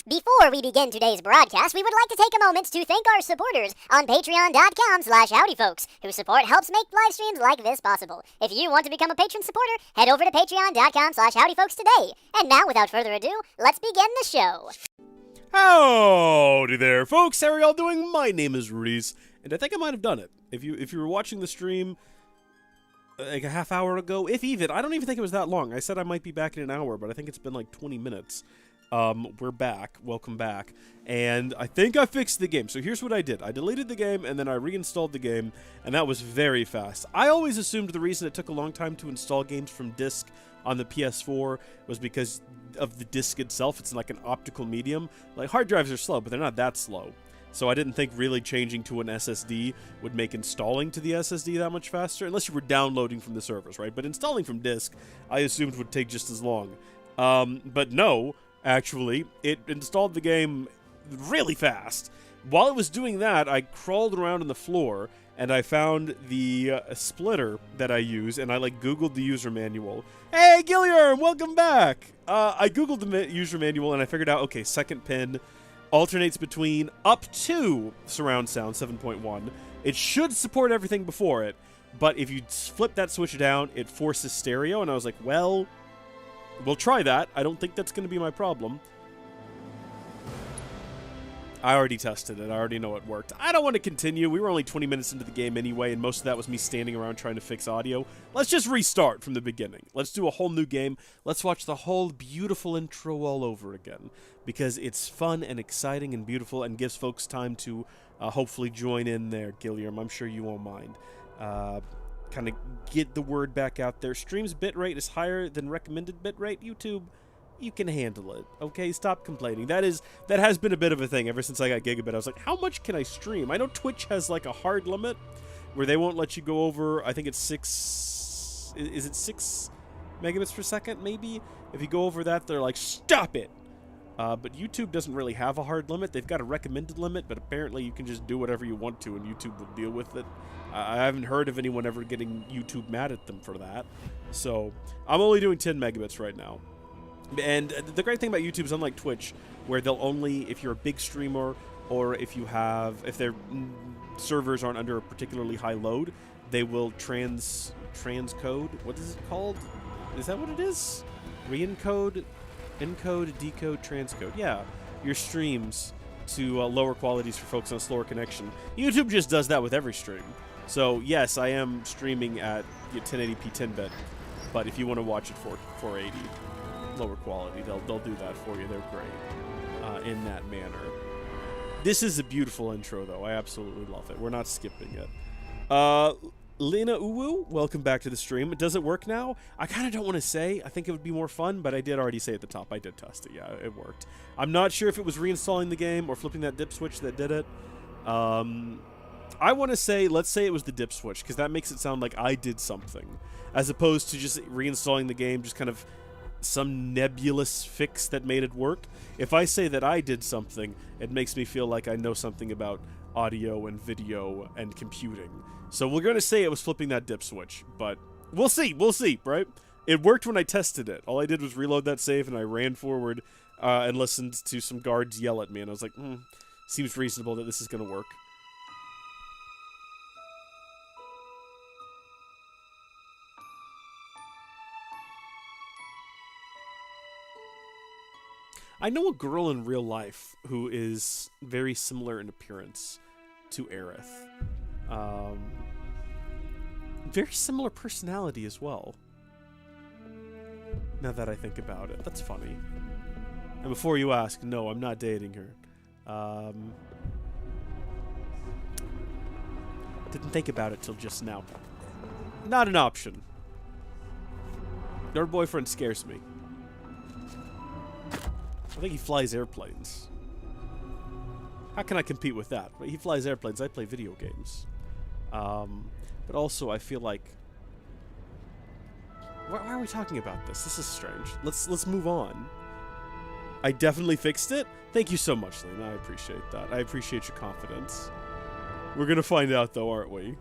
Before we begin today's broadcast, we would like to take a moment to thank our supporters on patreon.com/howdyfolks, whose support helps make live streams like this possible. If you want to become a patron supporter, head over to patreon.com/howdyfolks today. And now, without further ado, let's begin the show. Howdy there, folks. How are y'all doing? My name is Rees, and I think I might have done it. If you were watching the stream like a half hour ago, if even, I don't even think it was that long. I said I might be back in an hour, but I think it's been like 20 minutes. We're back. Welcome back. And I think I fixed the game. So here's what I did. I deleted the game, and then I reinstalled the game, and that was very fast. I always assumed the reason it took a long time to install games from disk on the PS4 was because of the disk itself. It's like an optical medium. Like, hard drives are slow, but they're not that slow. So I didn't think really changing to an SSD would make installing to the SSD that much faster, unless you were downloading from the servers, right? But installing from disk, I assumed would take just as long. But no, actually, it installed the game really fast. While it was doing that, I crawled around on the floor, and I found the splitter that I use, and I Googled the user manual. Hey, Gilliam, welcome back! I Googled the user manual, and I figured out, okay, second pin alternates between up to surround sound 7.1. It should support everything before it, but if you flip that switch down, it forces stereo, and I was like, well, we'll try that. I don't think that's going to be my problem. I already tested it. I already know it worked. I don't want to continue. We were only 20 minutes into the game anyway, and most of that was me standing around trying to fix audio. Let's just restart from the beginning. Let's do a whole new game. Let's watch the whole beautiful intro all over again, because it's fun and exciting and beautiful and gives folks time to hopefully join in there, Gilliam. I'm sure you won't mind. Kind of get the word back out there. Stream's bitrate is higher than recommended bitrate. YouTube, you can handle it, okay? Stop complaining. That has been a bit of a thing ever since I got Gigabit. I was like, how much can I stream? I know Twitch has like a hard limit where they won't let you go over, I think it's 6 megabits per second, maybe? If you go over that, they're like, stop it! But YouTube doesn't really have a hard limit. They've got a recommended limit, but apparently you can just do whatever you want to, and YouTube will deal with it. I haven't heard of anyone ever getting YouTube mad at them for that. So, I'm only doing 10 megabits right now. And the great thing about YouTube is, unlike Twitch, where they'll only, if you're a big streamer, or if their servers aren't under a particularly high load, they will transcode. What is it called? Is that what it is? Re-encode? Encode, decode, transcode. Yeah, your streams to lower qualities for folks on a slower connection. YouTube just does that with every stream. So, yes, I am streaming at 1080p 10-bit, but if you want to watch it for 480, lower quality, they'll do that for you. They're great in that manner. This is a beautiful intro, though. I absolutely love it. We're not skipping it. Lena Uwu, welcome back to the stream. Does it work now? I kind of don't want to say. I think it would be more fun, but I did already say at the top. I did test it. Yeah, it worked. I'm not sure if it was reinstalling the game or flipping that dip switch that did it. I want to say, let's say it was the dip switch, because that makes it sound like I did something, as opposed to just reinstalling the game, just kind of some nebulous fix that made it work. If I say that I did something, it makes me feel like I know something about audio and video and computing. So we're going to say it was flipping that dip switch, but we'll see, right? It worked when I tested it. All I did was reload that save, and I ran forward and listened to some guards yell at me, and I was like, seems reasonable that this is going to work. I know a girl in real life who is very similar in appearance to Aerith. Very similar personality as well. Now that I think about it. That's funny. And before you ask, no, I'm not dating her. Didn't think about it till just now. Not an option. Her boyfriend scares me. I think he flies airplanes. How can I compete with that? He flies airplanes. I play video games. But also, I feel like... Why are we talking about this? This is strange. Let's move on. I definitely fixed it? Thank you so much, Lena. I appreciate that. I appreciate your confidence. We're gonna find out, though, aren't we?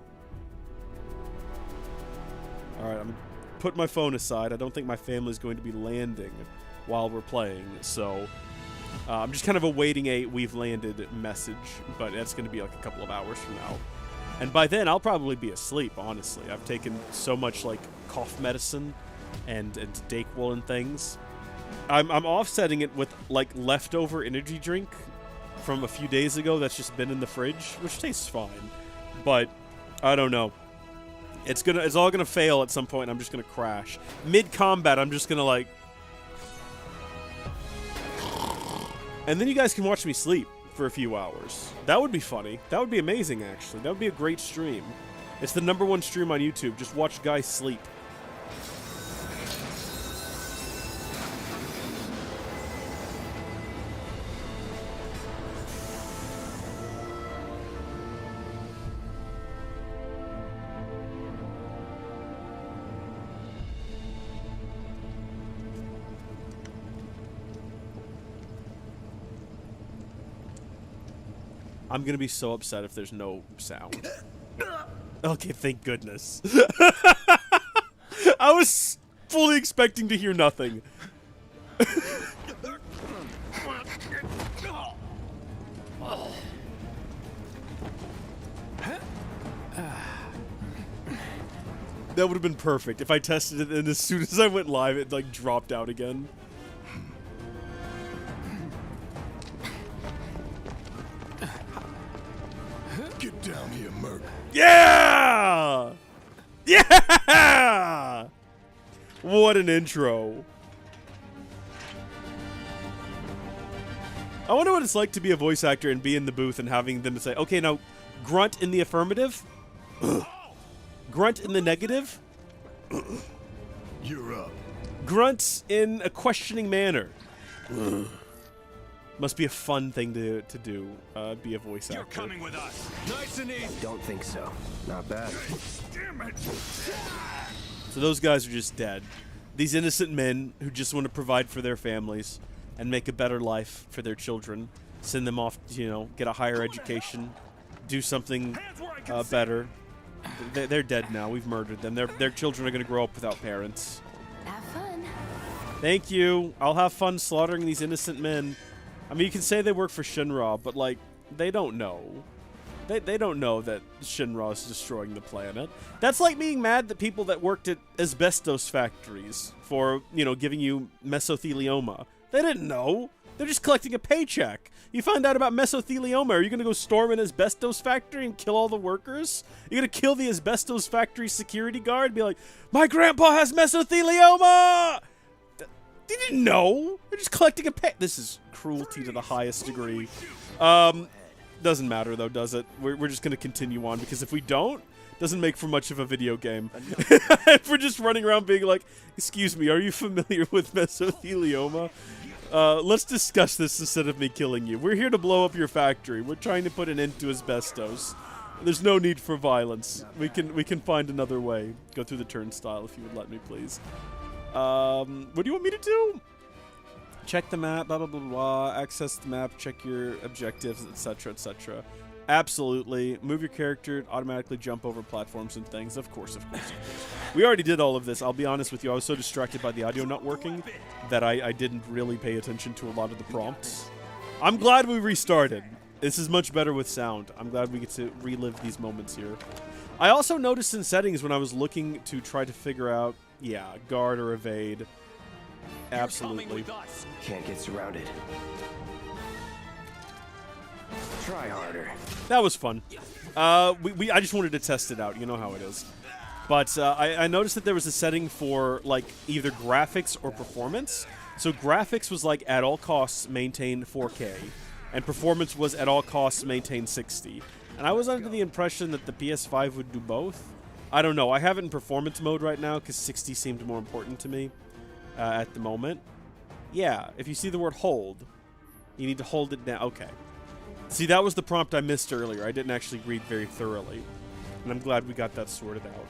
Alright, I'm gonna put my phone aside. I don't think my family's going to be landing while we're playing, so I'm just kind of awaiting a "we've landed" message, but that's going to be like a couple of hours from now. And by then, I'll probably be asleep, honestly. I've taken so much, like, cough medicine and Dayquil and things. I'm offsetting it with, like, leftover energy drink from a few days ago that's just been in the fridge, which tastes fine. But, I don't know. It's all gonna fail at some point, and I'm just gonna crash. Mid-combat, I'm just gonna, like... And then you guys can watch me sleep for a few hours. That would be funny. That would be amazing, actually. That would be a great stream. It's the #1 stream on YouTube. Just watch guys sleep. I'm gonna be so upset if there's no sound. Okay, thank goodness. I was fully expecting to hear nothing. That would have been perfect if I tested it and as soon as I went live it like dropped out again. Get down here, Merc. Yeah! Yeah! What an intro. I wonder what it's like to be a voice actor and be in the booth and having them say, okay, now grunt in the affirmative, grunt in the negative, You're up. grunt in a questioning manner. Must be a fun thing to do, be a voice actor. You're coming with us. Nice and easy. Don't think so. Not bad. Damn it. So those guys are just dead. These innocent men who just want to provide for their families and make a better life for their children, send them off, you know, get a higher education, do something better. They're dead now. We've murdered them. Their children are going to grow up without parents. Have fun. Thank you. I'll have fun slaughtering these innocent men. I mean, you can say they work for Shinra, but, like, they don't know. They don't know that Shinra is destroying the planet. That's like being mad that people that worked at asbestos factories for, you know, giving you mesothelioma. They didn't know. They're just collecting a paycheck. You find out about mesothelioma. Are you going to go storm an asbestos factory and kill all the workers? You're going to kill the asbestos factory security guard and be like, my grandpa has mesothelioma! They didn't know. They're just collecting a pay. This is cruelty to the highest degree. Doesn't matter, though, does it? We're just going to continue on, because if we don't, doesn't make for much of a video game. If we're just running around being like, excuse me, are you familiar with mesothelioma? Let's discuss this instead of me killing you. We're here to blow up your factory. We're trying to put an end to asbestos. There's no need for violence. We can find another way. Go through the turnstile if you would let me, please. What do you want me to do? Check the map, blah, blah, blah, blah. Access the map, check your objectives, etc., etc. Absolutely. Move your character, automatically jump over platforms and things. Of course, of course, of course. We already did all of this. I'll be honest with you. I was so distracted by the audio not working that I didn't really pay attention to a lot of the prompts. I'm glad we restarted. This is much better with sound. I'm glad we get to relive these moments here. I also noticed in settings when I was looking to try to figure out, yeah, guard or evade. Absolutely. Can't get surrounded. Try harder. That was fun. I just wanted to test it out. You know how it is. But I noticed that there was a setting for like either graphics or performance. So graphics was like at all costs maintain 4K, and performance was at all costs maintain 60. And I was under the impression that the PS5 would do both. I don't know. I have it in performance mode right now because 60 seemed more important to me at the moment. Yeah, if you see the word hold, you need to hold it down. Okay. See, that was the prompt I missed earlier. I didn't actually read very thoroughly. And I'm glad we got that sorted out.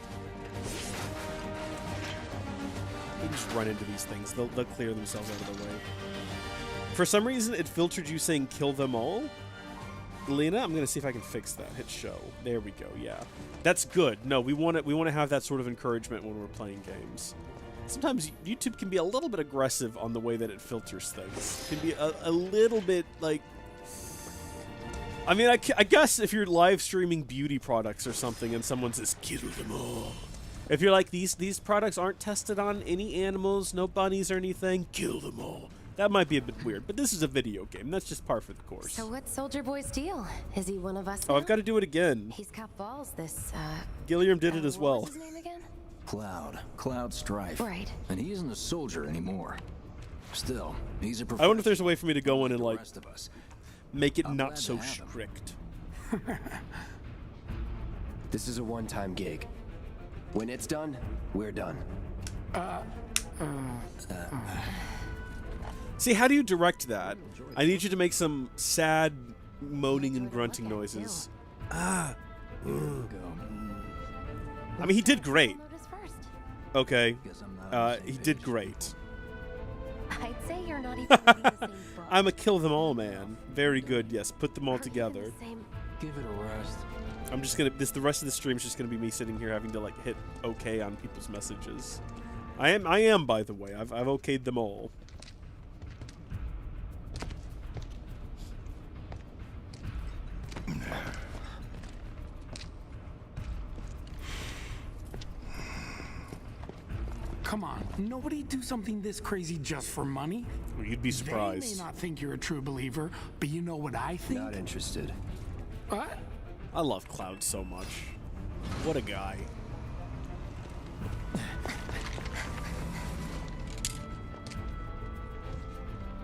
We can just run into these things. They'll clear themselves out of the way. For some reason, it filtered you saying kill them all. Lena, I'm going to see if I can fix that. Hit show. There we go, yeah. That's good. No, we want to have that sort of encouragement when we're playing games. sometimes YouTube can be a little bit aggressive on the way that it filters things. It can be a little bit like... I mean, I guess if you're live streaming beauty products or something and someone says, kill them all. If you're like, these products aren't tested on any animals, no bunnies or anything, kill them all. That might be a bit weird, but this is a video game. That's just par for the course. So what's Soldier Boy's deal? Is he one of us Oh, now? I've got to do it again. He's got balls, this, Gilliam did it as what well. was his name again? Cloud Strife. Right. And he isn't a soldier anymore. Still, he's a I wonder if there's a way for me to go in and, the like, rest of us. make it I'm not glad so to have him. strict. This is a one-time gig. When it's done, we're done. See, how do you direct that? I need you to make some sad moaning and grunting noises. I mean, he did great. Notice first. Okay. Guess I'm not on the same He page. did great. I'd say you're not even reading the same book. I'm a kill them all man. Very good. Yes, put them all Aren't you in together. the same- Give it a rest. I'm just gonna. The rest of the stream is just gonna be me sitting here having to like hit OK on people's messages. I am. By the way, I've okayed them all. Come on, nobody do something this crazy just for money. Well, you'd be They may surprised. not think you're a true believer, but you know what I think? Not interested. What? I love Cloud so much. What a guy.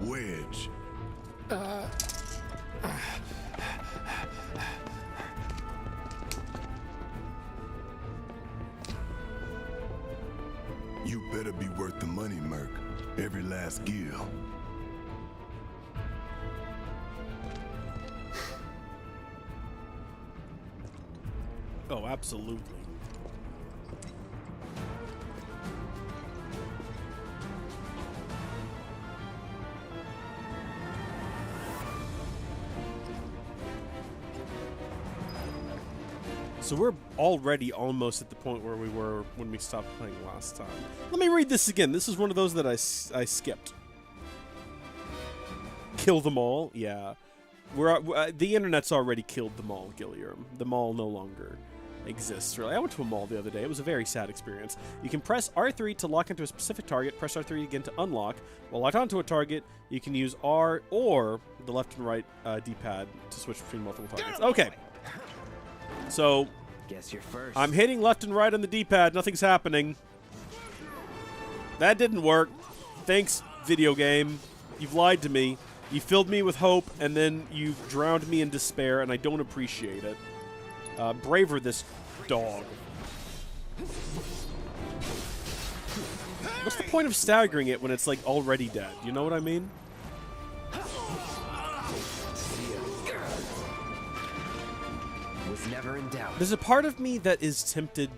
Wedge. You better be worth the money, Merc. Every last gill. Oh, absolutely. So we're already almost at the point where we were when we stopped playing last time. Let me read this again. This is one of those that I skipped. Kill them all? Yeah. The internet's already killed the mall, Gilliam. The mall no longer exists, really. I went to a mall the other day. It was a very sad experience. You can press R3 to lock into a specific target, press R3 again to unlock. While locked onto a target, you can use R or the left and right D-pad to switch between multiple targets. Okay. So, Guess you're first. I'm hitting left and right on the D-pad. Nothing's happening. That didn't work. Thanks, video game. You've lied to me. You filled me with hope, and then you've drowned me in despair, and I don't appreciate it. Braver this dog. What's the point of staggering it when it's, like, already dead? You know what I mean? Was never in doubt. There's a part of me that is tempted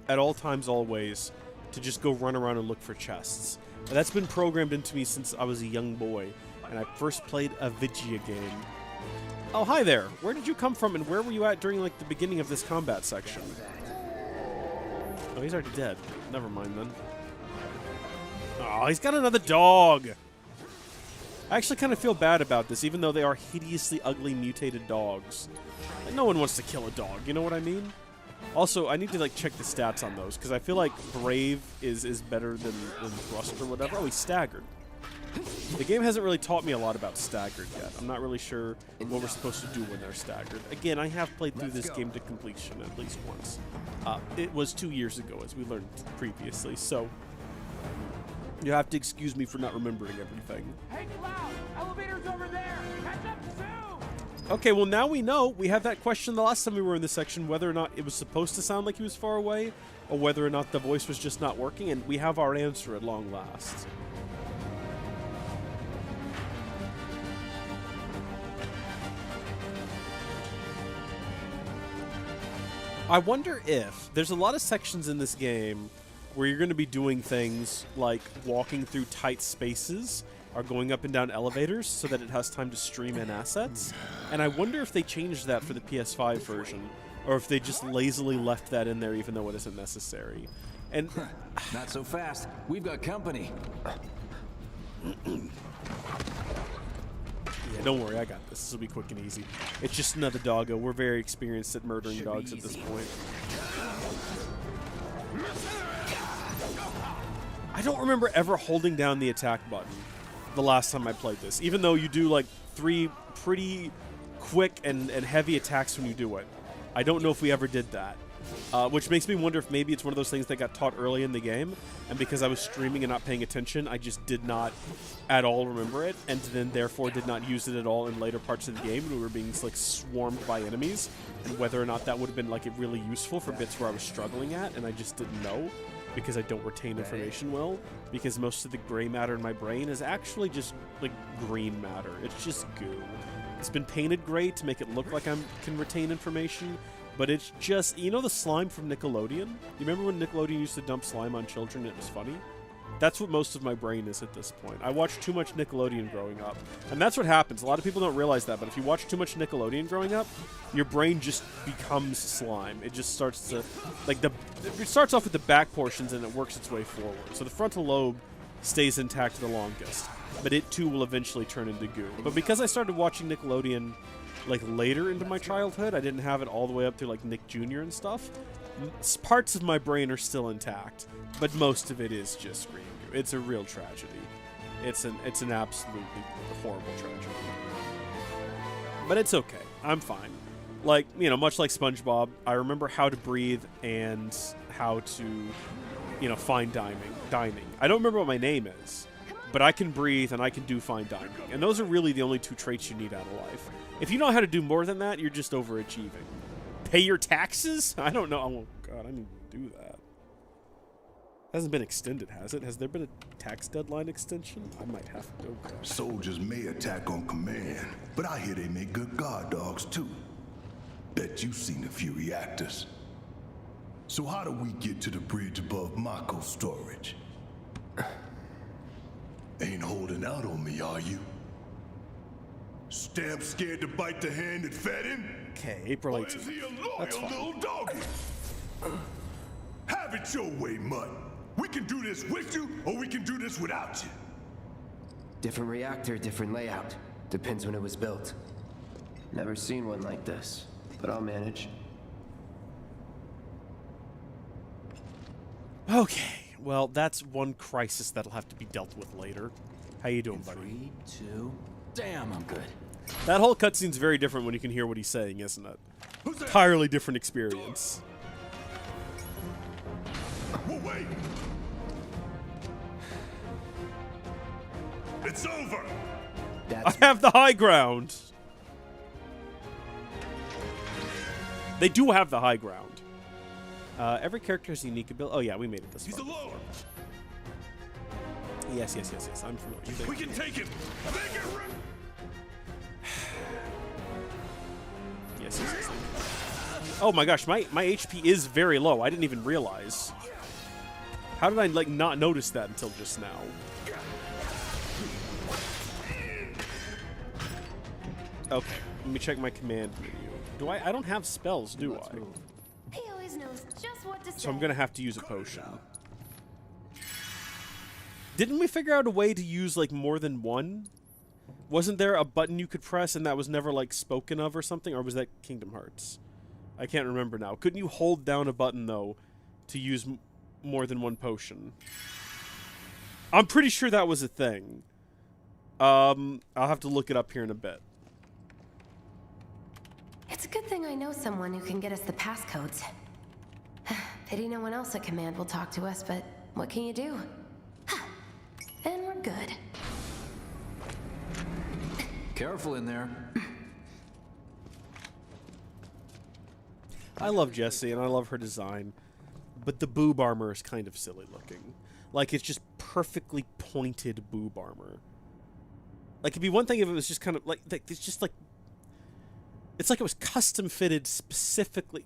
at all times, always, to just go run around and look for chests. And that's been programmed into me since I was a young boy, and I first played a Vigia game. Oh, hi there. Where did you come from, and where were you at during, like, the beginning of this combat section? Oh, he's already dead. Never mind, then. Oh, he's got another dog! I actually kind of feel bad about this, even though they are hideously ugly, mutated dogs. Like, no one wants to kill a dog, you know what I mean? Also, I need to, like, check the stats on those, because I feel like Brave is better than Thrust or whatever. Oh, he's staggered. The game hasn't really taught me a lot about staggered yet. I'm not really sure what we're supposed to do when they're staggered. Again, I have played through this game to completion at least once. It was 2 years ago, as we learned previously, so you have to excuse me for not remembering everything. Hey, Cloud! Elevator's over there! Catch up soon! Okay, well, now we know. We had that question the last time we were in this section, whether or not it was supposed to sound like he was far away, or whether or not the voice was just not working, and we have our answer at long last. I wonder if there's a lot of sections in this game where you're going to be doing things like walking through tight spaces or going up and down elevators so that it has time to stream in assets. And I wonder if they changed that for the PS5 version or if they just lazily left that in there even though it isn't necessary. And Not so fast. We've got company. Yeah, don't worry, I got this. This will be quick and easy. It's just another doggo. We're very experienced at murdering dogs at this point. I don't remember ever holding down the attack button the last time I played this, even though you do like 3 pretty quick and heavy attacks when you do it. I don't know if we ever did that. Which makes me wonder if maybe it's one of those things that got taught early in the game, and because I was streaming and not paying attention, I just did not at all remember it, and then therefore did not use it at all in later parts of the game when we were being like swarmed by enemies, and whether or not that would have been like really useful for bits where I was struggling at, and I just didn't know because I don't retain information well, because most of the gray matter in my brain is actually just like green matter. It's just goo. It's been painted gray to make it look like I can retain information, but it's just, you know the slime from Nickelodeon? You remember when Nickelodeon used to dump slime on children and it was funny? That's what most of my brain is at this point. I watched too much Nickelodeon growing up. And that's what happens. A lot of people don't realize that, but if you watch too much Nickelodeon growing up, your brain just becomes slime. It just starts to, like, it starts off with the back portions and it works its way forward. So the frontal lobe stays intact the longest, but it too will eventually turn into goo. But because I started watching Nickelodeon like later into my childhood, I didn't have it all the way up through like Nick Jr. and stuff. Parts of my brain are still intact, but most of it is just green goo. It's a real tragedy. It's an absolutely horrible tragedy. But it's okay. I'm fine. Like, you know, much like SpongeBob, I remember how to breathe and how to, you know, fine dining. I don't remember what my name is, but I can breathe and I can do fine dining. And those are really the only 2 traits you need out of life. If you know how to do more than that, you're just overachieving. Pay your taxes? I don't know. Oh, God, I need to do that. Hasn't been extended, has it? Has there been a tax deadline extension? I might have to. Okay. Soldiers may attack on command, but I hear they make good guard dogs too. Bet you've seen a few reactors. So how do we get to the bridge above Mako storage? Ain't holding out on me, are you? Stamp scared to bite the hand that fed him? Okay, April Or 18th. is he a That's loyal fine. little doggy? Have it your way, Mutt. We can do this with you, or we can do this without you. Different reactor, different layout. Depends when it was built. Never seen one like this, but I'll manage. Okay, well, that's one crisis that'll have to be dealt with later. How you doing, buddy? 3, 2. Damn, I'm good. That whole cutscene's very different when you can hear what he's saying, isn't it? Entirely different experience. Well, wait. It's over. I have the high ground. They do have the high ground. Every character has a unique ability. Oh yeah, we made it this far. He's alone. Yes. I'm familiar. We can take him. Make it right. Yes. Oh my gosh, my HP is very low. I didn't even realize. How did I like not notice that until just now? Okay, let me check my command menu. I don't have spells, do I? He always knows just what to say. So I'm gonna have to use a potion. Didn't we figure out a way to use like more than one? Wasn't there a button you could press and that was never like spoken of or something? Or was that Kingdom Hearts? I can't remember now. Couldn't you hold down a button though to use more than one potion? I'm pretty sure that was a thing. I'll have to look it up here in a bit. It's a good thing I know someone who can get us the passcodes. Pity no one else at command will talk to us, but what can you do? And we're good. Careful in there. I love Jessie and I love her design, but the boob armor is kind of silly looking. Like, it's just perfectly pointed boob armor. Like, it'd be one thing if it was just kind of like it's just like, it's like it was custom fitted specifically.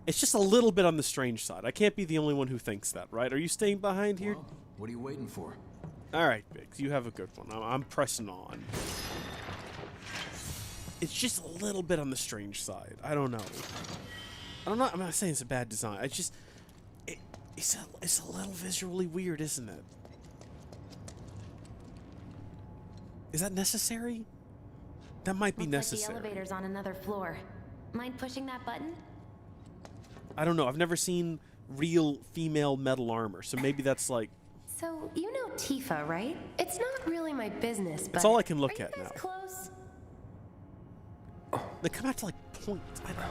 It's just a little bit on the strange side. I can't be the only one who thinks that, right? Are you staying behind here? Well, what are you waiting for? All right, Biggs, you have a good one. I'm pressing on. It's just a little bit on the strange side. I don't know. I'm not saying it's a bad design. It's a little visually weird, isn't it? Is that necessary? That might be necessary. Like the elevator's on another floor. Mind pushing that button? I don't know. I've never seen real female metal armor, so maybe that's like... So, you know Tifa, right? It's not really my business, but... That's all I can look at now. Close? They come out to like points. I don't know.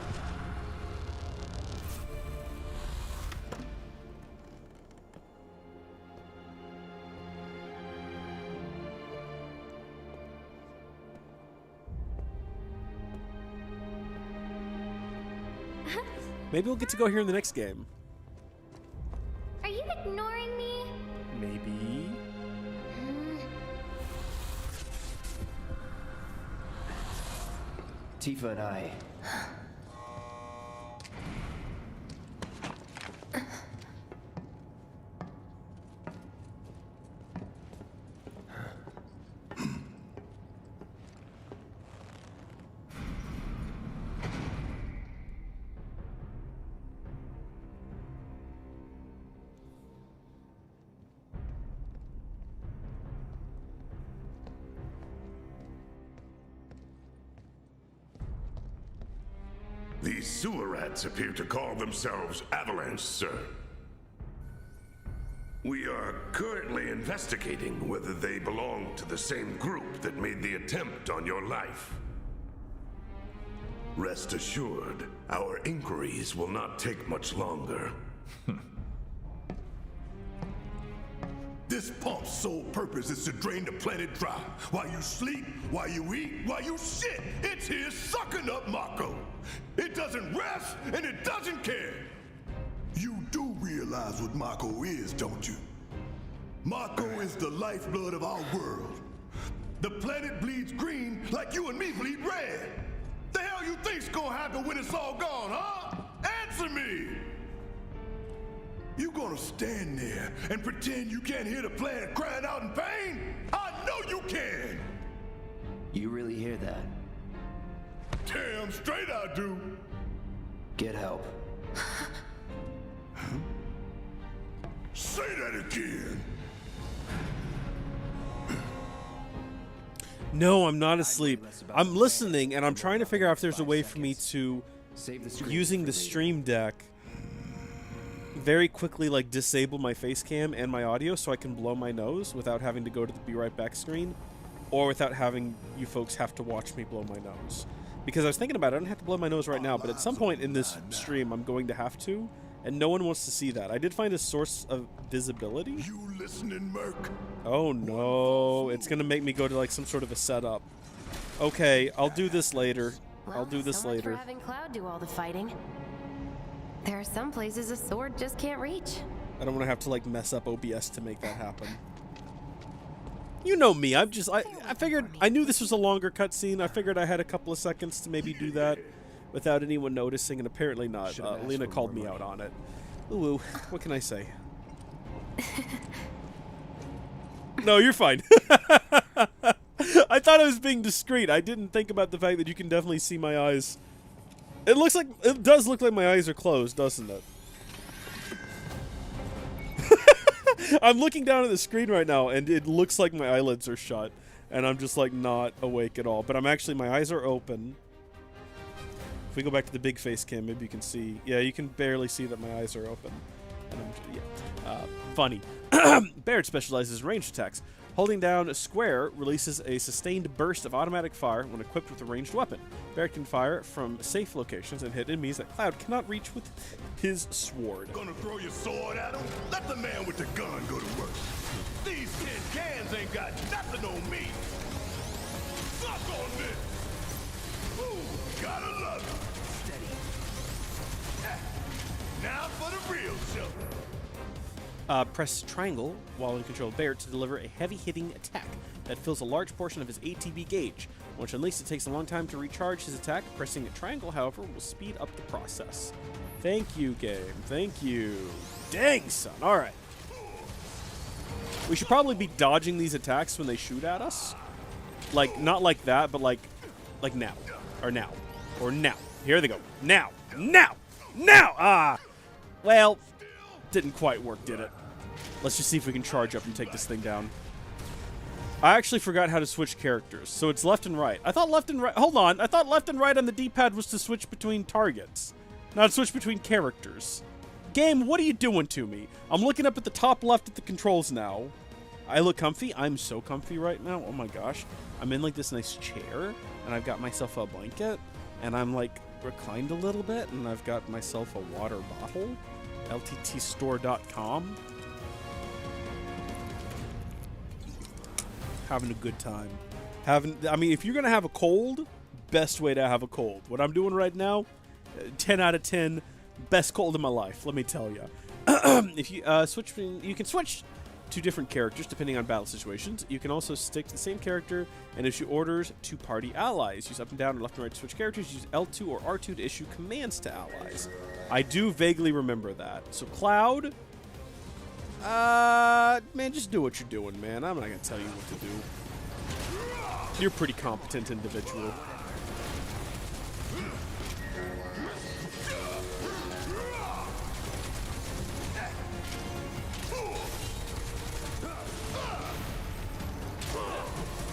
Maybe we'll get to go here in the next game. Are you ignoring me? Maybe. Tifa and I. These sewer rats appear to call themselves Avalanche, sir. We are currently investigating whether they belong to the same group that made the attempt on your life. Rest assured, our inquiries will not take much longer. This pump's sole purpose is to drain the planet dry. While you sleep, while you eat, while you shit, it's here sucking up Mako. It doesn't rest, and it doesn't care. You do realize what Mako is, don't you? Mako is the lifeblood of our world. The planet bleeds green like you and me bleed red. The hell you think's gonna happen when it's all gone, huh? Answer me! You gonna stand there and pretend you can't hear the planet crying out in pain? I know you can! You really hear that? Damn straight I do! Get help. Say that again! No, I'm not asleep. I'm listening, and I'm trying to figure out if there's a way for me to, using the Stream Deck, very quickly like disable my face cam and my audio so I can blow my nose without having to go to the be right back screen, or without having you folks have to watch me blow my nose. Because I was thinking about it, I don't have to blow my nose right now, but at some point in this stream I'm going to have to, and no one wants to see that. I did find a source of visibility. You listening, Merc? Oh no, it's gonna make me go to like some sort of a setup. Okay, I'll do this later. I'll do this so much later. for having Cloud do all the fighting. There are some places a sword just can't reach. I don't want to have to like mess up OBS to make that happen. You know me, I figured, I knew this was a longer cutscene. I figured I had a couple of seconds to maybe do that without anyone noticing, and apparently not. Lena called me out on it. Ooh, what can I say? No, you're fine. I thought I was being discreet. I didn't think about the fact that you can definitely see my eyes. It does look like my eyes are closed, doesn't it? I'm looking down at the screen right now, and it looks like my eyelids are shut, and I'm just like not awake at all. But I'm actually, my eyes are open. If we go back to the big face cam, maybe you can see. Yeah, you can barely see that my eyes are open. And funny. Barrett specializes in ranged attacks. Holding down square releases a sustained burst of automatic fire when equipped with a ranged weapon. Barrett can fire from safe locations and hit enemies that Cloud cannot reach with his sword. Gonna throw your sword at him? Let the man with the gun go to work. These tin cans ain't got nothing on me. Suck on this. Ooh, gotta love it. Steady. Now for the real show. Press triangle while in control of Barrett to deliver a heavy-hitting attack that fills a large portion of his ATB gauge. Once unleashed, it takes a long time to recharge his attack. Pressing triangle, however, will speed up the process. Thank you, game. Thank you. Dang, son. All right. We should probably be dodging these attacks when they shoot at us. Like, not like that, but like now. Or now. Or now. Here they go. Now. Now. Now! Ah! Well, Didn't quite work, did it? Let's just see if we can charge up and take this thing down. I actually forgot how to switch characters, so it's left and right. I thought left and right... Hold on. I thought left and right on the D-pad was to switch between targets, not to switch between characters. Game, what are you doing to me? I'm looking up at the top left at the controls now. I look comfy. I'm so comfy right now. Oh my gosh. I'm in like this nice chair, and I've got myself a blanket, and I'm like reclined a little bit, and I've got myself a water bottle. LTTstore.com. Having a good time. I mean, if you're gonna have a cold, best way to have a cold. What I'm doing right now, 10 out of 10, best cold of my life. Let me tell you. If you switch, you can switch to different characters depending on battle situations. You can also stick to the same character and issue orders to party allies. Use up and down and left and right to switch characters. Use L2 or R2 to issue commands to allies. I do vaguely remember that. So Cloud, man, just do what you're doing, man. I'm not gonna tell you what to do. You're a pretty competent individual.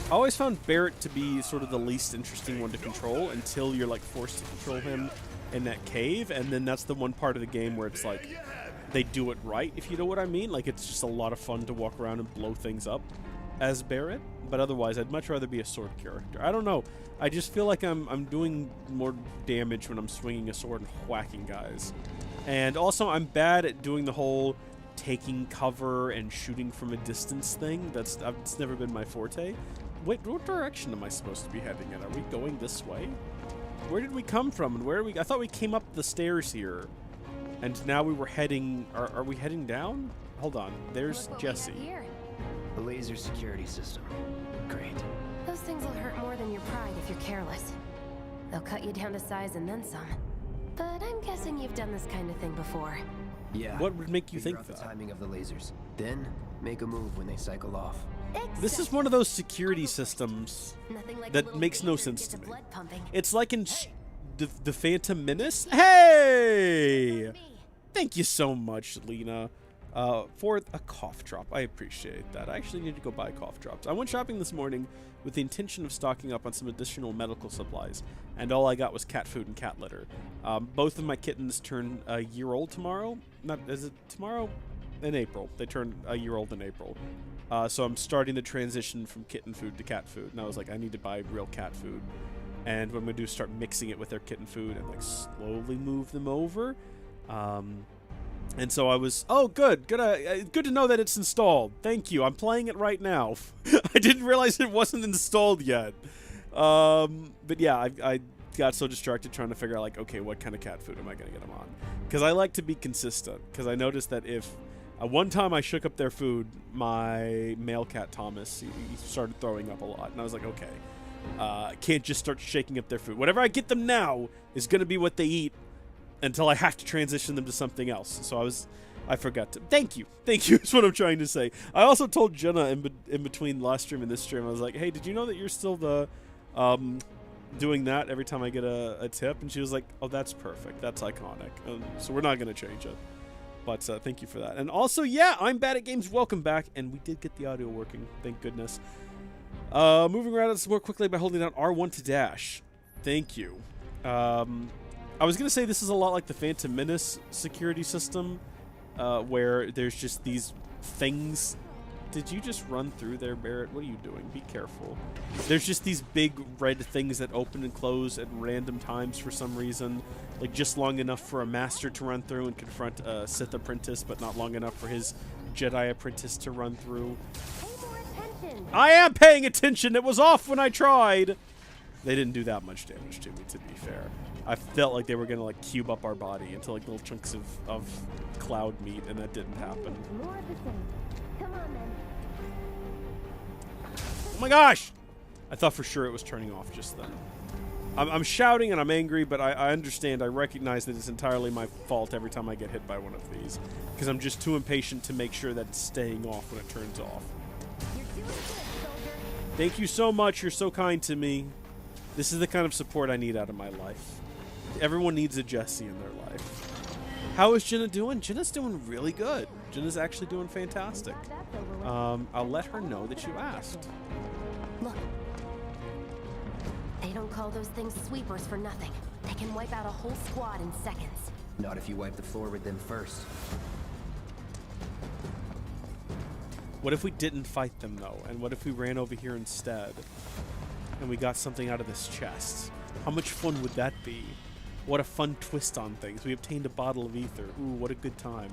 I always found Barrett to be sort of the least interesting one to control until you're like forced to control him in that cave, and then that's the one part of the game where it's like they do it right, if you know what I mean. Like, it's just a lot of fun to walk around and blow things up as Barrett, but otherwise I'd much rather be a sword character. I don't know. I just feel like I'm doing more damage when I'm swinging a sword and whacking guys. And also I'm bad at doing the whole taking cover and shooting from a distance thing. It's never been my forte. Wait, what direction am I supposed to be heading in? Are we going this way? Where did we come from, and where are we? I thought we came up the stairs here, and now we were heading. Are we heading down? Hold on. There's Jesse. A laser security system. Great. Those things will hurt more than your pride if you're careless. They'll cut you down to size and then some. But I'm guessing you've done this kind of thing before. Yeah. What would make you Figure think out that? the timing of the lasers. Then make a move when they cycle off. This is one of those security systems that makes no sense to me. It's like in the Phantom Menace. Hey! Thank you so much, Lena, for a cough drop. I appreciate that. I actually need to go buy cough drops. I went shopping this morning with the intention of stocking up on some additional medical supplies, and all I got was cat food and cat litter. Both of my kittens turn a year old tomorrow. Is it tomorrow? In April. They turn a year old in April. So I'm starting the transition from kitten food to cat food. And I was like, I need to buy real cat food. And what I'm going to do is start mixing it with their kitten food and like slowly move them over. And so I was, oh, good to know that it's installed. Thank you. I'm playing it right now. I didn't realize it wasn't installed yet. But yeah, I got so distracted trying to figure out like, okay, what kind of cat food am I going to get them on? Because I like to be consistent. Because I noticed that if one time I shook up their food, my male cat Thomas, he started throwing up a lot, and I was like, okay, can't just start shaking up their food. Whatever I get them now is going to be what they eat until I have to transition them to something else. So I forgot to. Thank you is what I'm trying to say. I also told Jenna in between last stream and this stream, I was like, hey, did you know that you're still the doing that every time I get a tip? And she was like, oh, that's perfect. That's iconic. So we're not going to change it. But thank you for that. And also, yeah, I'm Bad at Games. Welcome back. And we did get the audio working. Thank goodness. Moving around this more quickly by holding down R1 to dash. Thank you. I was going to say this is a lot like the Phantom Menace security system, where there's just these things. Did you just run through there, Barrett? What are you doing? Be careful. There's just these big red things that open and close at random times for some reason. Like just long enough for a master to run through and confront a Sith apprentice, but not long enough for his Jedi apprentice to run through. Pay more attention. I am paying attention! It was off when I tried! They didn't do that much damage to me, to be fair. I felt like they were gonna like cube up our body into like little chunks of cloud meat, and that didn't happen. More of the same. Come on, then. Oh my gosh! I thought for sure it was turning off just then. I'm shouting and I'm angry, but I understand. I recognize that it's entirely my fault every time I get hit by one of these. Because I'm just too impatient to make sure that it's staying off when it turns off. You're doing good, soldier. Thank you so much. You're so kind to me. This is the kind of support I need out of my life. Everyone needs a Jesse in their life. How is Jenna doing? Jenna's doing really good. Jenna's actually doing fantastic. I'll let her know that you asked. Look. They don't call those things sweepers for nothing. They can wipe out a whole squad in seconds. Not if you wipe the floor with them first. What if we didn't fight them, though? And what if we ran over here instead? And we got something out of this chest? How much fun would that be? What a fun twist on things. We obtained a bottle of ether. Ooh, what a good time.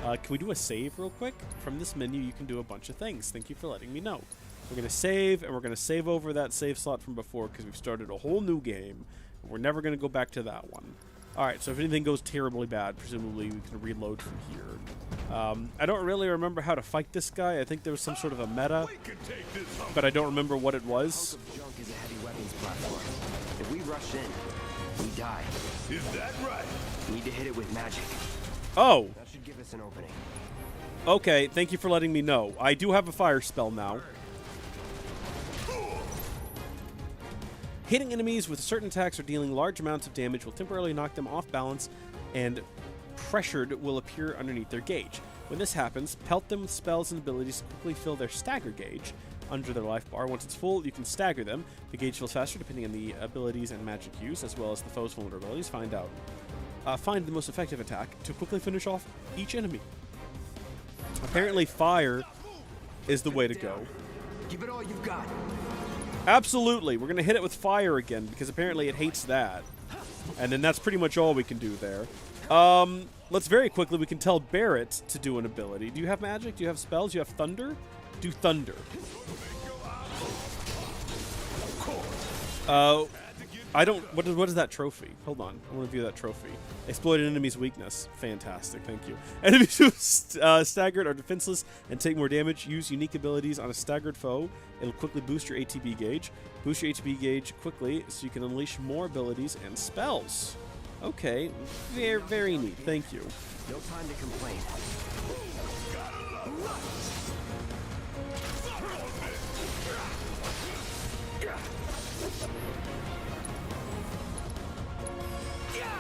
Can we do a save real quick? From this menu, you can do a bunch of things. Thank you for letting me know. We're going to save, and we're going to save over that save slot from before because we've started a whole new game. And we're never going to go back to that one. Alright, so if anything goes terribly bad, presumably we can reload from here. I don't really remember how to fight this guy. I think there was some sort of a meta, but I don't remember what it was. Junk is a heavy weapons platform. If we rush in, we die. Is that right? Need to hit it with magic. Oh! That should give us an opening. Okay, thank you for letting me know. I do have a fire spell now. Hitting enemies with certain attacks or dealing large amounts of damage will temporarily knock them off balance, and pressured will appear underneath their gauge. When this happens, pelt them with spells and abilities to quickly fill their stagger gauge under their life bar. Once it's full, you can stagger them. The gauge fills faster depending on the abilities and magic use, as well as the foe's vulnerabilities. Find the most effective attack to quickly finish off each enemy. Apparently, fire is the way to go. Give it all you've got. Absolutely. We're going to hit it with fire again, because apparently it hates that. And then that's pretty much all we can do there. Let's very quickly, we can tell Barrett to do an ability. Do you have magic? Do you have spells? Do you have thunder? Do thunder. I don't... What is that trophy? Hold on. I want to view that trophy. Exploit an enemy's weakness. Fantastic. Thank you. Enemies who staggered are defenseless and take more damage. Use unique abilities on a staggered foe. It'll quickly boost your ATB gauge. Boost your ATB gauge quickly so you can unleash more abilities and spells. Okay. Very, very neat. Thank you. No time to complain.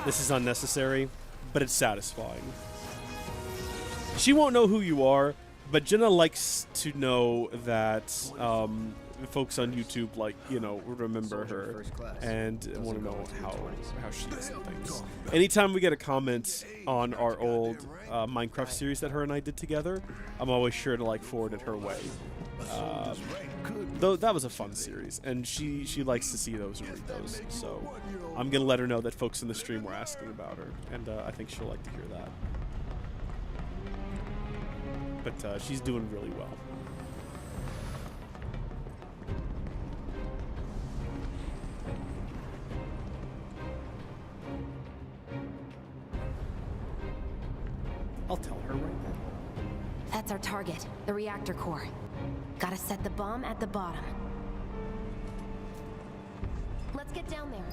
This is unnecessary, but it's satisfying. She won't know who you are, but Jenna likes to know that folks on YouTube, like, you know, remember her and want to know how she is and things. Anytime we get a comment on our old Minecraft series that her and I did together, I'm always sure to, like, forward it her way. Though that was a fun series, and she likes to see those and read those, so I'm gonna let her know that folks in the stream were asking about her, and I think she'll like to hear that. But she's doing really well. I'll tell her right now. That's our target, the reactor core. Gotta set the bomb at the bottom. Let's get down there.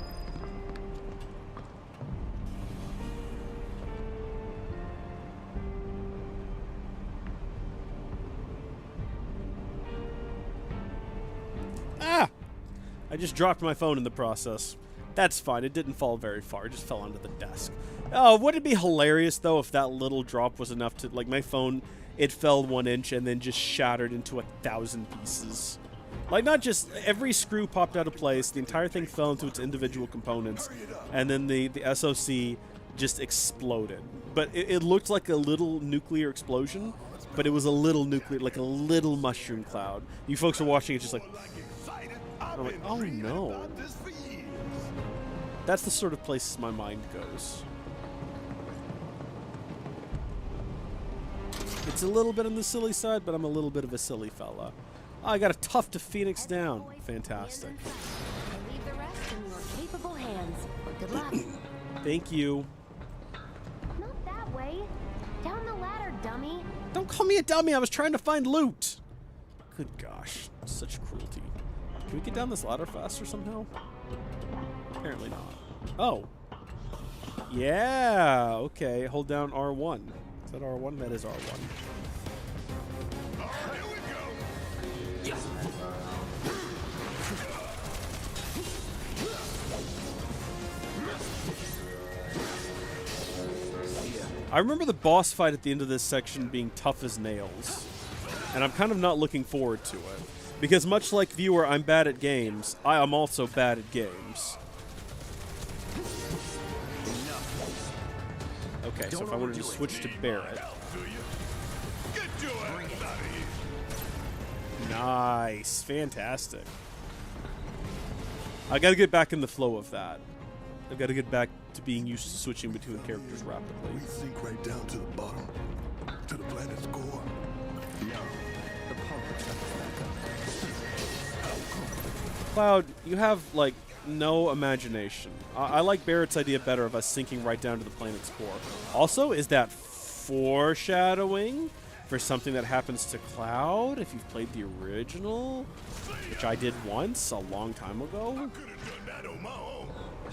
Ah! I just dropped my phone in the process. That's fine. It didn't fall very far. It just fell onto the desk. Oh, would it be hilarious, though, if that little drop was enough to... Like, my phone, it fell 1 inch and then just shattered into 1,000 pieces. Like, not just... Every screw popped out of place. The entire thing fell into its individual components. And then the SoC just exploded. But it looked like a little nuclear explosion. But it was a little nuclear... Like a little mushroom cloud. You folks are watching it just like... I'm like, oh no. That's the sort of places my mind goes. It's a little bit on the silly side, but I'm a little bit of a silly fella. Oh, I got a tough to Phoenix down. Fantastic. Leave the rest in your capable hands. Good luck. Thank you. Not that way. Down the ladder, dummy. Don't call me a dummy. I was trying to find loot. Good gosh. Such cruelty. Can we get down this ladder faster somehow? Apparently not. Oh. Yeah. Okay. Hold down R1. Is that R1? That is R1. Here we go. Yes. See ya. I remember the boss fight at the end of this section being tough as nails, and I'm kind of not looking forward to it. Because much like viewer, I'm bad at games, I am also bad at games. Okay, so if I wanted to switch to Barret. Nice. Fantastic. I gotta get back in the flow of that. I've got to get back to being used to switching between characters rapidly. We sink right down to the bottom, to the planet's core. Cloud, you have, like, no imagination. I like Barrett's idea better of us sinking right down to the planet's core. Also, is that foreshadowing for something that happens to Cloud if you've played the original? Which I did once, a long time ago.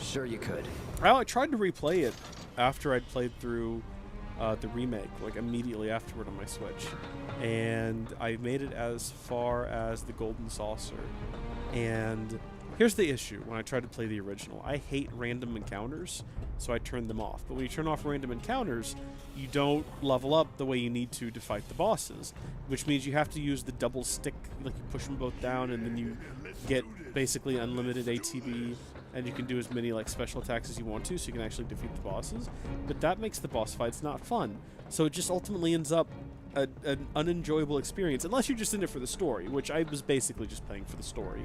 Sure you could. I tried to replay it after I'd played through the remake, like immediately afterward on my Switch. And I made it as far as the Golden Saucer. And here's the issue when I tried to play the original. I hate random encounters, so I turned them off. But when you turn off random encounters, you don't level up the way you need to fight the bosses, which means you have to use the double stick, like you push them both down and then you get basically unlimited ATB, and you can do as many like special attacks as you want to, so you can actually defeat the bosses. But that makes the boss fights not fun. So it just ultimately ends up an unenjoyable experience, unless you're just in it for the story, which I was basically just playing for the story.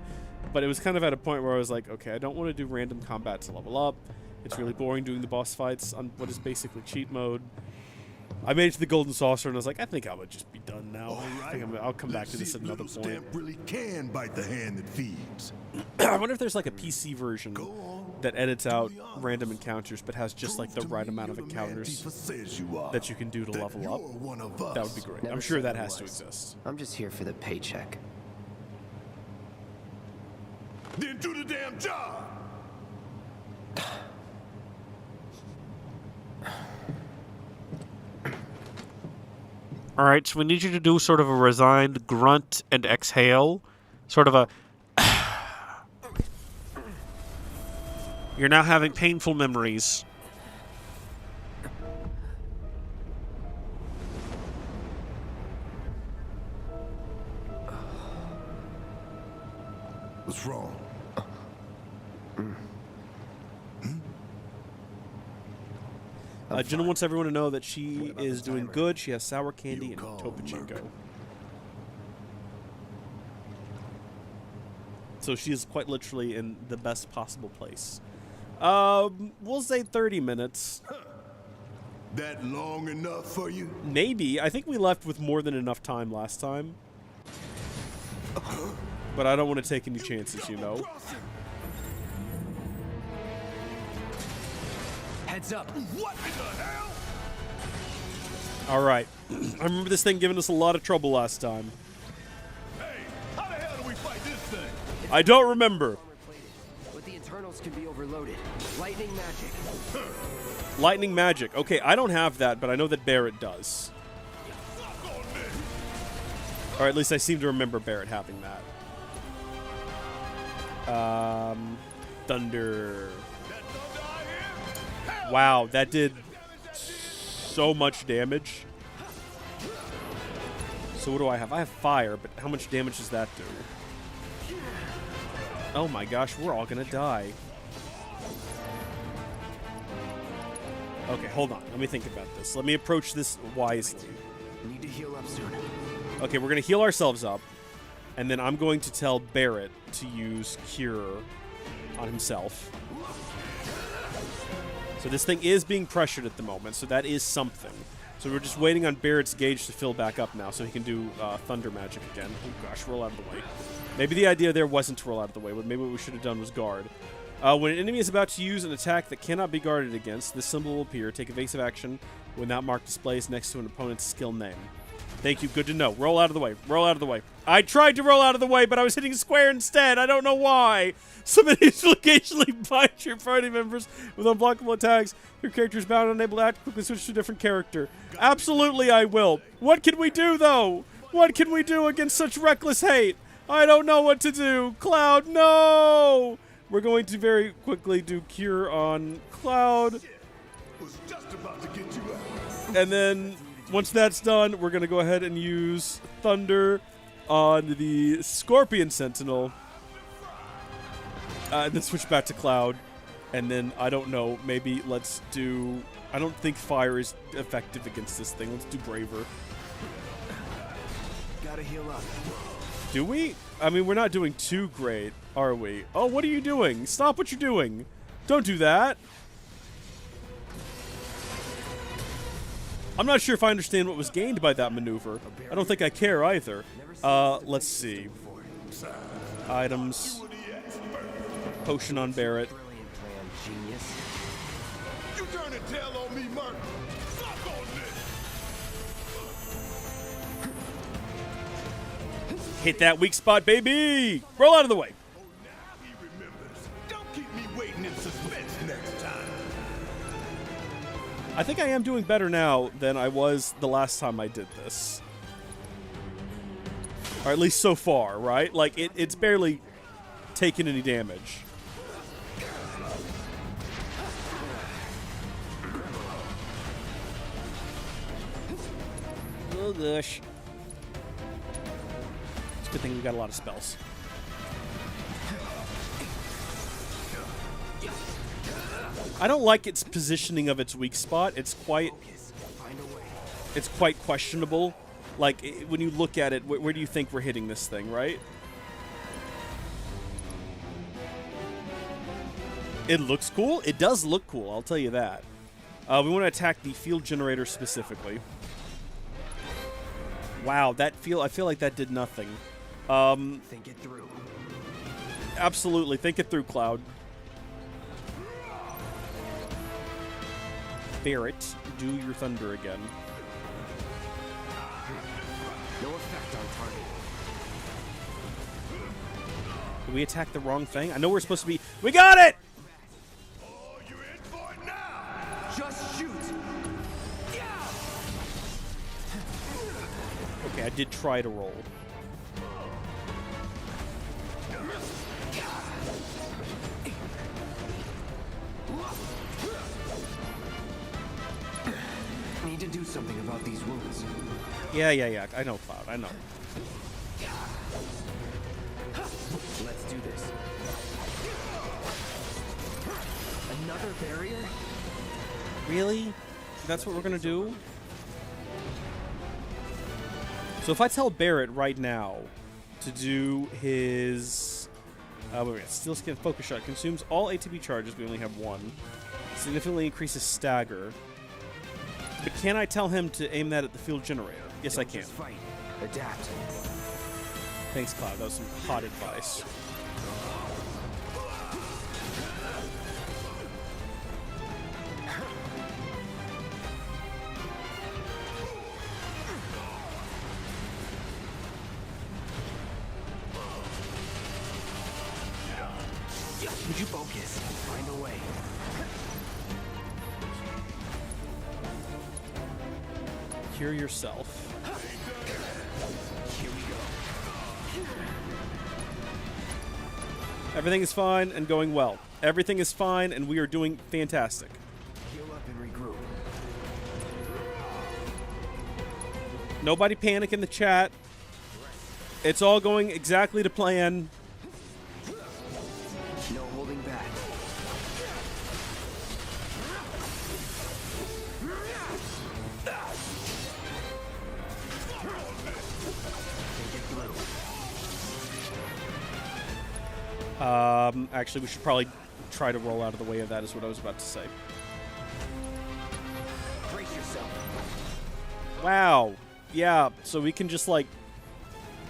But it was kind of at a point where I was like, okay, I don't want to do random combat to level up. It's really boring doing the boss fights on what is basically cheat mode. I made it to the Golden Saucer, and I was like, I think I would just be done now. I think I'll come back to this at another point. Stamp really can bite the hand that feeds. I wonder if there's like a PC version that edits out random encounters, but has just like the right amount of encounters that you can do to level up. That would be great. Never I'm sure said that it has to was. exist. I'm just here for the paycheck. Then do the damn job. All right, so we need you to do sort of a resigned grunt and exhale. Sort of a... You're now having painful memories. What's wrong? Jenna wants everyone to know that she is doing good. She has sour candy and call Topo Chico. Merc. So she is quite literally in the best possible place. We'll say 30 minutes. That long enough for you? Maybe. I think we left with more than enough time last time. But I don't want to take any chances, you know. Heads up. What in the hell? All right. I remember this thing giving us a lot of trouble last time. Hey, how the hell do we fight this thing? I don't remember. But the internals can be overloaded. Lightning magic. Lightning magic. Okay, I don't have that, but I know that Barret does. Or at least I seem to remember Barret having that. Thunder. Wow, that did so much damage. So what do I have? I have fire, but how much damage does that do? Oh my gosh, we're all gonna die. Okay, hold on. Let me think about this. Let me approach this wisely. Need to heal up soon. Okay, we're gonna heal ourselves up, and then I'm going to tell Barret to use Cure on himself. So this thing is being pressured at the moment, so that is something. So we're just waiting on Barrett's gauge to fill back up now so he can do thunder magic again. Oh gosh, roll out of the way. Maybe the idea there wasn't to roll out of the way, but maybe what we should have done was guard. When an enemy is about to use an attack that cannot be guarded against, this symbol will appear. Take evasive action when that mark displays next to an opponent's skill name. Thank you, good to know. Roll out of the way, roll out of the way. I tried to roll out of the way, but I was hitting square instead. I don't know why. Some enemies will occasionally bind your party members with unblockable attacks. Your character is bound and unable to act. Quickly switch to a different character. Absolutely, I will. What can we do, though? What can we do against such reckless hate? I don't know what to do. Cloud, no! We're going to very quickly do Cure on Cloud. Was just about to get you out. And then once that's done, we're going to go ahead and use Thunder on the Scorpion Sentinel. And then switch back to Cloud. And then, I don't know, maybe let's do... I don't think Fire is effective against this thing. Let's do Braver. Gotta heal up. Do we? I mean, we're not doing too great, are we? Oh, what are you doing? Stop what you're doing. Don't do that. I'm not sure if I understand what was gained by that maneuver. I don't think I care either. Let's see. Items. Potion on Barrett. Brilliant plan, genius. You turn and tell on me, Merc. Suck on this. Hit that weak spot, baby! Roll out of the way. Oh, now he remembers. Don't keep me waiting in suspense next time. I think I am doing better now than I was the last time I did this. Or at least so far, right? Like, it's barely taken any damage. Oh, gosh. It's a good thing we got a lot of spells. I don't like its positioning of its weak spot. It's quite questionable. Like, when you look at it, where do you think we're hitting this thing, right? It looks cool. It does look cool, I'll tell you that. We want to attack the field generator specifically. Wow, I feel like that did nothing. Think it through. Absolutely. Think it through, Cloud. Barrett, do your Thunder again. No effect on target. Did we attack the wrong thing? I know we're supposed to be... We got it! Oh, you in for it now? Just shoot. Okay, I did try to roll. Need to do something about these wounds. Yeah. I know, Cloud. I know. Let's do this. Another barrier? Really? That's what we're gonna do? So if I tell Barrett right now to do his... wait, Steel Skin Focus Shot consumes all ATB charges. We only have one. Significantly increases stagger. But can I tell him to aim that at the field generator? Yes, I can. Just fight. Adapt. Thanks, Cloud. That was some hot advice. Would you focus? Find a way. Cure yourself. Here we go. Everything is fine and going well. Everything is fine and we are doing fantastic. Heal up and regroup. Nobody panic in the chat. It's all going exactly to plan. No holding back. Take it through. Actually, we should probably try to roll out of the way of that, is what I was about to say. Brace yourself. Wow. Yeah, so we can just, like,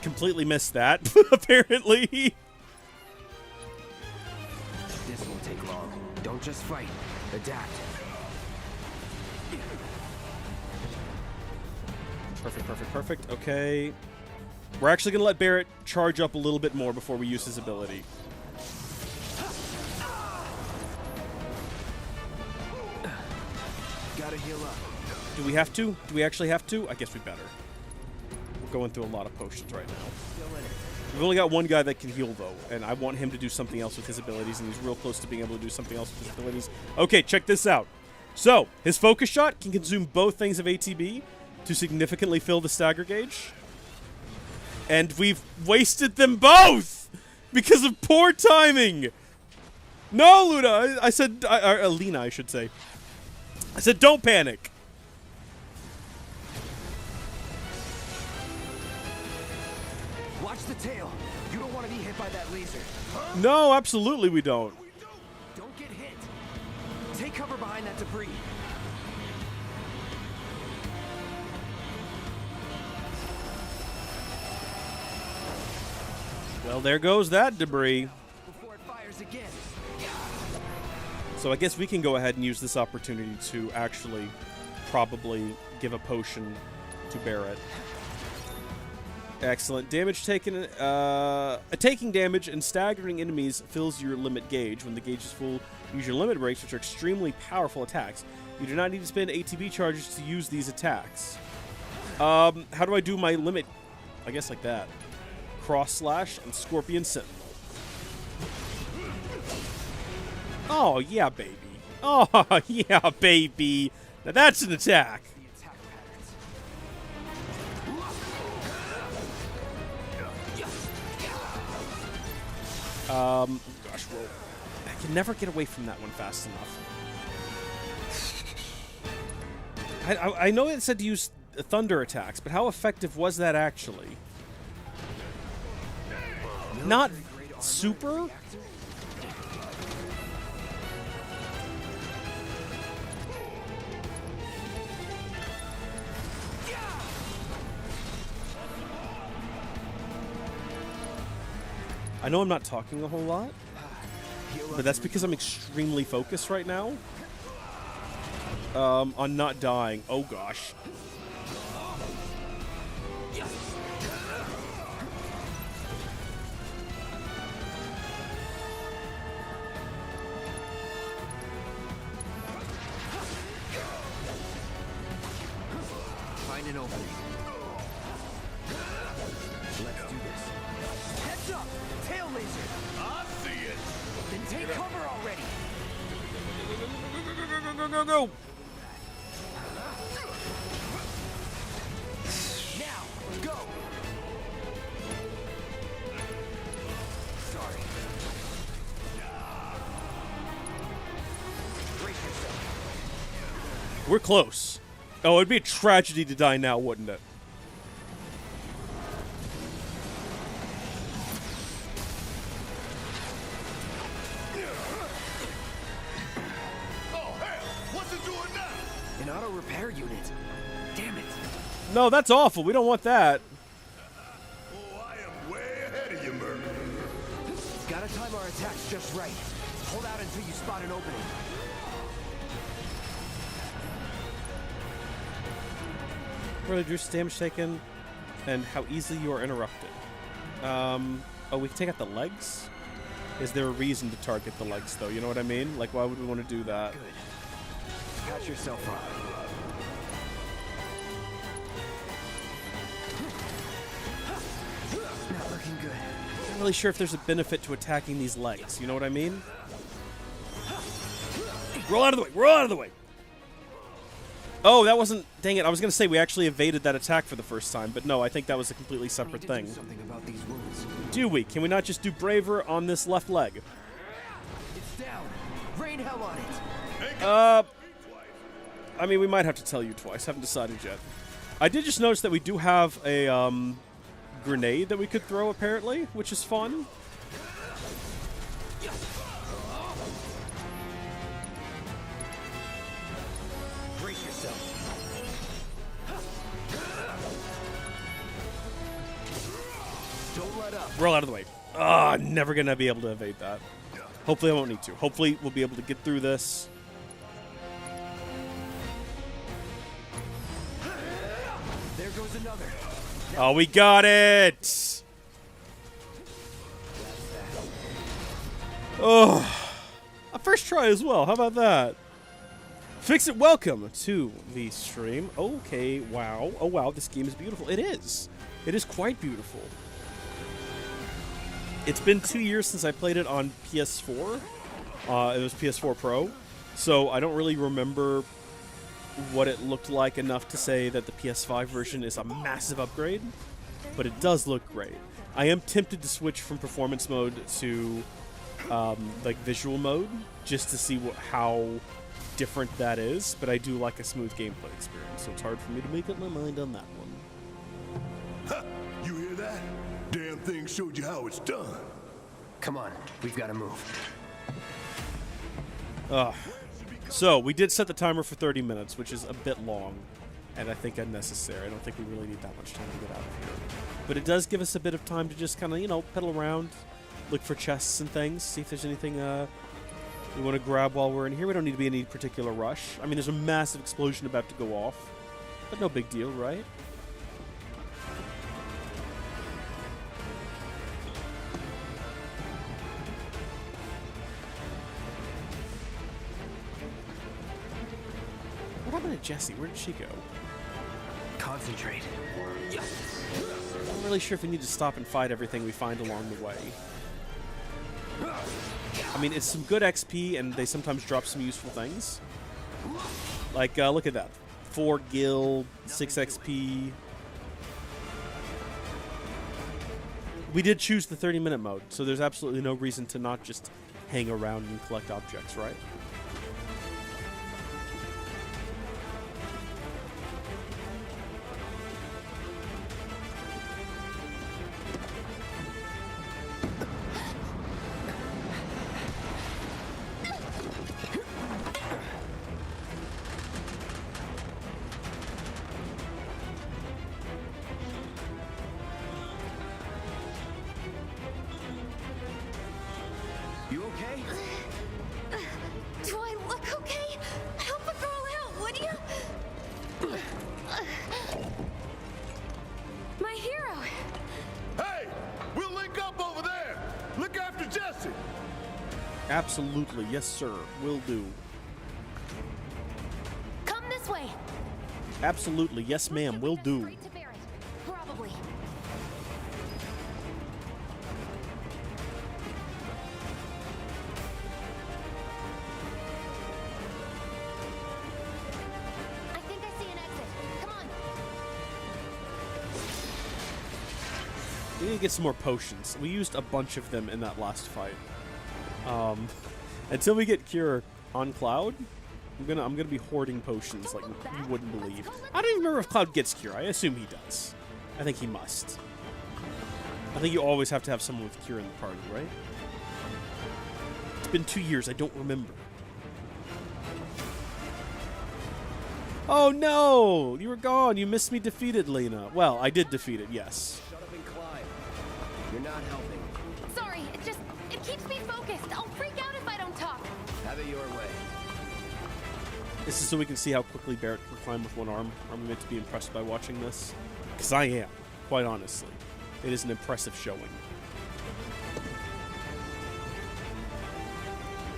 completely miss that, apparently. This won't take long. Don't just fight. Adapt. Perfect. Okay. We're actually going to let Barrett charge up a little bit more before we use his ability. Gotta heal up. Do we have to? Do we actually have to? I guess we better. We're going through a lot of potions right now. Still in it. We've only got one guy that can heal, though, and I want him to do something else with his abilities, and he's real close to being able to do something else with his abilities. Okay, check this out. So, his focus shot can consume both things of ATB to significantly fill the stagger gauge. And we've wasted them both because of poor timing. No, Luna, I said, Lena, I should say. I said, don't panic. Watch the tail. You don't want to be hit by that laser. No, absolutely we don't. Don't get hit. Take cover behind that debris. Well, there goes that debris. Before it fires again. So I guess we can go ahead and use this opportunity to actually probably give a potion to Barrett. Excellent. Damage taken. Taking damage and staggering enemies fills your limit gauge. When the gauge is full, use your limit breaks, which are extremely powerful attacks. You do not need to spend ATB charges to use these attacks. How do I do my limit? I guess like that. Cross slash and Scorpion Sentinel. Oh, yeah, baby. Oh, yeah, baby. Now that's an attack. Gosh, roll. I can never get away from that one fast enough. I know it said to use thunder attacks, but how effective was that actually? Not super? I know I'm not talking a whole lot, but that's because I'm extremely focused right now on not dying. Oh gosh. Find an opening. Let's do this. Heads up! Tail laser! I see it! Then take cover already! Go! Now, go! Sorry. Brace yourself. We're close. Oh, it'd be a tragedy to die now, wouldn't it? An auto repair unit. Damn it. No, that's awful. We don't want that. Oh, I am way ahead of you, Merc. Gotta time our attacks just right. Hold out until you spot an opening. Further reduce damage taken and how easily you are interrupted. Oh, we can take out the legs? Is there a reason to target the legs, though? You know what I mean? Like, why would we want to do that? Good. Patch yourself up. Not looking good. I'm not really sure if there's a benefit to attacking these legs. You know what I mean? Roll out of the way! Roll out of the way! Oh, that wasn't... Dang it, I was going to say we actually evaded that attack for the first time, but no, I think that was a completely separate thing. Do something about these wounds. Do we? Can we not just do Braver on this left leg? It's down. Rain hell on it. I mean, we might have to tell you twice. Haven't decided yet. I did just notice that we do have a grenade that we could throw, apparently, which is fun. Brace yourself. Don't let up. Roll out of the way. Ah, never gonna be able to evade that. Hopefully I won't need to. Hopefully we'll be able to get through this. There goes another. Oh, we got it! Oh, a first try as well. How about that? Fix It, welcome to the stream. Okay, wow. Oh, wow, this game is beautiful. It is. It is quite beautiful. It's been 2 years since I played it on PS4. It was PS4 Pro. So I don't really remember what it looked like enough to say that the PS5 version is a massive upgrade, but it does look great. I am tempted to switch from performance mode to like visual mode just to see how different that is, but I do like a smooth gameplay experience, so it's hard for me to make up my mind on that one. Ha! You hear that? Damn thing showed you how it's done. Come on, we've got to move. So, we did set the timer for 30 minutes, which is a bit long, and I think unnecessary. I don't think we really need that much time to get out of here. But it does give us a bit of time to just kind of, you know, pedal around, look for chests and things, see if there's anything we want to grab while we're in here. We don't need to be in any particular rush. I mean, there's a massive explosion about to go off, but no big deal, right? What happened to Jessie? Where did she go? Concentrate. I'm not really sure if we need to stop and fight everything we find along the way. I mean, it's some good XP, and they sometimes drop some useful things. Like, look at that. 4 gil, 6 XP. We did choose the 30-minute mode, so there's absolutely no reason to not just hang around and collect objects, right? You okay? Do I look okay? Help a girl out, would you? My hero! Hey! We'll link up over there! Look after Jessie! Absolutely. Yes, sir. Will do. Come this way! Absolutely. Yes, ma'am. Will do. Straight to Barrett. Probably. I think I see an exit. Come on. We need to get some more potions. We used a bunch of them in that last fight. Until we get Cure on Cloud, I'm gonna be hoarding potions like you wouldn't believe. I don't even remember if Cloud gets Cure. I assume he does. I think he must. I think you always have to have someone with Cure in the party, right? It's been 2 years. I don't remember. Oh no! You were gone. You missed me defeated, Lena. Well, I did defeat it. Yes. Shut up and climb. You're not helping. Sorry, it keeps me focused. I'll freak out if I don't talk. Have it your way. This is so we can see how quickly Barrett can climb with one arm. Are we meant to be impressed by watching this? Because I am, quite honestly. It is an impressive showing.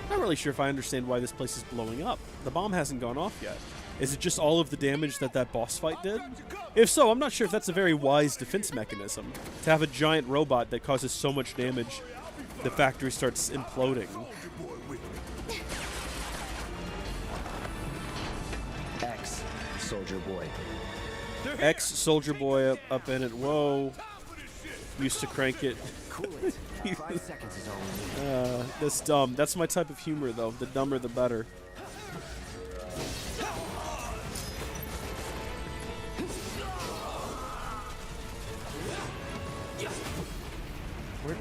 I'm not really sure if I understand why this place is blowing up. The bomb hasn't gone off yet. Is it just all of the damage that boss fight did? If so, I'm not sure if that's a very wise defense mechanism. To have a giant robot that causes so much damage, the factory starts imploding. Soldier Boy. Ex-Soldier Boy up in it. Whoa. Used to crank it. Cool it. 5 seconds is all we need. That's dumb. That's my type of humor, though. The dumber, the better.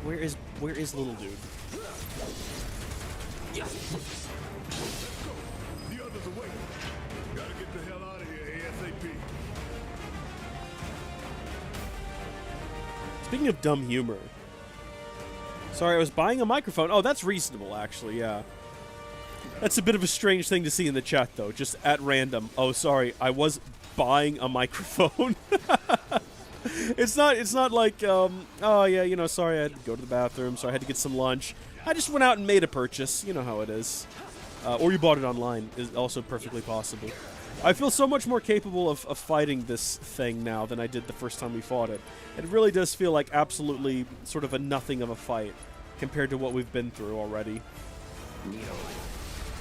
Where is little dude? The others away. Gotta get the hell out of here ASAP. Speaking of dumb humor. Sorry, I was buying a microphone. Oh, that's reasonable, actually, yeah. That's a bit of a strange thing to see in the chat, though, just at random. Oh, sorry, I was buying a microphone. It's not like, oh, yeah, you know, sorry, I had to go to the bathroom, so I had to get some lunch. I just went out and made a purchase. You know how it is. Or you bought it online, is also perfectly possible. I feel so much more capable of fighting this thing now than I did the first time we fought it. It really does feel like absolutely sort of a nothing of a fight compared to what we've been through already. Needle.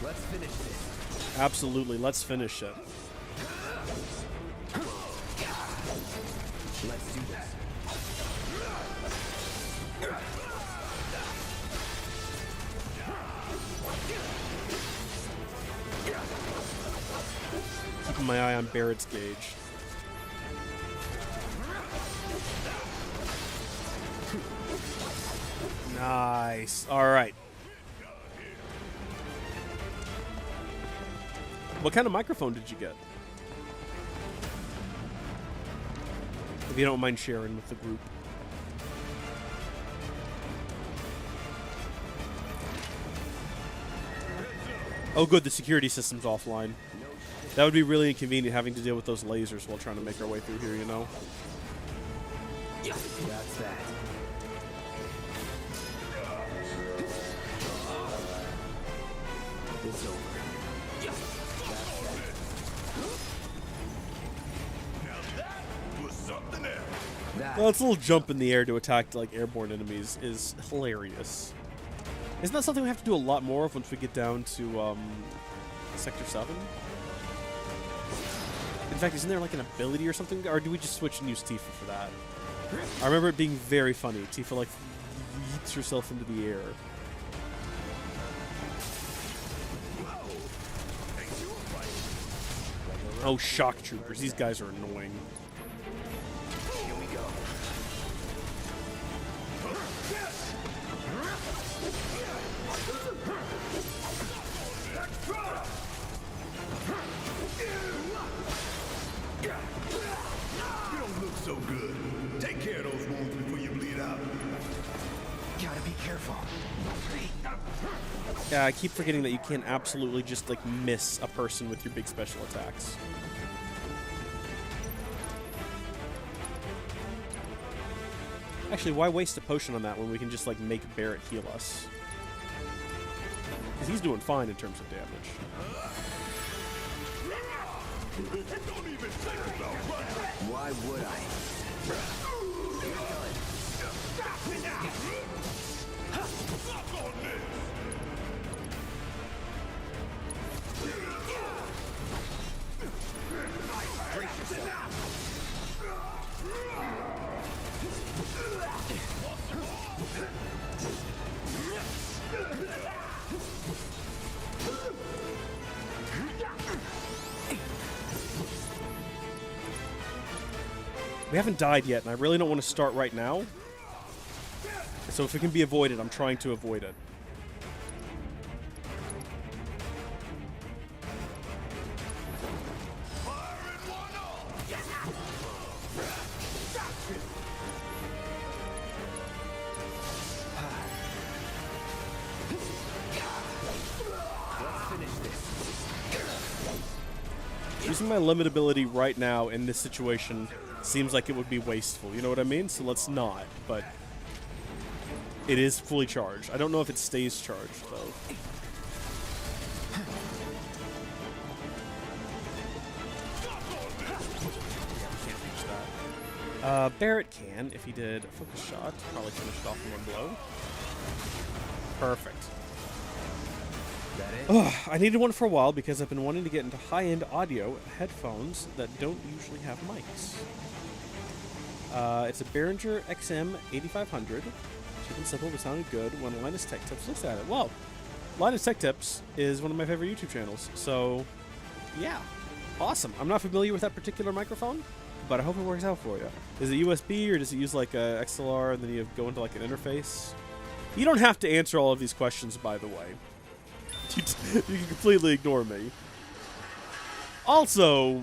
Let's finish this. Absolutely, let's finish it. Let's do this. Keeping my eye on Barrett's gauge. Nice. All right. What kind of microphone did you get? If you don't mind sharing with the group. Oh good, the security system's offline. That would be really inconvenient having to deal with those lasers while trying to make our way through here, you know? That's that. It's over. Well, its little jump in the air to attack like airborne enemies is hilarious. Isn't that something we have to do a lot more of once we get down to Sector 7? In fact, isn't there like an ability or something? Or do we just switch and use Tifa for that? I remember it being very funny. Tifa like yeets herself into the air. Oh, shock troopers. These guys are annoying. Here we go. You don't look so good. Take care of those wounds before you bleed out. Gotta be careful. Yeah, I keep forgetting that you can't absolutely just like miss a person with your big special attacks. Actually, why waste a potion on that when we can just like make Barrett heal us? Because he's doing fine in terms of damage. Don't even think about running. Why would I? Fuck on this. We haven't died yet, and I really don't want to start right now. So if it can be avoided, I'm trying to avoid it. Using my limit ability right now in this situation seems like it would be wasteful, you know what I mean? So let's not, but it is fully charged. I don't know if it stays charged, though. Can't reach that. Barrett can, if he did a focus shot. Probably finish it off in one blow. Perfect. I needed one for a while because I've been wanting to get into high-end audio headphones that don't usually have mics. It's a Behringer XM 8500. Cheap and simple, but sounded good when Linus Tech Tips looks at it. Well, Linus Tech Tips is one of my favorite YouTube channels, so yeah, awesome. I'm not familiar with that particular microphone, but I hope it works out for you. Is it USB or does it use like a XLR and then you go into like an interface? You don't have to answer all of these questions, by the way. You can completely ignore me. Also,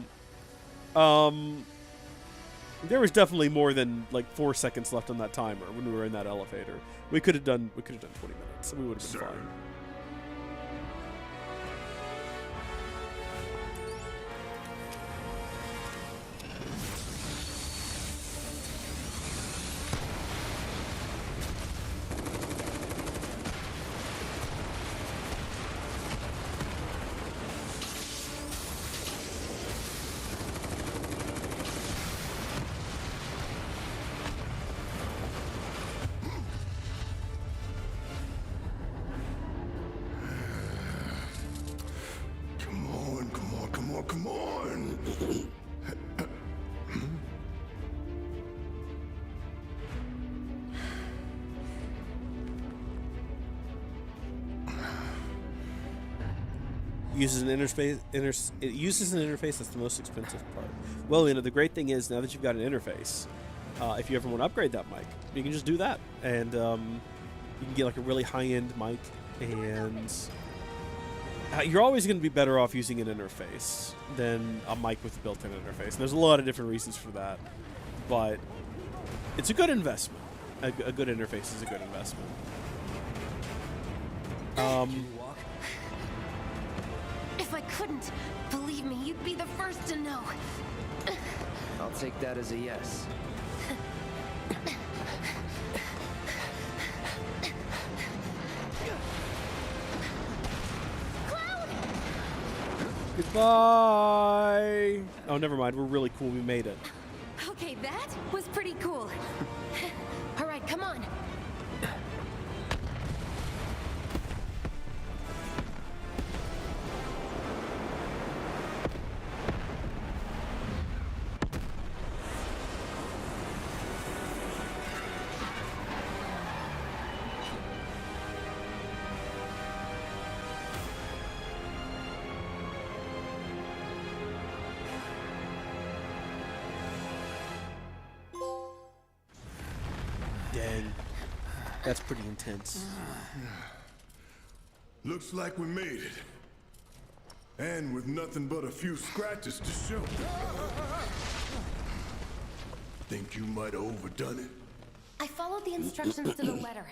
there was definitely more than like 4 seconds left on that timer when we were in that elevator. We could have done 20 minutes, and we would have been fine. uses an interface that's the most expensive part. Well, you know, the great thing is now that you've got an interface, if you ever want to upgrade that mic, you can just do that, and you can get like a really high-end mic, and you're always going to be better off using an interface than a mic with a built-in interface. And there's a lot of different reasons for that, but it's a good investment. A good interface is a good investment. If I couldn't, believe me, you'd be the first to know. I'll take that as a yes. Goodbye! Oh, never mind. We're really cool. We made it. Okay, that was pretty cool. All right, come on. Dang. That's pretty intense. Looks like we made it. And with nothing but a few scratches to show. Think you might have overdone it? I followed the instructions to the letter.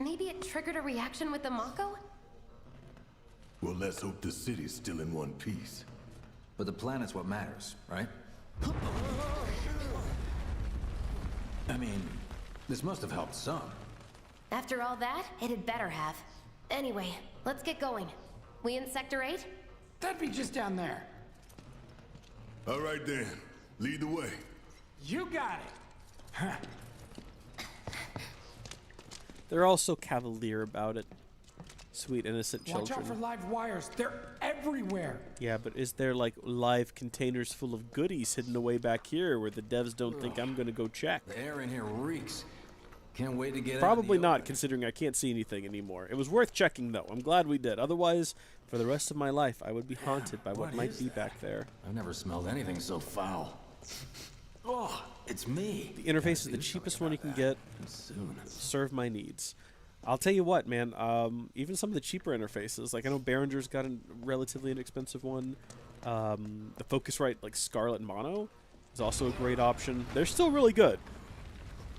Maybe it triggered a reaction with the Mako? Well, let's hope the city's still in one piece. But the planet's what matters, right? I mean, this must have helped some. After all that, it had better have. Anyway, let's get going. We in Sector 8? That'd be just down there. All right then, lead the way. You got it. They're all so cavalier about it. Sweet, innocent Watch children. out for live wires. They're everywhere. Yeah, but is there like live containers full of goodies hidden away back here where the devs don't think I'm gonna go check? The air in here reeks. Can't wait to get Probably out in the not, open. considering I can't see anything anymore. It was worth checking, though. I'm glad we did. Otherwise, for the rest of my life, I would be haunted by what might be back there. I've never smelled anything so foul. Oh, it's me. The interface is the cheapest one you can get. Soon. Serve my needs. I'll tell you what, man. Even some of the cheaper interfaces, like I know Behringer's got a relatively inexpensive one. The Focusrite, like Scarlet Mono, is also a great option. They're still really good.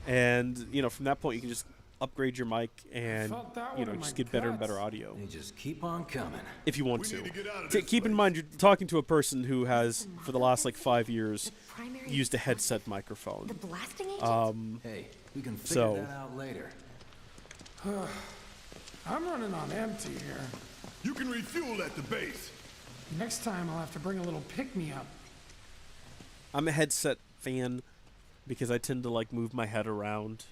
And, you know, from that point, you can just upgrade your mic and, you know, just get better and better audio. They just keep on coming. If you want to. Keep in mind, you're talking to a person who has, for the last, like, 5 years, used a headset microphone. The blasting agent? Hey, we can figure that out later. I'm running on empty here. You can refuel at the base. Next time I'll have to bring a little pick-me-up. I'm a headset fan because I tend to, like, move my head around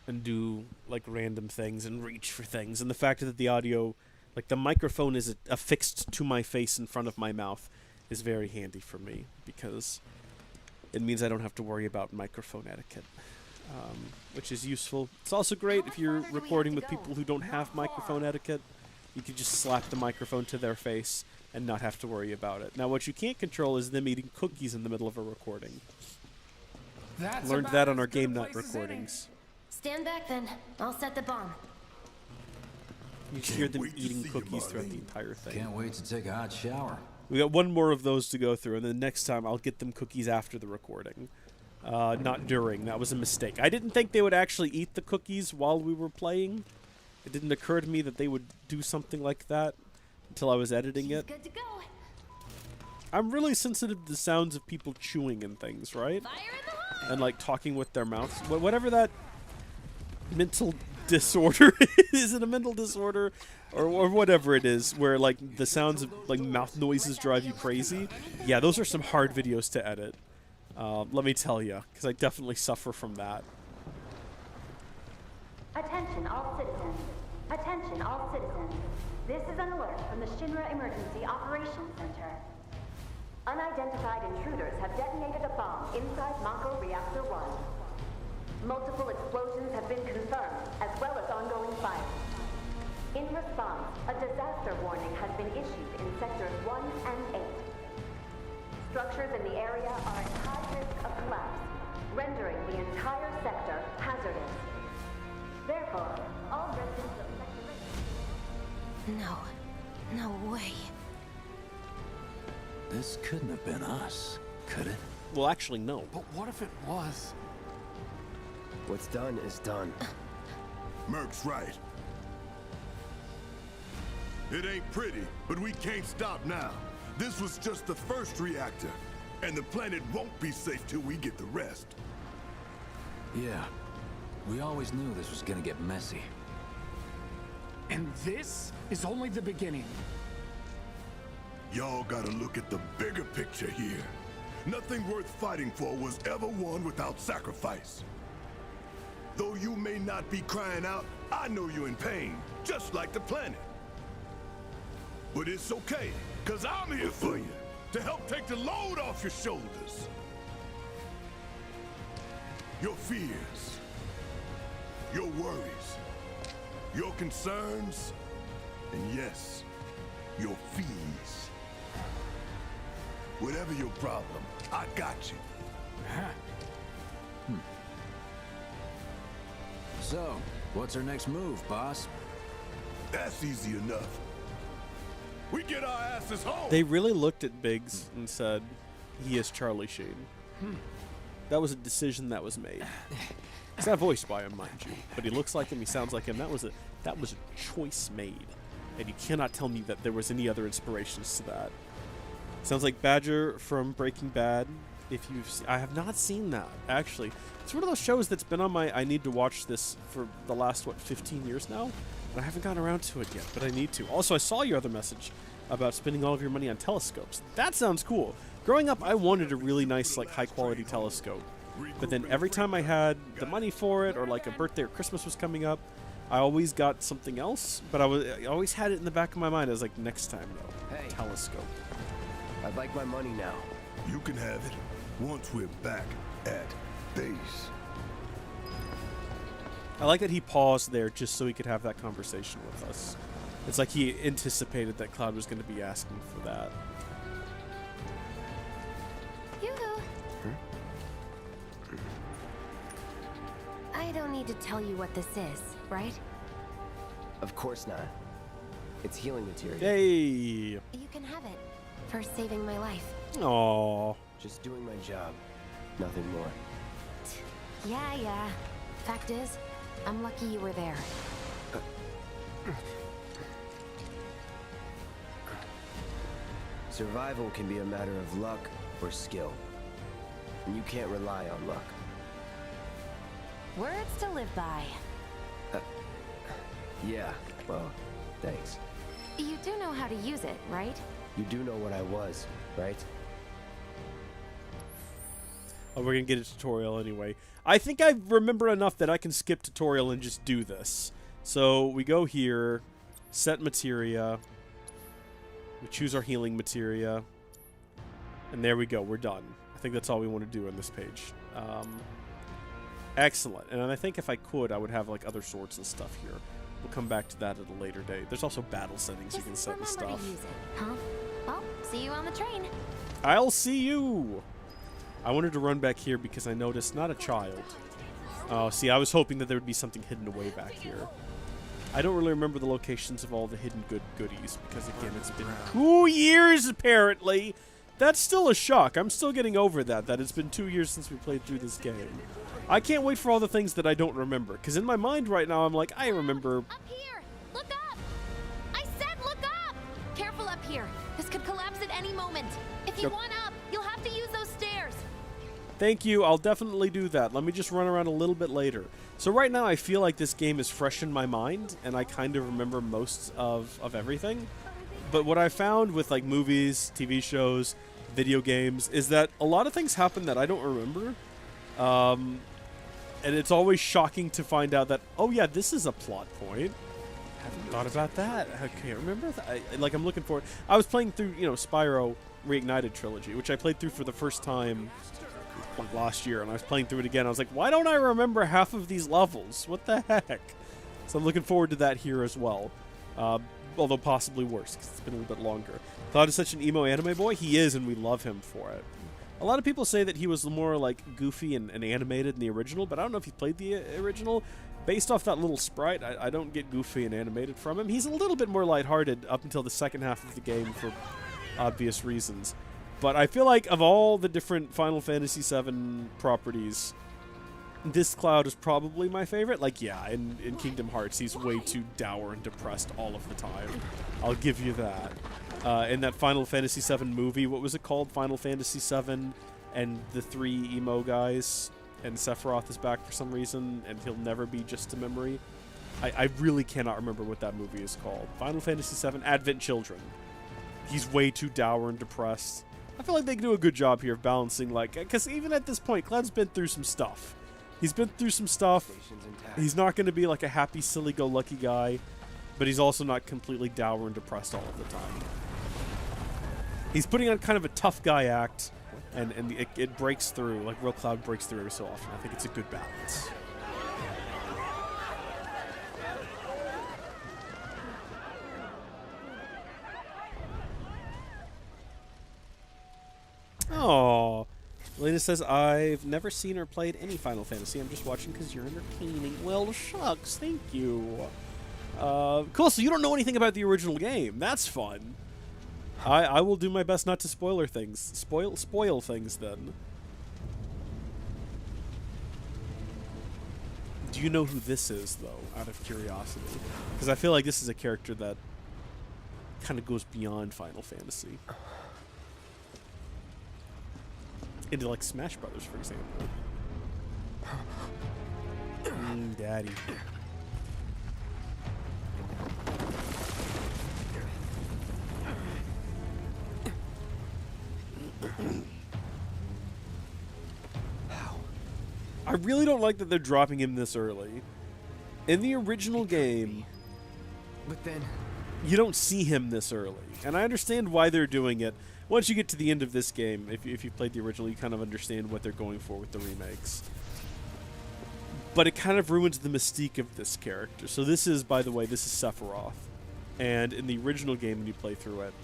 and do, like, random things and reach for things. And the fact that the audio, like, the microphone is affixed to my face in front of my mouth is very handy for me because it means I don't have to worry about microphone etiquette, which is useful. It's also great if you're recording with people who don't have microphone etiquette. You can just slap the microphone to their face and not have to worry about it. Now, what you can't control is them eating cookies in the middle of a recording. That's Learned about that on as our good a Game Nut place as any. recordings. Stand back then. I'll set the bomb. You just hear them wait to eating see you, cookies throughout the Marlene. entire thing. Can't wait to take a hot shower. We got one more of those to go through, and then next time I'll get them cookies after the recording. Not during. That was a mistake. I didn't think they would actually eat the cookies while we were playing. It didn't occur to me that they would do something like that until I was editing it. Good to go. I'm really sensitive to the sounds of people chewing and things, right? Fire in the hole! And like talking with their mouths. Whatever that mental disorder is, it a mental disorder? Or whatever it is, where like the sounds of like mouth noises drive you crazy. Yeah, those are some hard videos to edit. Let me tell you, because I definitely suffer from that. Attention all citizens. Attention all citizens. This is an alert from the Shinra Emergency Operations Center. Unidentified intruders have detonated a bomb inside Mako Reactor 1. Multiple explosions have been confirmed, as well as ongoing fire. In response, a disaster warning has been issued in sectors 1 and 8. Structures in the area are at high risk of collapse, rendering the entire sector hazardous. Therefore, all residents of Sector 8... No way. This couldn't have been us, could it? Well, actually, no. But what if it was? What's done is done. Merc's right. It ain't pretty, but we can't stop now. This was just the first reactor, and the planet won't be safe till we get the rest. Yeah. We always knew this was gonna get messy. And this is only the beginning. Y'all gotta look at the bigger picture here. Nothing worth fighting for was ever won without sacrifice. Though you may not be crying out, I know you're in pain, just like the planet. But it's okay, cause I'm here for you, to help take the load off your shoulders. Your fears, your worries, your concerns, and yes, your fees. Whatever your problem, I got you. So, what's our next move, boss? That's easy enough. We get our asses home. They really looked at Biggs and said, he is Charlie Sheen. That was a decision that was made. He's not voiced by him, mind you, but he looks like him, he sounds like him. That was a choice made. And you cannot tell me that there was any other inspirations to that. Sounds like Badger from Breaking Bad. I have not seen that, actually. It's one of those shows that's been on my I need to watch this for the last, 15 years now? And I haven't gotten around to it yet, but I need to. Also, I saw your other message about spending all of your money on telescopes. That sounds cool. Growing up, I wanted a really nice, high-quality telescope. But then every time I had the money for it, or a birthday or Christmas was coming up, I always got something else. But I always had it in the back of my mind. I was like, next time, though. Hey. Telescope. I'd like my money now. You can have it once we're back at base. I like that he paused there just so he could have that conversation with us. It's like he anticipated that Cloud was going to be asking for that. Yoo-hoo. I don't need to tell you what this is, right? Of course not. It's healing material. Hey! You can have it. For saving my life. Aww. Just doing my job. Nothing more. Yeah. Fact is, I'm lucky you were there. Survival can be a matter of luck or skill. And you can't rely on luck. Words to live by. Yeah, well, thanks. You do know how to use it, right? You do know what I was, right? Oh, we're going to get a tutorial anyway. I think I remember enough that I can skip tutorial and just do this. So we go here, set materia. We choose our healing materia. And there we go, we're done. I think that's all we want to do on this page. Excellent. And I think if I could, I would have other swords and stuff here. We'll come back to that at a later date. There's also battle settings you can set and stuff. Remember to use it, huh? Well, see you on the train. I'll see you! I wanted to run back here because I noticed not a child. Oh, see, I was hoping that there would be something hidden away back here. I don't really remember the locations of all the hidden goodies because, again, it's been 2 years, apparently! That's still a shock. I'm still getting over that it's been 2 years since we played through this game. I can't wait for all the things that I don't remember, because in my mind right now, I'm like, I remember... Up here! Look up! I said look up! Careful up here. This could collapse at any moment. If you want up, you'll have to use those stairs. Thank you. I'll definitely do that. Let me just run around a little bit later. So right now, I feel like this game is fresh in my mind, and I kind of remember most of everything. But what I found with movies, TV shows, video games, is that a lot of things happen that I don't remember. And it's always shocking to find out that, oh yeah, this is a plot point. Haven't thought about that. I can't remember that. I'm looking for it. I was playing through, Spyro Reignited Trilogy, which I played through for the first time last year, and I was playing through it again. I was like, why don't I remember half of these levels? What the heck? So I'm looking forward to that here as well. Although possibly worse, because it's been a little bit longer. Cloud is such an emo anime boy. He is, and we love him for it. A lot of people say that he was more like goofy and animated in the original, but I don't know if you played the original. Based off that little sprite, I don't get goofy and animated from him. He's a little bit more lighthearted up until the second half of the game for obvious reasons. But I feel like of all the different Final Fantasy VII properties, this Cloud is probably my favorite. Like, yeah, in Kingdom Hearts, he's way too dour and depressed all of the time. I'll give you that. In that Final Fantasy VII movie, what was it called? Final Fantasy VII and the 3 emo guys, and Sephiroth is back for some reason, and he'll never be just a memory. I really cannot remember what that movie is called. Final Fantasy VII, Advent Children. He's way too dour and depressed. I feel like they do a good job here of balancing, like, because even at this point, Cloud's been through some stuff. He's been through some stuff. He's not going to be like a happy, silly-go-lucky guy, but he's also not completely dour and depressed all of the time. He's putting on kind of a tough guy act, and it breaks through, like real Cloud breaks through every so often. I think it's a good balance. Oh, Elena says, I've never seen or played any Final Fantasy. I'm just watching because you're entertaining. Well, shucks, thank you. Cool, so you don't know anything about the original game. That's fun. I will do my best not to spoil things. Spoil things, then. Do you know who this is, though, out of curiosity? Because I feel like this is a character that kind of goes beyond Final Fantasy. Into, like, Smash Brothers, for example. Daddy. I really don't like that they're dropping him this early. In the original game, But then, you don't see him this early. And I understand why they're doing it. Once you get to the end of this game, if you played the original, you kind of understand what they're going for with the remakes. But it kind of ruins the mystique of this character. So this is, by the way, this is Sephiroth. And in the original game, when you play through it,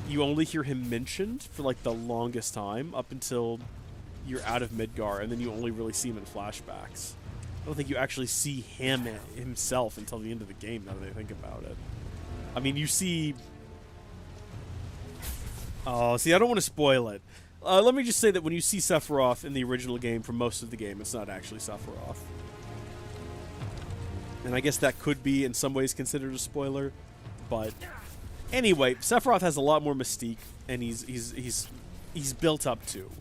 you only hear him mentioned for like the longest time up until you're out of Midgar, and then you only really see him in flashbacks. I don't think you actually see him himself until the end of the game, now that I think about it. I mean, you see... Oh, see, I don't want to spoil it. Let me just say that when you see Sephiroth in the original game for most of the game, it's not actually Sephiroth. And I guess that could be, in some ways, considered a spoiler. But anyway, Sephiroth has a lot more mystique, and he's built up to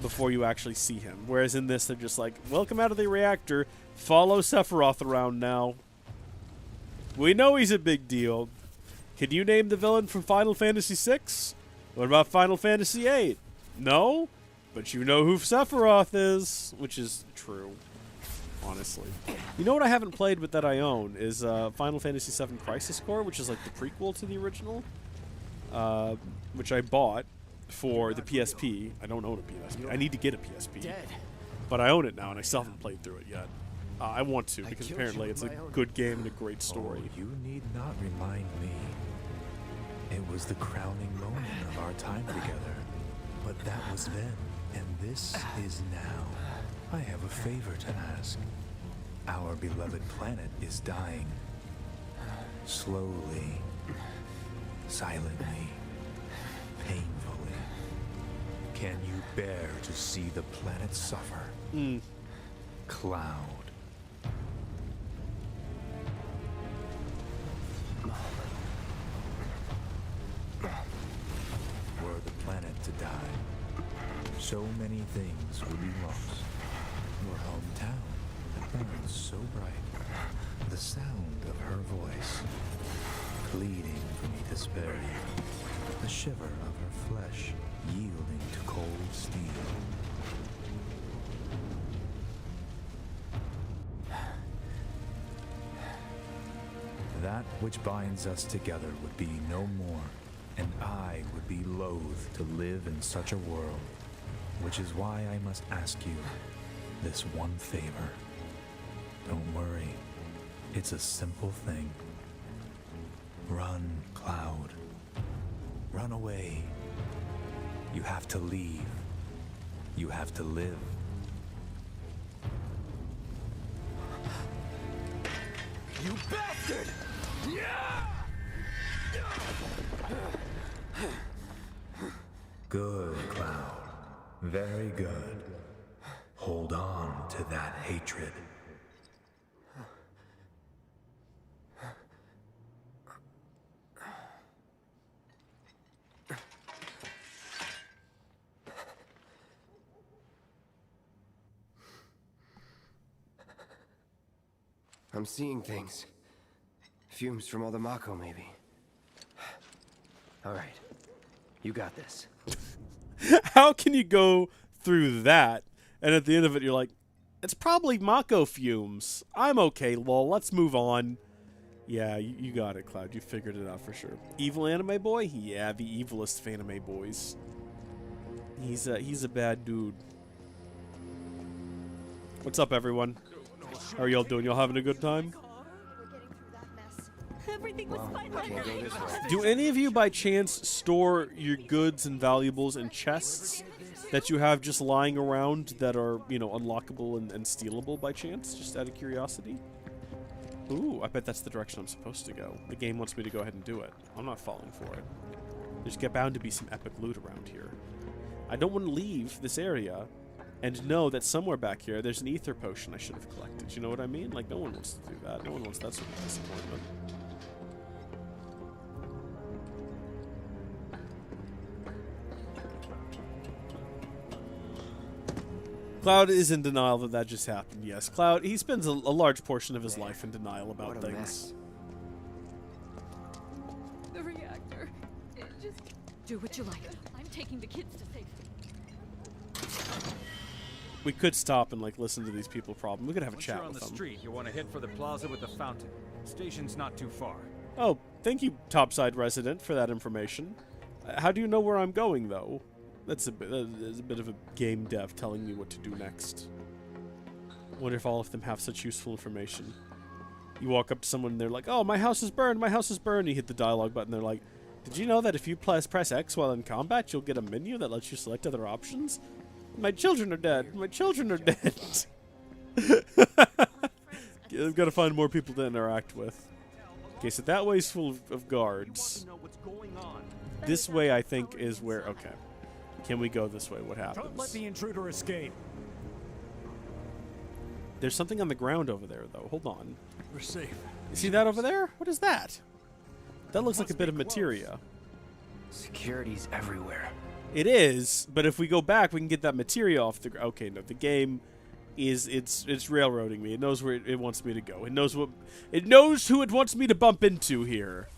before you actually see him. Whereas in this, they're just like, welcome out of the reactor, follow Sephiroth around now. We know he's a big deal. Can you name the villain from Final Fantasy VI? What about Final Fantasy VIII? No? But you know who Sephiroth is, which is true, honestly. You know what I haven't played but that I own is Final Fantasy VII Crisis Core, which is like the prequel to the original, which I bought for the PSP. I don't own a PSP. I need to get a PSP. But I own it now, and I still haven't played through it yet. I want to, because apparently it's a good game and a great story. Oh, you need not remind me. It was the crowning moment of our time together. But that was then, and this is now. I have a favor to ask. Our beloved planet is dying. Slowly. Silently. Painfully. Can you bear to see the planet suffer? Cloud. Were the planet to die, so many things would be lost. Your hometown that burns so bright. The sound of her voice, pleading for me to spare you. The shiver of her flesh, yielding to cold steel. That which binds us together would be no more, and I would be loath to live in such a world, which is why I must ask you this one favor. Don't worry, it's a simple thing. Run, Cloud. Run away. You have to leave. You have to live. You bastard! Good, Cloud. Very good. Hold on to that hatred. I'm seeing things. Fumes from all the Mako, maybe. All right. You got this. How can you go through that, and at the end of it you're like, it's probably Mako fumes. I'm okay, lol. Let's move on. Yeah, you got it, Cloud. You figured it out for sure. Evil anime boy? Yeah, the evilest of anime boys. He's a bad dude. What's up, everyone? How are y'all doing? Y'all having a good time? Do any of you by chance store your goods and valuables in chests that you have just lying around that are, you know, unlockable and stealable by chance? Just out of curiosity? Ooh, I bet that's the direction I'm supposed to go. The game wants me to go ahead and do it. I'm not falling for it. There's bound to be some epic loot around here. I don't want to leave this area and know that somewhere back here there's an ether potion I should have collected. You know what I mean? Like, no one wants to do that. No one wants that sort of disappointment. Cloud is in denial that that just happened. Yes, Cloud, he spends a large portion of his life in denial about things. Mess. The reactor. It just... Do what you like. I'm taking the kids to safety. We could stop and like listen to these people problem. We could have a Once chat you're on with the them. street, you want to head for the plaza with the fountain. Station's not too far. Oh, thank you, Topside resident, for that information. How do you know where I'm going, though? That's a bit of a game dev telling me what to do next. Wonder if all of them have such useful information. You walk up to someone and they're like, "Oh, my house is burned, my house is burned." You hit the dialogue button. They're like, "Did you know that if you press X while in combat, you'll get a menu that lets you select other options? My children are dead. My children are dead." I've got to find more people to interact with. Okay, so that way's full of guards. This way, I think, is where... Okay. Can we go this way? What happens? Don't let the intruder escape. There's something on the ground over there, though. Hold on. We're safe. You see that over there? What is that? That looks like a bit of materia. Security's everywhere. It is, but if we go back, we can get that materia off the... Okay, no, the game is... It's railroading me. It knows where it wants me to go. It knows what... It knows who it wants me to bump into here.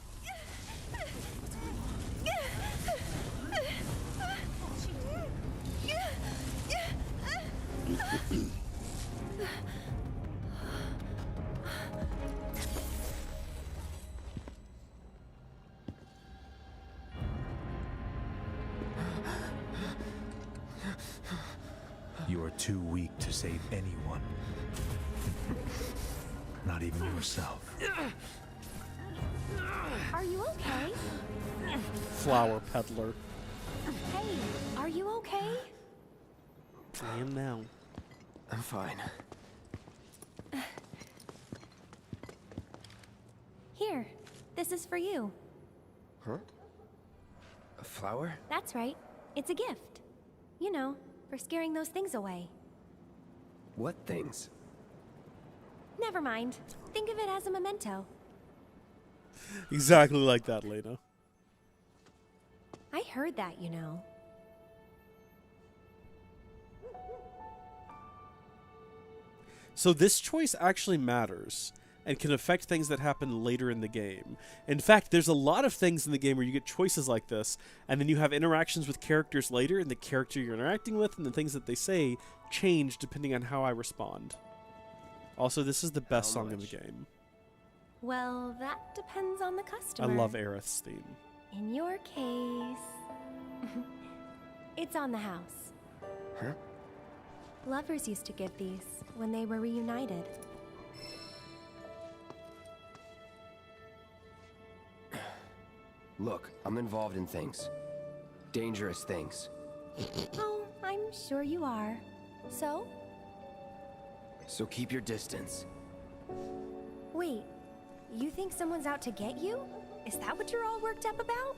You are too weak to save anyone. Not even yourself. Are you okay? Flower peddler. Hey, are you okay? I am now. I'm fine. Here, this is for you. Huh? A flower? That's right. It's a gift. You know, for scaring those things away. What things? Never mind. Think of it as a memento. Exactly like that, Lena. I heard that, you know. So this choice actually matters and can affect things that happen later in the game. In fact, there's a lot of things in the game where you get choices like this, and then you have interactions with characters later, and the character you're interacting with and the things that they say change depending on how I respond. Also, this is the best song in the game. Well, that depends on the customer. I love Aerith's theme. In your case... it's on the house. Huh? Lovers used to give these when they were reunited. Look, I'm involved in things. Dangerous things. Oh, I'm sure you are. So? So keep your distance. Wait, you think someone's out to get you? Is that what you're all worked up about?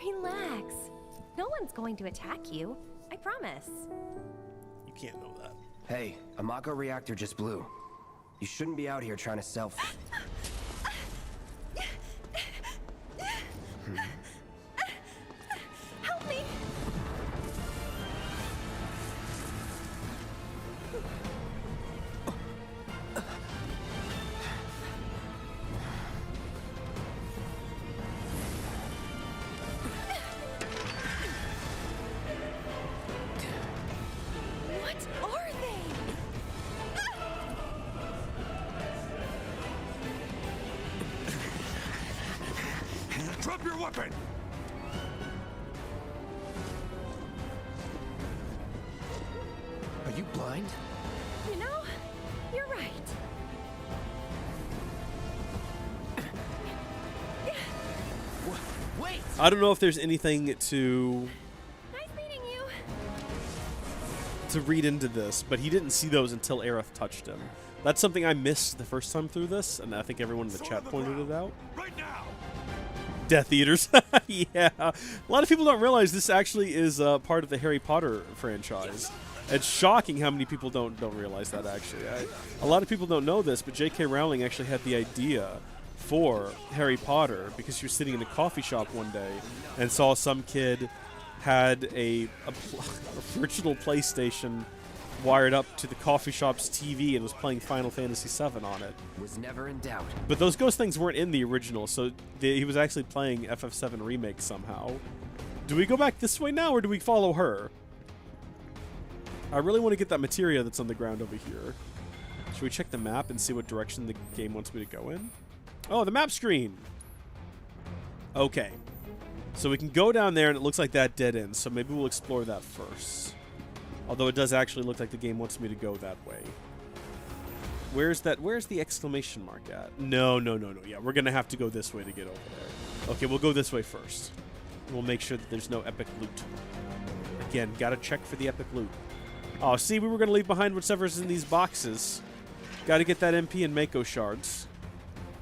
Relax. No one's going to attack you. I promise. You can't know that. Hey, a Mako reactor just blew. You shouldn't be out here trying to self... Help me! What are they? Drop your weapon! Are you blind? You know, you're right. Wait! I don't know if there's anything to Nice meeting you. read into this, but he didn't see those until Aerith touched him. That's something I missed the first time through this, and I think everyone in the chat pointed it out. Right now! Death Eaters. Yeah. A lot of people don't realize this actually is part of the Harry Potter franchise. It's shocking how many people don't realize that, actually. A lot of people don't know this, but J.K. Rowling actually had the idea for Harry Potter because she was sitting in a coffee shop one day and saw some kid had a virtual PlayStation wired up to the coffee shop's TV and was playing Final Fantasy VII on it. Was never in doubt. But those ghost things weren't in the original, so he was actually playing FF7 Remake somehow. Do we go back this way now, or do we follow her? I really want to get that materia that's on the ground over here. Should we check the map and see what direction the game wants me to go in? Oh, the map screen! Okay. So we can go down there, and it looks like that dead end, so maybe we'll explore that first. Although it does actually look like the game wants me to go that way. Where's the exclamation mark at? No. Yeah, we're going to have to go this way to get over there. Okay, we'll go this way first. We'll make sure that there's no epic loot. Again, gotta check for the epic loot. Oh, see, we were going to leave behind whatever's in these boxes. Gotta get that MP and Mako shards.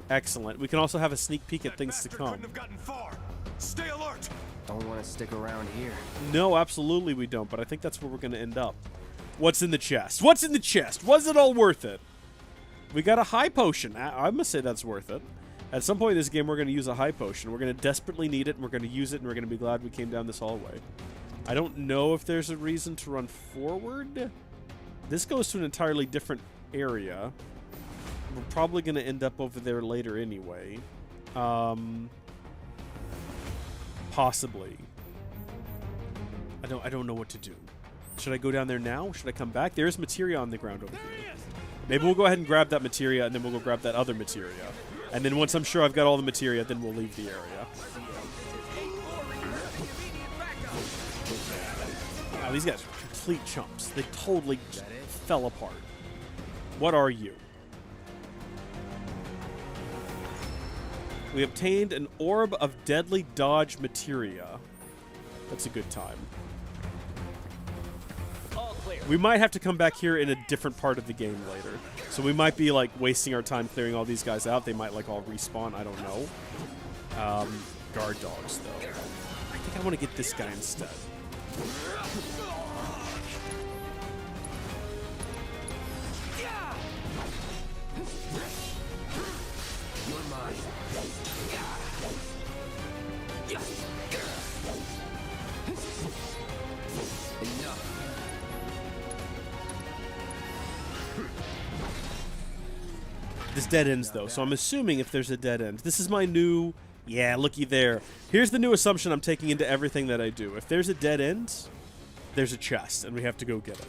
Excellent. We can also have a sneak peek at things to come. Couldn't have gotten far. Stay alert! Don't want to stick around here. No, absolutely we don't, but I think that's where we're going to end up. What's in the chest? What's in the chest? Was it all worth it? We got a high potion. I must say that's worth it. At some point in this game, we're going to use a high potion. We're going to desperately need it, and we're going to use it, and we're going to be glad we came down this hallway. I don't know if there's a reason to run forward. This goes to an entirely different area. We're probably going to end up over there later anyway. Possibly. I don't know what to do. Should I go down there now? Should I come back? There's materia on the ground over here. Maybe we'll go ahead and grab that materia, and then we'll go grab that other materia. And then once I'm sure I've got all the materia, then we'll leave the area. Wow, these guys are complete chumps. They totally fell apart. What are you? We obtained an orb of deadly dodge materia. That's a good time. We might have to come back here in a different part of the game later. So we might be, like, wasting our time clearing all these guys out. They might, like, all respawn. I don't know. Guard dogs, though. I think I want to get this guy instead. You're mine. Enough. This dead ends, though, so I'm assuming if there's a dead end. This is my new... Yeah, looky there. Here's the new assumption I'm taking into everything that I do. If there's a dead end, there's a chest, and we have to go get it.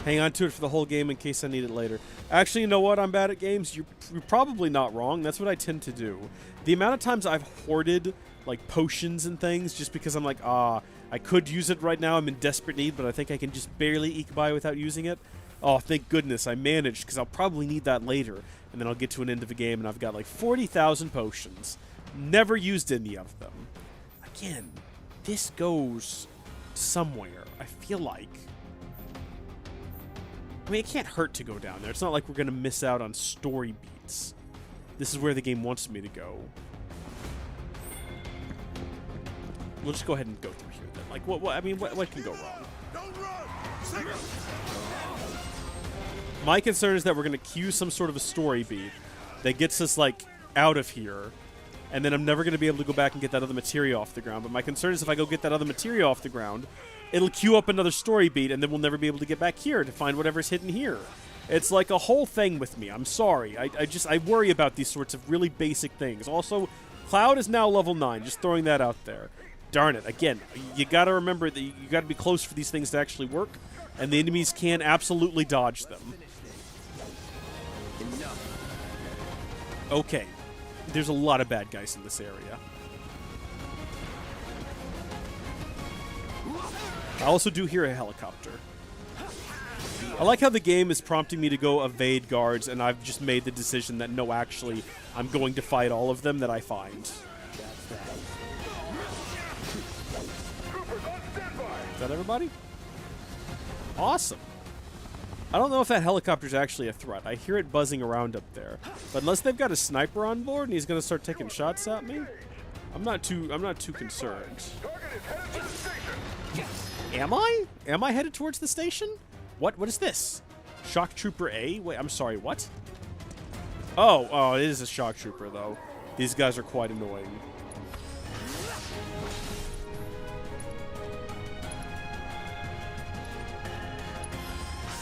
Hang on to it for the whole game in case I need it later. Actually, you know what? I'm bad at games. You're probably not wrong. That's what I tend to do. The amount of times I've hoarded, like, potions and things just because I'm like, I could use it right now. I'm in desperate need, but I think I can just barely eke by without using it. Oh, thank goodness I managed, because I'll probably need that later. And then I'll get to an end of the game, and I've got like 40,000 potions. Never used any of them. Again, this goes somewhere, I feel like. I mean, it can't hurt to go down there. It's not like we're going to miss out on story beats. This is where the game wants me to go. We'll just go ahead and go through here then. Like, what can go wrong? Don't run! My concern is that we're going to cue some sort of a story beat that gets us, like, out of here. And then I'm never going to be able to go back and get that other materia off the ground. But my concern is if I go get that other materia off the ground, it'll queue up another story beat, and then we'll never be able to get back here to find whatever's hidden here. It's like a whole thing with me. I'm sorry. I worry about these sorts of really basic things. Also, Cloud is now level 9. Just throwing that out there. Darn it. Again, you got to remember that you got to be close for these things to actually work, and the enemies can absolutely dodge them. Okay. There's a lot of bad guys in this area. I also do hear a helicopter. I like how the game is prompting me to go evade guards, and I've just made the decision that no, actually, I'm going to fight all of them that I find. Is that everybody? Awesome. I don't know if that helicopter's actually a threat. I hear it buzzing around up there. But unless they've got a sniper on board and he's going to start taking shots at me, I'm not too concerned. Am I? Am I headed towards the station? What is this? Shock Trooper A? Wait, I'm sorry, what? Oh, it is a Shock Trooper though. These guys are quite annoying.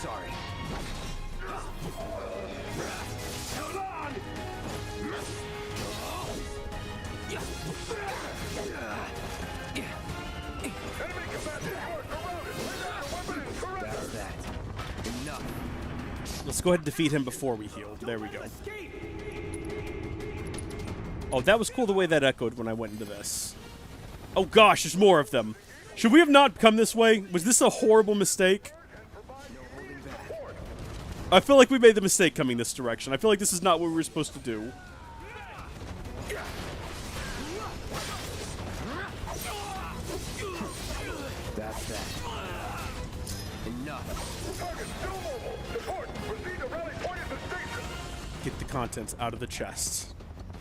Sorry. Let's go ahead and defeat him before we heal. There we go. Oh, that was cool the way that echoed when I went into this. Oh gosh, there's more of them. Should we have not come this way? Was this a horrible mistake? I feel like we made the mistake coming this direction. I feel like this is not what we were supposed to do. That's that. Enough. Get the contents out of the chest.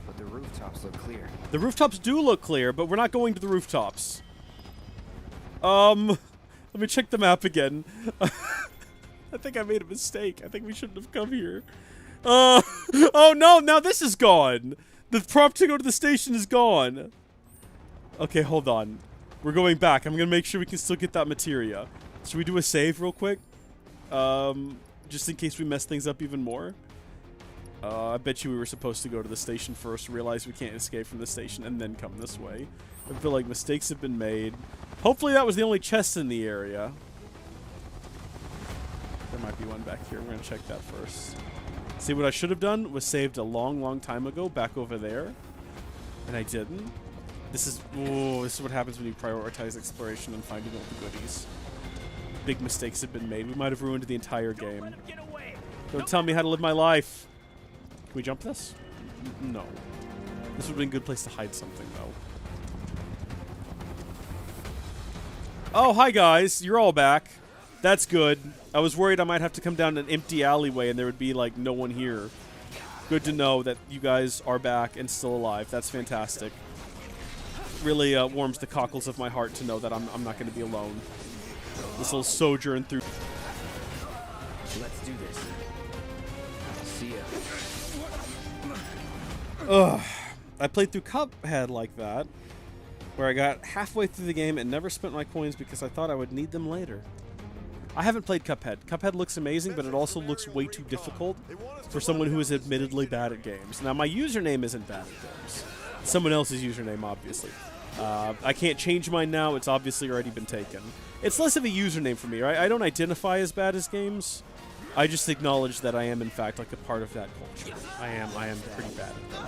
But the rooftops look clear. The rooftops do look clear, but we're not going to the rooftops. Let me check the map again. I think I made a mistake. I think we shouldn't have come here. Oh no, now this is gone. The prompt to go to the station is gone. Okay, hold on. We're going back. I'm gonna make sure we can still get that materia. Should we do a save real quick? Just in case we mess things up even more. I bet you we were supposed to go to the station first, realize we can't escape from the station, and then come this way. I feel like mistakes have been made. Hopefully that was the only chest in the area. There might be one back here. We're going to check that first. See, what I should have done was saved a long, long time ago back over there. And I didn't. This is what happens when you prioritize exploration and finding all the goodies. Big mistakes have been made. We might have ruined the entire game. Don't tell me how to live my life. Can we jump this? No. This would have been a good place to hide something, though. Oh, hi, guys. You're all back. That's good. I was worried I might have to come down an empty alleyway and there would be, like, no one here. Good to know that you guys are back and still alive. That's fantastic. Really warms the cockles of my heart to know that I'm not going to be alone. This little sojourn through... Let's do this. See ya. Ugh. I played through Cuphead like that, where I got halfway through the game and never spent my coins because I thought I would need them later. I haven't played Cuphead. Cuphead looks amazing, but it also looks way too difficult for someone who is admittedly bad at games. Now, my username isn't bad at games. Someone else's username, obviously. I can't change mine now. It's obviously already been taken. It's less of a username for me, right? I don't identify as bad as games. I just acknowledge that I am, in fact, like a part of that culture. I am pretty bad at them.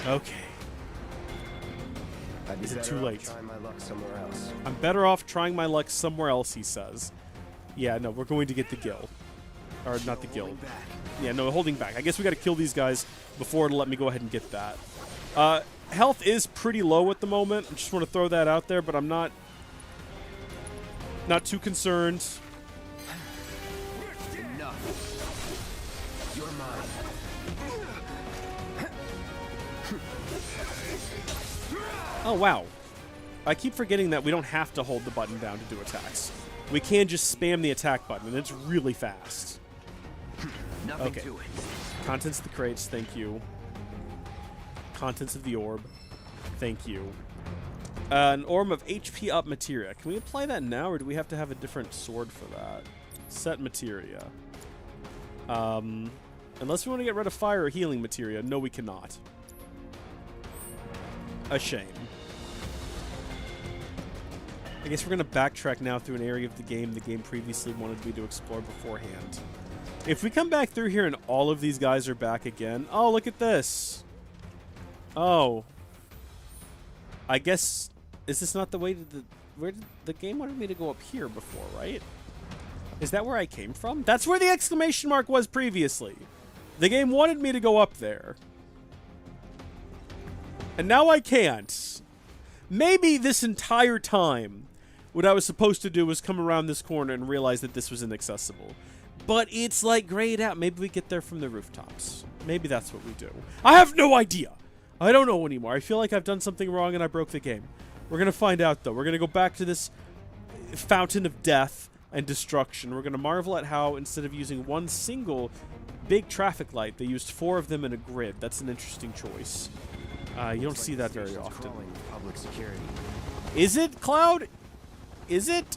Okay. Is it too late? Trying my luck somewhere else. I'm better off trying my luck somewhere else, he says. Yeah, no, we're going to get the Guild. Or not the Guild. Yeah, no, holding back. I guess we got to kill these guys before it'll let me go ahead and get that. Health is pretty low at the moment. I just want to throw that out there, but I'm not too concerned. Enough. You're mine. Oh, wow. I keep forgetting that we don't have to hold the button down to do attacks. We can just spam the attack button, and it's really fast. Nothing to it. Contents of the crates, thank you. Contents of the orb, thank you. An orb of HP up materia. Can we apply that now, or do we have to have a different sword for that? Set materia. Unless we want to get rid of fire or healing materia. No, we cannot. A shame. I guess we're going to backtrack now through an area of the game previously wanted me to explore beforehand. If we come back through here and all of these guys are back again... Oh, look at this! Oh. I guess... Is this not the way to the... Where did the game wanted me to go up here before, right? Is that where I came from? That's where the exclamation mark was previously. The game wanted me to go up there. And now I can't. Maybe this entire time, what I was supposed to do was come around this corner and realize that this was inaccessible. But it's like grayed out. Maybe we get there from the rooftops. Maybe that's what we do. I have no idea. I don't know anymore. I feel like I've done something wrong and I broke the game. We're going to find out, though. We're going to go back to this fountain of death and destruction. We're going to marvel at how, instead of using one single big traffic light, they used 4 of them in a grid. That's an interesting choice. You don't see that very often. Public security. Is it, Cloud? Is it?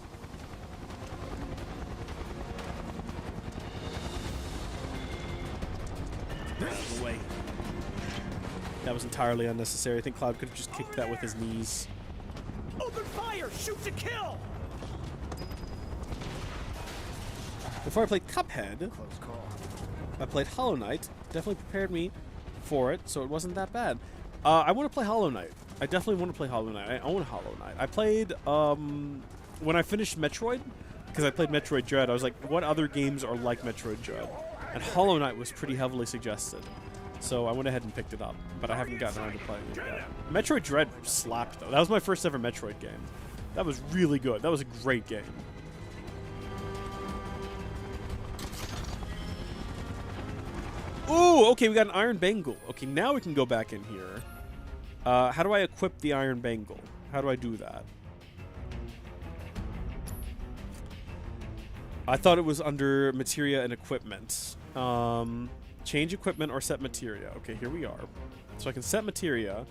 Out of the way. That was entirely unnecessary. I think Cloud could have just kicked that with his knees. Open fire! Shoot to kill! Before I played Cuphead, Close call. I played Hollow Knight. Definitely prepared me for it, so it wasn't that bad. I want to play Hollow Knight. I definitely want to play Hollow Knight. I own Hollow Knight. I played, when I finished Metroid, because I played Metroid Dread, I was like, what other games are like Metroid Dread? And Hollow Knight was pretty heavily suggested. So I went ahead and picked it up, but I haven't gotten around to playing it yet. Metroid Dread slapped, though. That was my first ever Metroid game. That was really good. That was a great game. Ooh, okay, we got an Iron Bangle. Okay, now we can go back in here. How do I equip the Iron Bangle? How do I do that? I thought it was under Materia and Equipment. Change equipment or set materia. Okay, here we are. So I can set materia.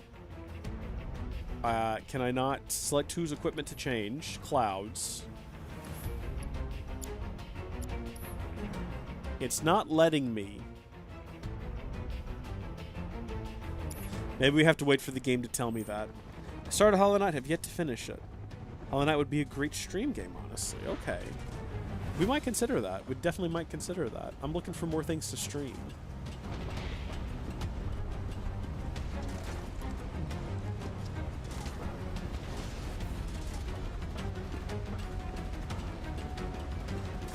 Can I not select whose equipment to change? Clouds. It's not letting me. Maybe we have to wait for the game to tell me that. I started Hollow Knight, have yet to finish it. Hollow Knight would be a great stream game, honestly. Okay. We might consider that. We definitely might consider that. I'm looking for more things to stream.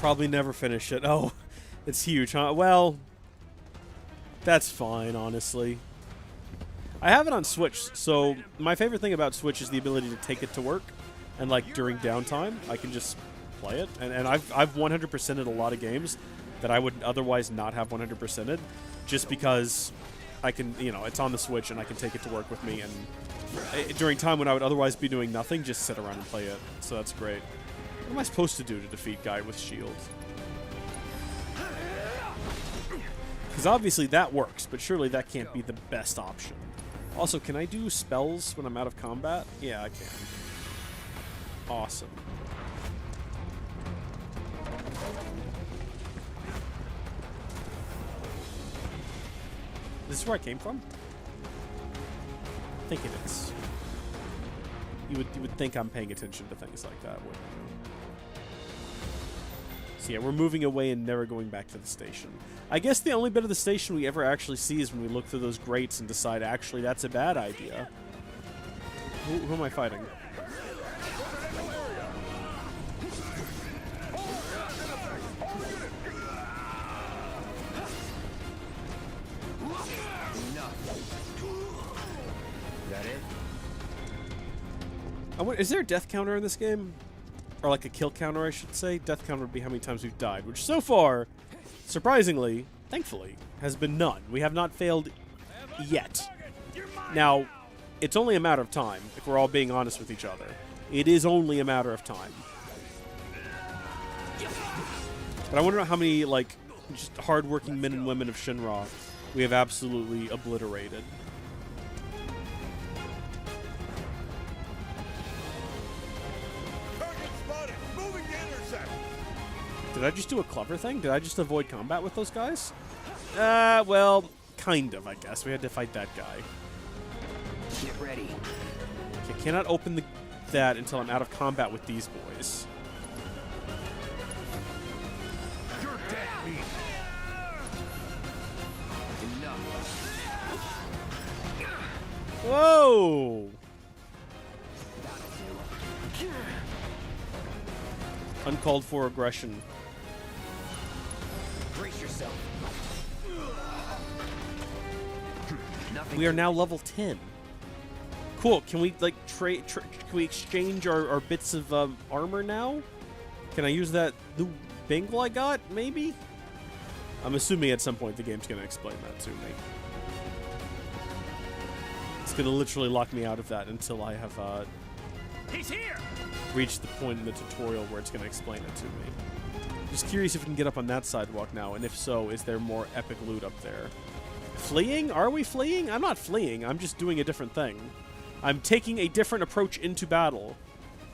Probably never finish it. Oh, it's huge, huh? Well, that's fine, honestly. I have it on Switch, so my favorite thing about Switch is the ability to take it to work, and like during downtime, I can just play it. And I've 100%ed a lot of games that I would otherwise not have 100%ed, just because I can, you know, it's on the Switch and I can take it to work with me, and during time when I would otherwise be doing nothing, just sit around and play it. So that's great. What am I supposed to do to defeat Guy with shield? Because obviously that works, but surely that can't be the best option. Also, can I do spells when I'm out of combat? Yeah, I can. Awesome. This is where I came from? I think it is. You would think I'm paying attention to things like that, wouldn't you? So yeah, we're moving away and never going back to the station. I guess the only bit of the station we ever actually see is when we look through those grates and decide, actually, that's a bad idea. Who am I fighting? Is there a death counter in this game? Or like a kill counter, I should say. Death counter would be how many times we've died, which so far, surprisingly, thankfully, has been none. We have not failed yet. Now, it's only a matter of time, if we're all being honest with each other. It is only a matter of time. But I wonder how many, like, just hardworking men and women of Shinra we have absolutely obliterated. Did I just do a clever thing? Did I just avoid combat with those guys? Well, kind of, I guess. We had to fight that guy. Get ready. Okay, cannot open that until I'm out of combat with these boys. You're dead meat. Whoa! Uncalled for aggression. Brace yourself. We are now level 10. Cool. Can we like can we exchange our bits of armor now? Can I use that new bangle I got? Maybe. I'm assuming at some point the game's gonna explain that to me. It's gonna literally lock me out of that until I have He's here. reached the point in the tutorial where it's gonna explain it to me. Just curious if we can get up on that sidewalk now, and if so, is there more epic loot up there? Fleeing? Are we fleeing? I'm not fleeing. I'm just doing a different thing. I'm taking a different approach into battle.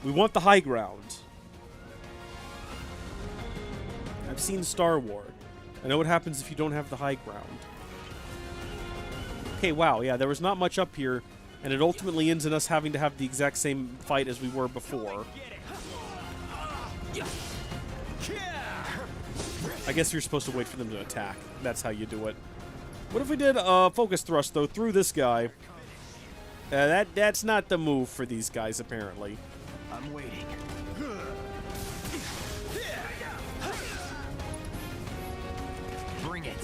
We want the high ground. I've seen Star Wars. I know what happens if you don't have the high ground. Okay, wow, yeah, there was not much up here, and it ultimately ends in us having to have the exact same fight as we were before. I guess you're supposed to wait for them to attack. That's how you do it. What if we did a focus thrust, though, through this guy? That's not the move for these guys, apparently. I'm waiting. Bring it.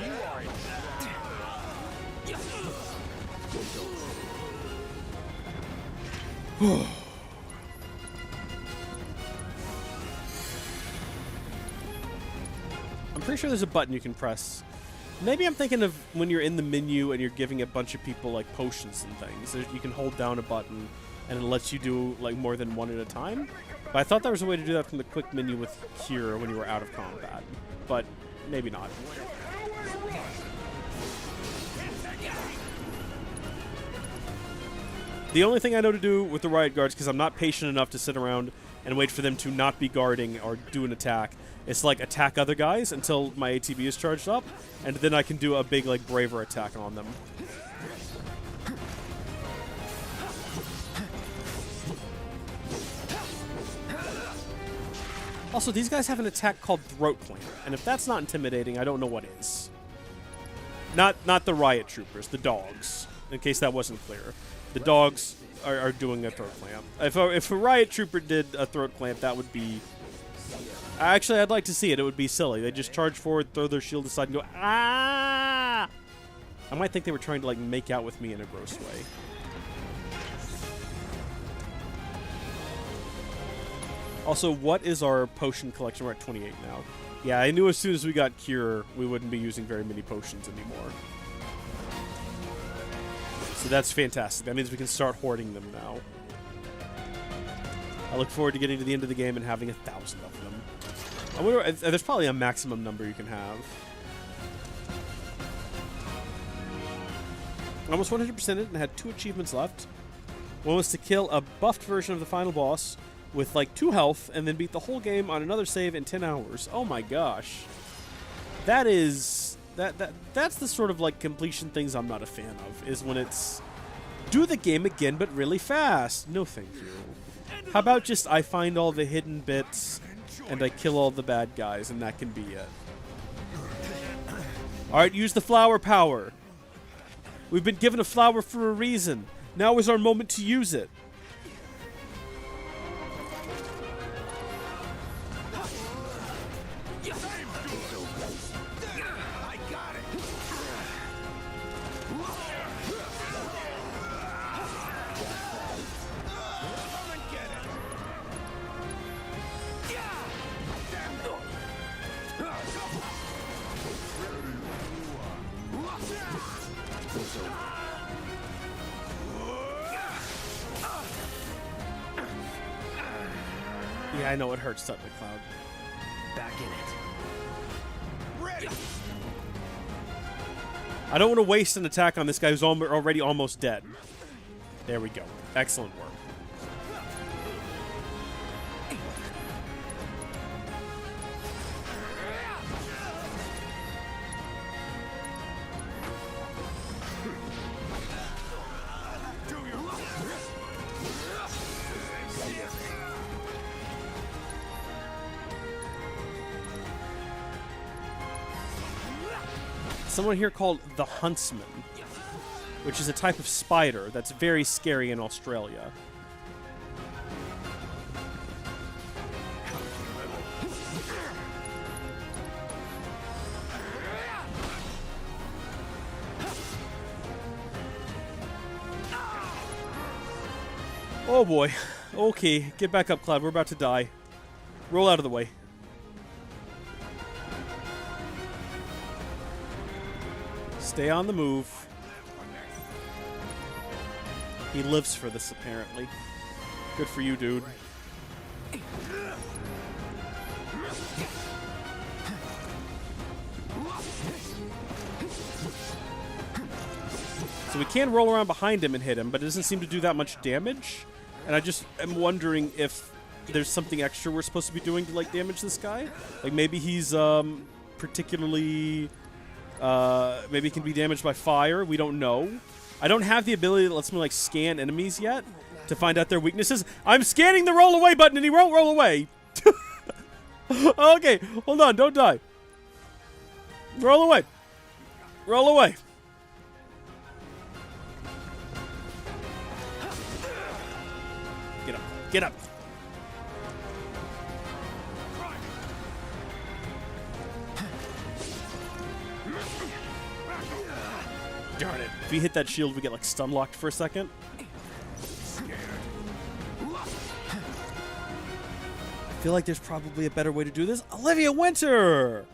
You are it. I'm pretty sure there's a button you can press. Maybe I'm thinking of when you're in the menu and you're giving a bunch of people like potions and things. You can hold down a button and it lets you do like more than one at a time. But I thought there was a way to do that from the quick menu with Cure when you were out of combat. But maybe not. The only thing I know to do with the riot guards, because I'm not patient enough to sit around and wait for them to not be guarding or do an attack, is like attack other guys until my ATB is charged up, and then I can do a big like braver attack on them. Also, these guys have an attack called Throat Clamp, and if that's not intimidating, I don't know what is. Not the riot troopers, the dogs, in case that wasn't clear. The dogs are doing a throat clamp. If a riot trooper did a throat clamp, that would be... Actually, I'd like to see it. It would be silly. They just charge forward, throw their shield aside, and go, ah! I might think they were trying to, like, make out with me in a gross way. Also, what is our potion collection? We're at 28 now. Yeah, I knew as soon as we got Cure, we wouldn't be using very many potions anymore. So that's fantastic. That means we can start hoarding them now. I look forward to getting to the end of the game and having 1,000 of them. I wonder if there's probably a maximum number you can have. I almost 100%ed it and had 2 achievements left. One was to kill a buffed version of the final boss with like 2 health and then beat the whole game on another save in 10 hours. Oh my gosh. That is... That's the sort of like completion things I'm not a fan of, is when it's do the game again but really fast. No thank you. How about just I find all the hidden bits and I kill all the bad guys and that can be it. Alright, use the flower power. We've been given a flower for a reason. Now is our moment to use it. Yeah, I know it hurts, doesn't it, Cloud? Back in it. Ready. I don't want to waste an attack on this guy who's already almost dead. There we go. Excellent work. Someone here called the Huntsman, which is a type of spider that's very scary in Australia. Oh boy. Okay, get back up, Cloud. We're about to die. Roll out of the way. Stay on the move. He lives for this, apparently. Good for you, dude. So we can roll around behind him and hit him, but it doesn't seem to do that much damage. And I just am wondering if there's something extra we're supposed to be doing to, like, damage this guy. Like, maybe he's, particularly... maybe it can be damaged by fire. We don't know. I don't have the ability that lets me, like, scan enemies yet to find out their weaknesses. I'm scanning the roll away button and he won't roll away. Okay, hold on. Don't die. Roll away. Roll away. Get up. Get up. Darn it. If we hit that shield, we get, like, stun locked for a second. I feel like there's probably a better way to do this. Olivia Winter!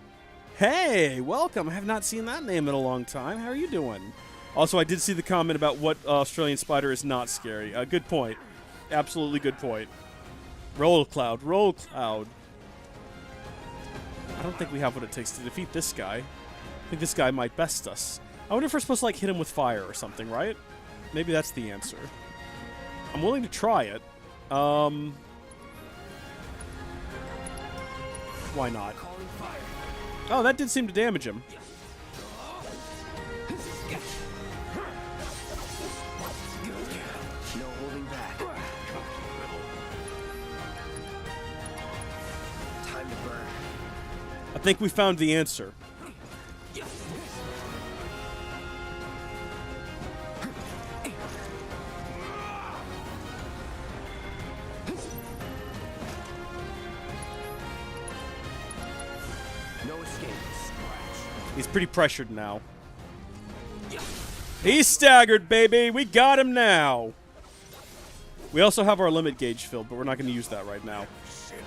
Hey, welcome. I have not seen that name in a long time. How are you doing? Also, I did see the comment about what Australian spider is not scary. Good point. Absolutely good point. Roll, Cloud. Roll, Cloud. I don't think we have what it takes to defeat this guy. I think this guy might best us. I wonder if we're supposed to, like, hit him with fire or something, right? Maybe that's the answer. I'm willing to try it. Why not? Oh, that did seem to damage him. No holding back. Time to burn. I think we found the answer. He's pretty pressured now. He's staggered, baby. We got him now. We also have our limit gauge filled, but we're not going to use that right now.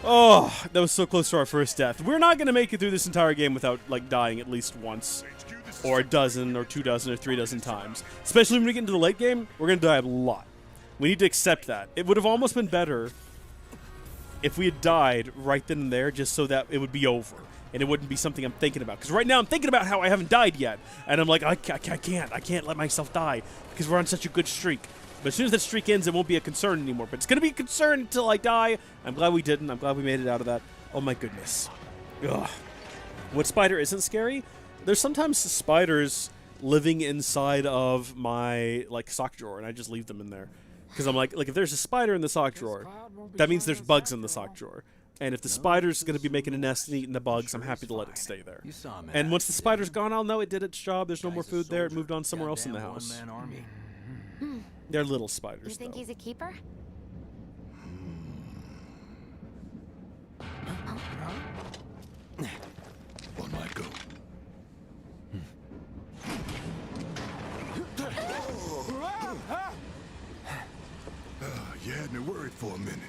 Oh, that was so close to our first death. We're not going to make it through this entire game without, like, dying at least once. Or a dozen, or 2 dozen, or 3 dozen times. Especially when we get into the late game, we're going to die a lot. We need to accept that. It would have almost been better if we had died right then and there, just so that it would be over. And it wouldn't be something I'm thinking about. Because right now I'm thinking about how I haven't died yet. And I'm like, I can't let myself die. Because we're on such a good streak. But as soon as that streak ends, it won't be a concern anymore. But it's going to be a concern until I die. I'm glad we didn't. I'm glad we made it out of that. Oh my goodness. Ugh. What spider isn't scary? There's sometimes spiders living inside of my, like, sock drawer. And I just leave them in there. Because I'm like, if there's a spider in the sock drawer, that means there's bugs in the sock drawer. And if the spider's going to be making a nest and eating the bugs, I'm happy to let it stay there. And once the spider's gone, I'll know it did its job. There's no more food there. It moved on somewhere else in the house. They're little spiders, You think though. he's a keeper? On my go. You had me worried for a minute.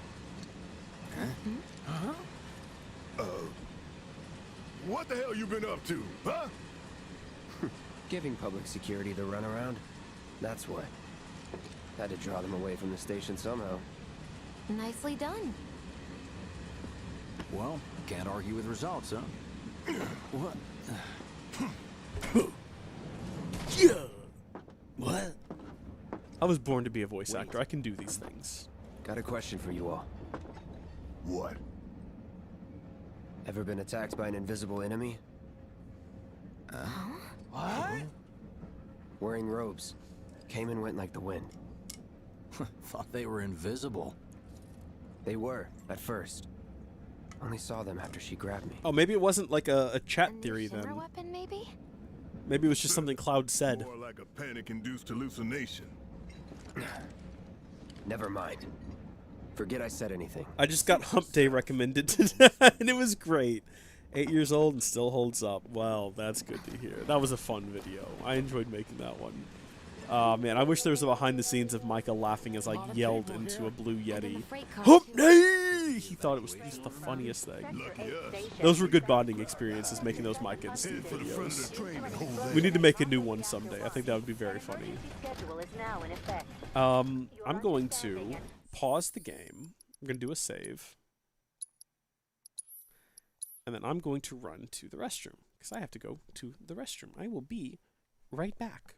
What the hell you been up to, huh? Giving public security the runaround. That's what. Had to draw them away from the station somehow. Nicely done. Well, can't argue with results, huh? What? Yeah. What? I was born to be a voice actor. I can do these things. Got a question for you all. What? Ever been attacked by an invisible enemy? What? Wearing robes. Came and went like the wind. Thought they were invisible. They were, at first. Only saw them after she grabbed me. Oh, maybe it wasn't like a chat theory then. Weapon, maybe? Maybe it was just something Cloud said. More like a panic-induced hallucination. Never mind. Forget I said anything. I just got Hump Day recommended today, and it was great. 8 years old and still holds up. Well, that's good to hear. That was a fun video. I enjoyed making that one. Man, I wish there was a behind the scenes of Micah laughing as I yelled into a blue Yeti. Hump Day! He thought it was just the funniest thing. Those were good bonding experiences, making those Micah and Steve videos. We need to make a new one someday. I think that would be very funny. I'm going to pause the game. I'm going to do a save. And then I'm going to run to the restroom, because I have to go to the restroom. I will be right back.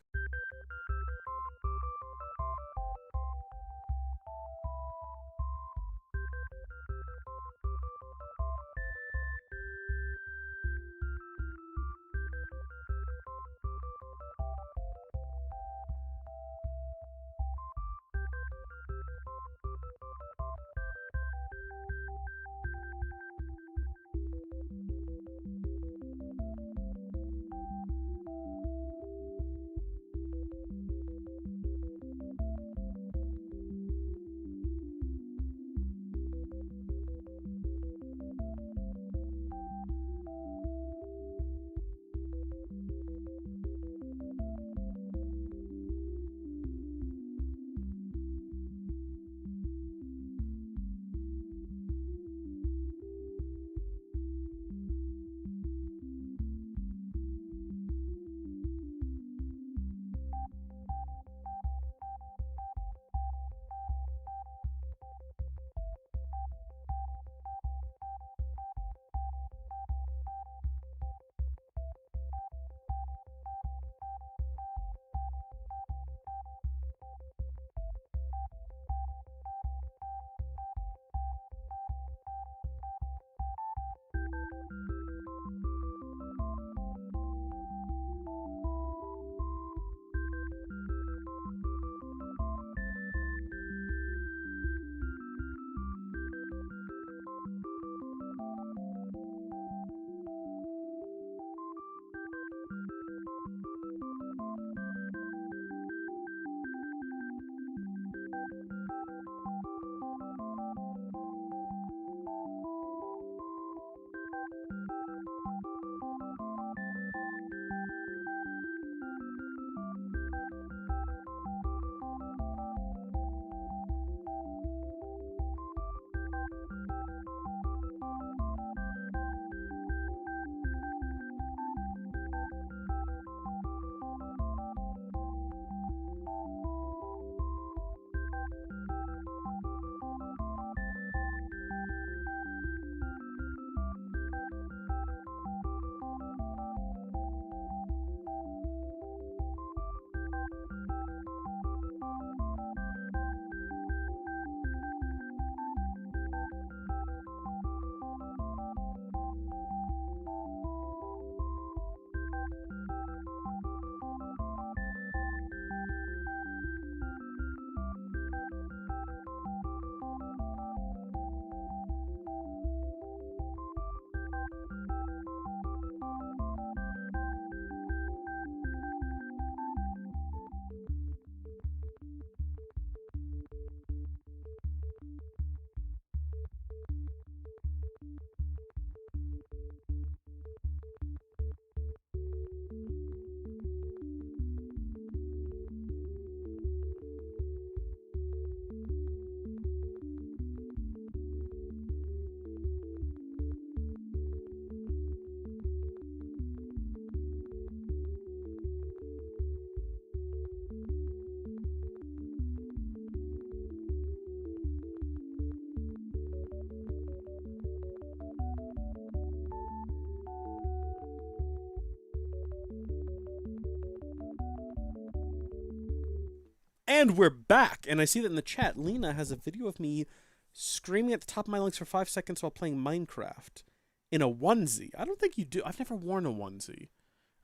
And we're back, and I see that in the chat, Lena has a video of me screaming at the top of my lungs for 5 seconds while playing Minecraft in a onesie. I don't think you do. I've never worn a onesie.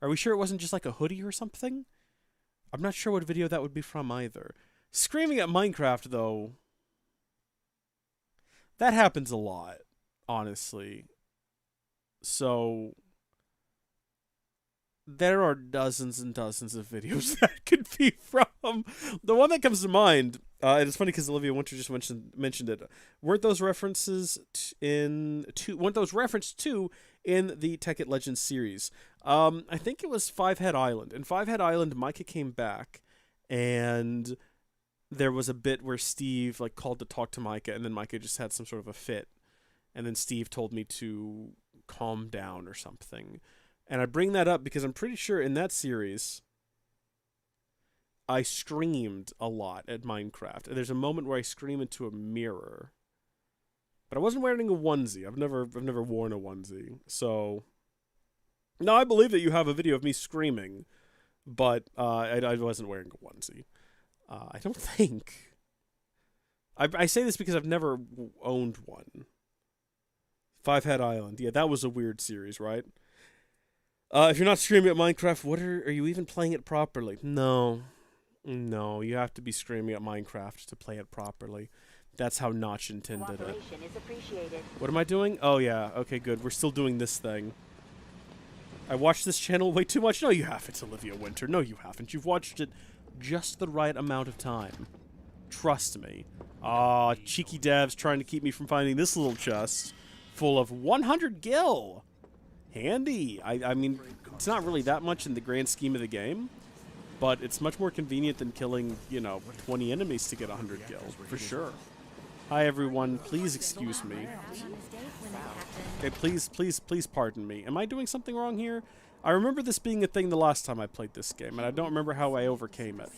Are we sure it wasn't just like a hoodie or something? I'm not sure what video that would be from either. Screaming at Minecraft, though, that happens a lot, honestly. So there are dozens and dozens of videos that could be from. The one that comes to mind, and it's funny because Olivia Winter just mentioned it. Weren't those references weren't those referenced to in the Tekkit Legends series? I think it was Five Head Island. In Five Head Island, Micah came back, and there was a bit where Steve like called to talk to Micah, and then Micah just had some sort of a fit, and then Steve told me to calm down or something. And I bring that up because I'm pretty sure in that series, I screamed a lot at Minecraft. And there's a moment where I scream into a mirror. But I wasn't wearing a onesie. I've never worn a onesie. So, no, I believe that you have a video of me screaming. But I wasn't wearing a onesie. I don't think. I say this because I've never owned one. Five Head Island. Yeah, that was a weird series, right? If you're not streaming at Minecraft, are you even playing it properly? No, you have to be streaming at Minecraft to play it properly. That's how Notch intended it. What am I doing? Oh yeah, okay, good. We're still doing this thing. I watched this channel way too much. No, you haven't, Olivia Winter. No, you haven't. You've watched it just the right amount of time. Trust me. Aw, cheeky devs trying to keep me from finding this little chest full of 100 gil. Handy. I mean, it's not really that much in the grand scheme of the game, but it's much more convenient than killing, 20 enemies to get 100 gil, for sure. Hi, everyone. Please excuse me. Okay, please pardon me. Am I doing something wrong here? I remember this being a thing the last time I played this game, and I don't remember how I overcame it.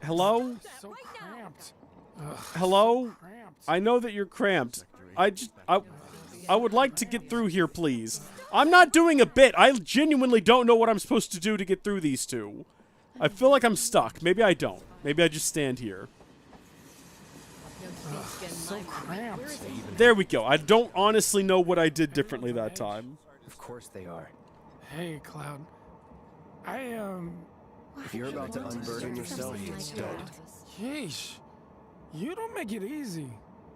Hello? Hello? I know that you're cramped. I would like to get through here, please. I'm not doing a bit. I genuinely don't know what I'm supposed to do to get through these two. I feel like I'm stuck. Maybe I don't. Maybe I just stand here. So cramped. There we go. I don't honestly know what I did differently that time. Of course they are. Hey, Cloud. If you're about to unburden yourself, don't. Yeesh. You don't make it easy.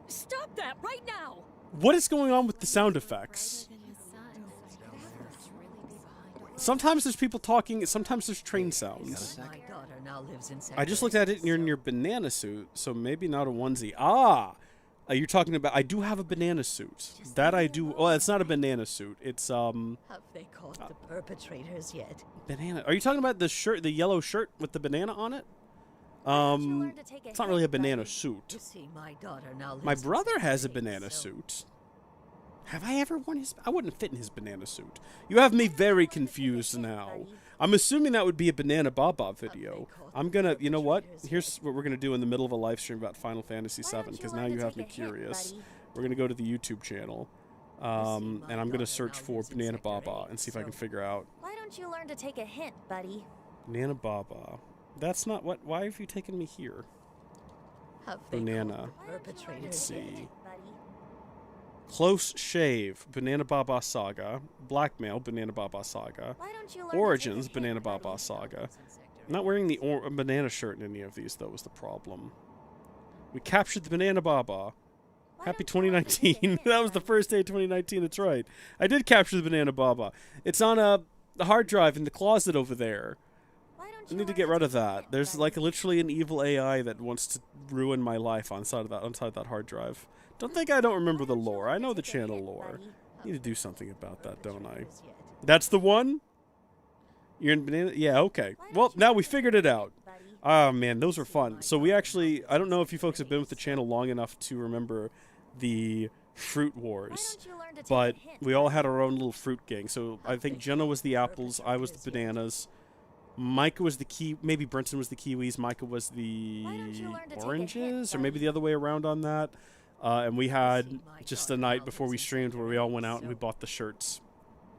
Stop that right now! What is going on with the sound effects? Sometimes there's people talking, sometimes there's train sounds. I just looked at it and you're in your banana suit, so maybe not a onesie. You're talking about, I do have a banana suit. That I do, oh, it's not a banana suit. It's, Have they caught the perpetrators yet? Banana. Are you talking about the shirt, the yellow shirt with the banana on it? It's not really a banana suit. My brother has a banana suit. Have I ever worn his? I wouldn't fit in his banana suit. You have me very confused now. I'm assuming that would be a Banana Baba video. I'm gonna, you know what? Here's what we're gonna do in the middle of a live stream about Final Fantasy VII, because now you have me curious. We're gonna go to the YouTube channel, and I'm gonna search for Banana Baba and see if I can figure out. Why don't you learn to take a hint, buddy? Banana Baba. That's not what. Why have you taken me here? Banana. Let's see. Close Shave, Banana Baba Saga. Blackmail, Banana Baba Saga. Origins, Banana Baba Saga. I'm not wearing the banana shirt in any of these, though, is the problem. We captured the Banana Baba. Happy 2019. That was the first day of 2019, that's right. I did capture the Banana Baba. It's on the hard drive in the closet over there. I need to get rid of that. There's like literally an evil AI that wants to ruin my life on that hard drive. Don't think I don't remember the lore. I know the channel lore. Need to do something about that, don't I? That's the one? You're in Banana? Yeah, okay. Well, now we figured it out. Oh, man, those were fun. So we actually, I don't know if you folks have been with the channel long enough to remember the Fruit Wars, but we all had our own little fruit gang. So I think Jenna was the apples, I was the bananas, Micah was the maybe Brenton was the kiwis, Micah was the oranges, or maybe the other way around on that. And we had just a night before we streamed where we all went out and we bought the shirts.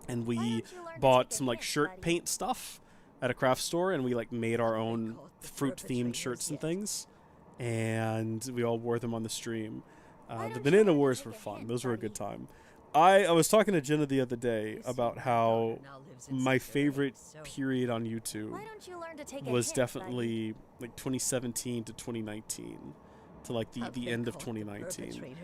And we bought some like shirt paint stuff. at a craft store, and we like made our own fruit-themed shirts and things, and we all wore them on the stream. The Banana Wars were fun. Those were a good time. I was talking to Jenna the other day about how my favorite period on YouTube was definitely like 2017 to 2019 to like the end of 2019.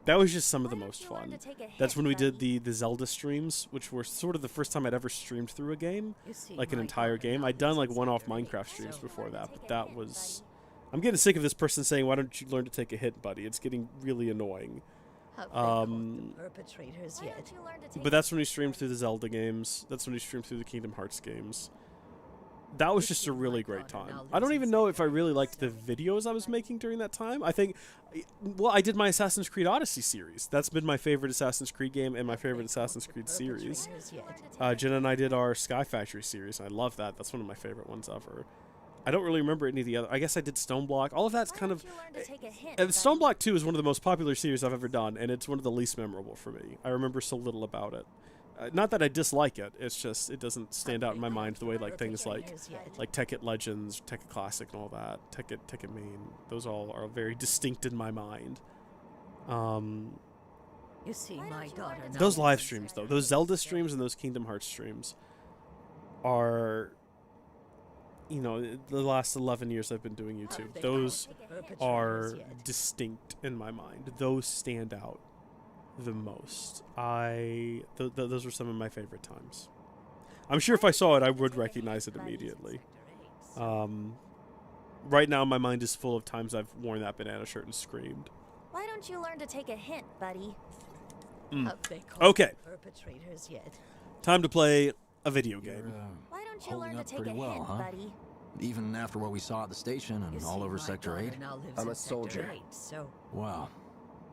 That was just some of the most fun. That's when we did the Zelda streams, which were sort of the first time I'd ever streamed through a game, like an entire game. I'd done like one-off Minecraft streams before that, but that was... I'm getting sick of this person saying, "Why don't you learn to take a hit, buddy?" It's getting really annoying. But that's when we streamed through the Zelda games. That's when we streamed through the Kingdom Hearts games. That was just a really great time. I don't even know if I really liked the videos I was making during that time. I think, well, I did my Assassin's Creed Odyssey series. That's been my favorite Assassin's Creed game and my favorite Assassin's Creed series. Jenna and I did our Sky Factory series, and I love that. That's one of my favorite ones ever. I don't really remember any of the other. I guess I did Stoneblock. All of that's kind of... Stoneblock 2 is one of the most popular series I've ever done, and it's one of the least memorable for me. I remember so little about it. Not that I dislike it. It's just it doesn't stand out in my mind the way like things like Tekkit Legends, Tekkit Classic, and all that. Tekkit Main. Those all are very distinct in my mind. You see, my daughter. Those live streams, though, those Zelda streams and those Kingdom Hearts streams, are... You know, the last 11 years I've been doing YouTube, those are distinct in my mind. Those stand out the most. Those were some of my favorite times. I'm sure if I saw it, I would recognize it immediately. Right now, my mind is full of times I've worn that banana shirt and screamed. Why don't you learn to take a hint, buddy? Okay. Time to play a video game. Why don't you learn to take a hint, buddy? Even after what we saw at the station and all over Sector 8? I'm a soldier. Wow.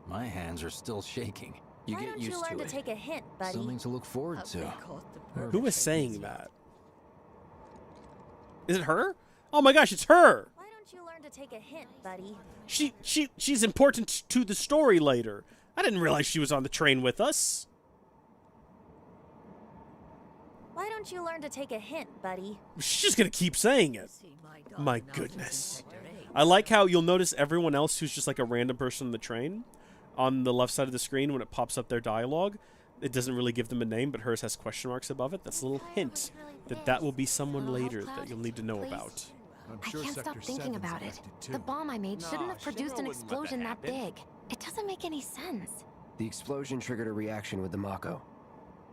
My hands are still shaking. You Why get don't used you learn to to it. take a hint, buddy? Something to look forward to. Who is saying that? Is it her? Oh my gosh, it's her! Why don't you learn to take a hint, buddy? She's important to the story later. I didn't realize she was on the train with us. Why don't you learn to take a hint, buddy? She's just gonna keep saying it. My goodness. I like how you'll notice everyone else who's just like a random person on the train, on the left side of the screen when it pops up their dialogue, it doesn't really give them a name, but hers has question marks above it. That's a little hint that will be someone later that you'll need to know about. I can't stop thinking about it. The bomb I made shouldn't have produced an explosion that big. It doesn't make any sense. The explosion triggered a reaction with the Mako.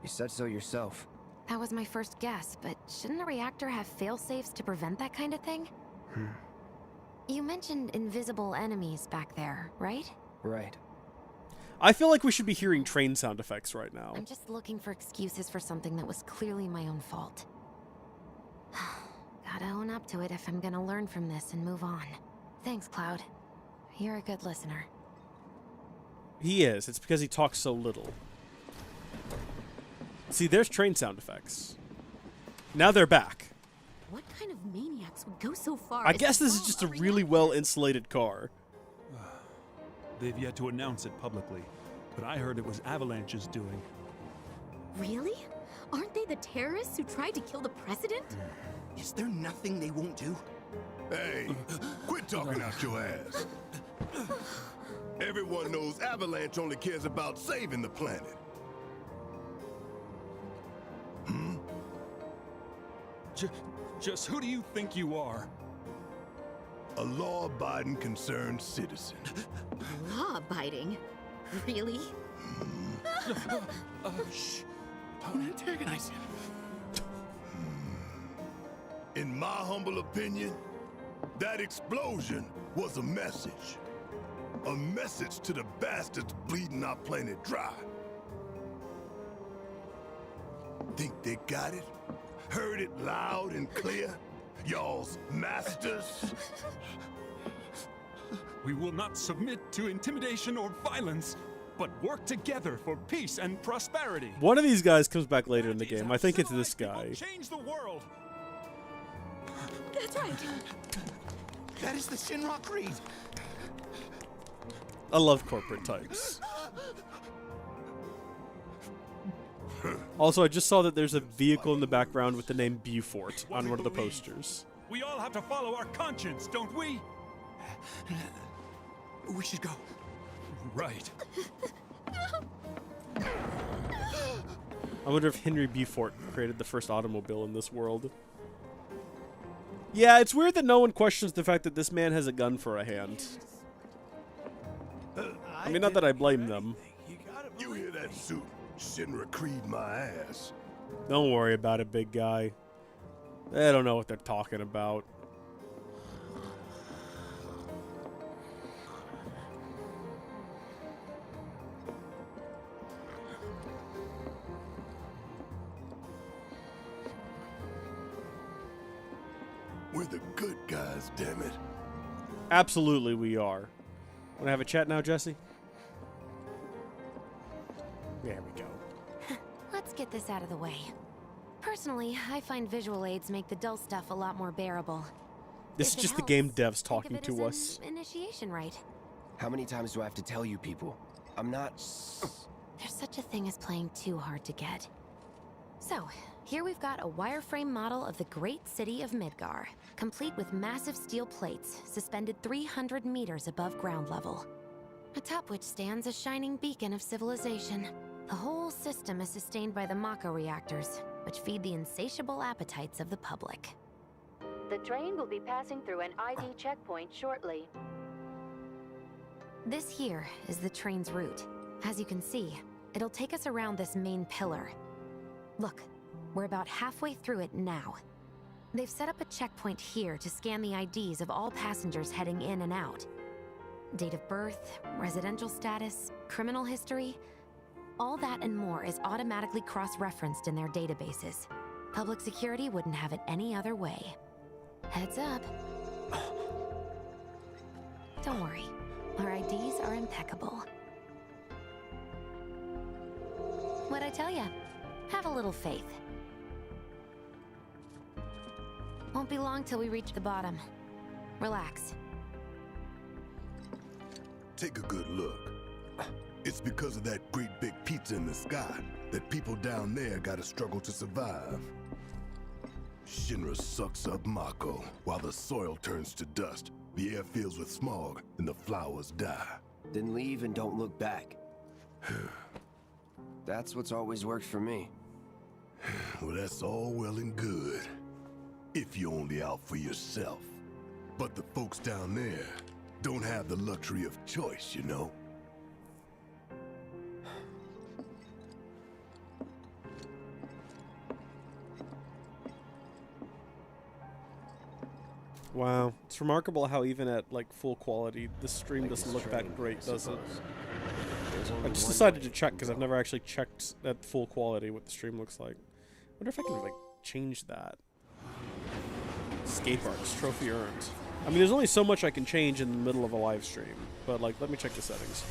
You said so yourself. That was my first guess, but shouldn't a reactor have fail-safes to prevent that kind of thing? You mentioned invisible enemies back there, right? Right. I feel like we should be hearing train sound effects right now. I'm just looking for excuses for something that was clearly my own fault. Gotta own up to it if I'm gonna learn from this and move on. Thanks, Cloud. You're a good listener. He is. It's because he talks so little. See, there's train sound effects. Now they're back. What kind of maniacs would go so far? I guess this is just a really well-insulated car. They've yet to announce it publicly, but I heard it was Avalanche's doing. Really? Aren't they the terrorists who tried to kill the president? Is there nothing they won't do? Hey, quit talking out your ass. Everyone knows Avalanche only cares about saving the planet. Just who do you think you are? A law-abiding, concerned citizen. Law-abiding? Really? Shh. Don't antagonize him. In my humble opinion, that explosion was a message. A message to the bastards bleeding our planet dry. Think they got it? Heard it loud and clear? Y'all's masters? We will not submit to intimidation or violence, but work together for peace and prosperity. One of these guys comes back later in the game. I think it's this guy. Change the world. That's right. That is the Shinra Creed. I love corporate types. Also, I just saw that there's a vehicle in the background with the name Beaufort on one of the posters. We all have to follow our conscience, don't we? We should go. Right. I wonder if Henry Beaufort created the first automobile in this world. Yeah, it's weird that no one questions the fact that this man has a gun for a hand. I mean, not that I blame them. You hear that suit? Shinra Creed my ass. Don't worry about it, big guy. They don't know what they're talking about. We're the good guys, damn it. Absolutely, we are. Want to have a chat now, Jesse? There we go. Let's get this out of the way. Personally, I find visual aids make the dull stuff a lot more bearable. This is just the game devs talking to us. Initiation rite. How many times do I have to tell you people? I'm not... There's such a thing as playing too hard to get. So, here we've got a wireframe model of the great city of Midgar, complete with massive steel plates suspended 300 meters above ground level, atop which stands a shining beacon of civilization. The whole system is sustained by the Mako reactors, which feed the insatiable appetites of the public. The train will be passing through an ID checkpoint shortly. This here is the train's route. As you can see, it'll take us around this main pillar. Look, we're about halfway through it now. They've set up a checkpoint here to scan the IDs of all passengers heading in and out. Date of birth, residential status, criminal history, all that and more is automatically cross-referenced in their databases. Public security wouldn't have it any other way. Heads up. Don't worry, our IDs are impeccable. What'd I tell ya? Have a little faith. Won't be long till we reach the bottom. Relax. Take a good look. It's because of that great big pizza in the sky that people down there gotta struggle to survive. Shinra sucks up Mako while the soil turns to dust, the air fills with smog, and the flowers die. Then leave and don't look back. That's what's always worked for me. Well, that's all well and good. If you're only out for yourself. But the folks down there don't have the luxury of choice, you know? Wow, it's remarkable how even at like full quality, the stream doesn't look that great, does it? I just decided to check because I've never actually checked at full quality what the stream looks like. I wonder if I can like change that. Escape arcs, trophy earned. I mean, there's only so much I can change in the middle of a live stream, but like, let me check the settings.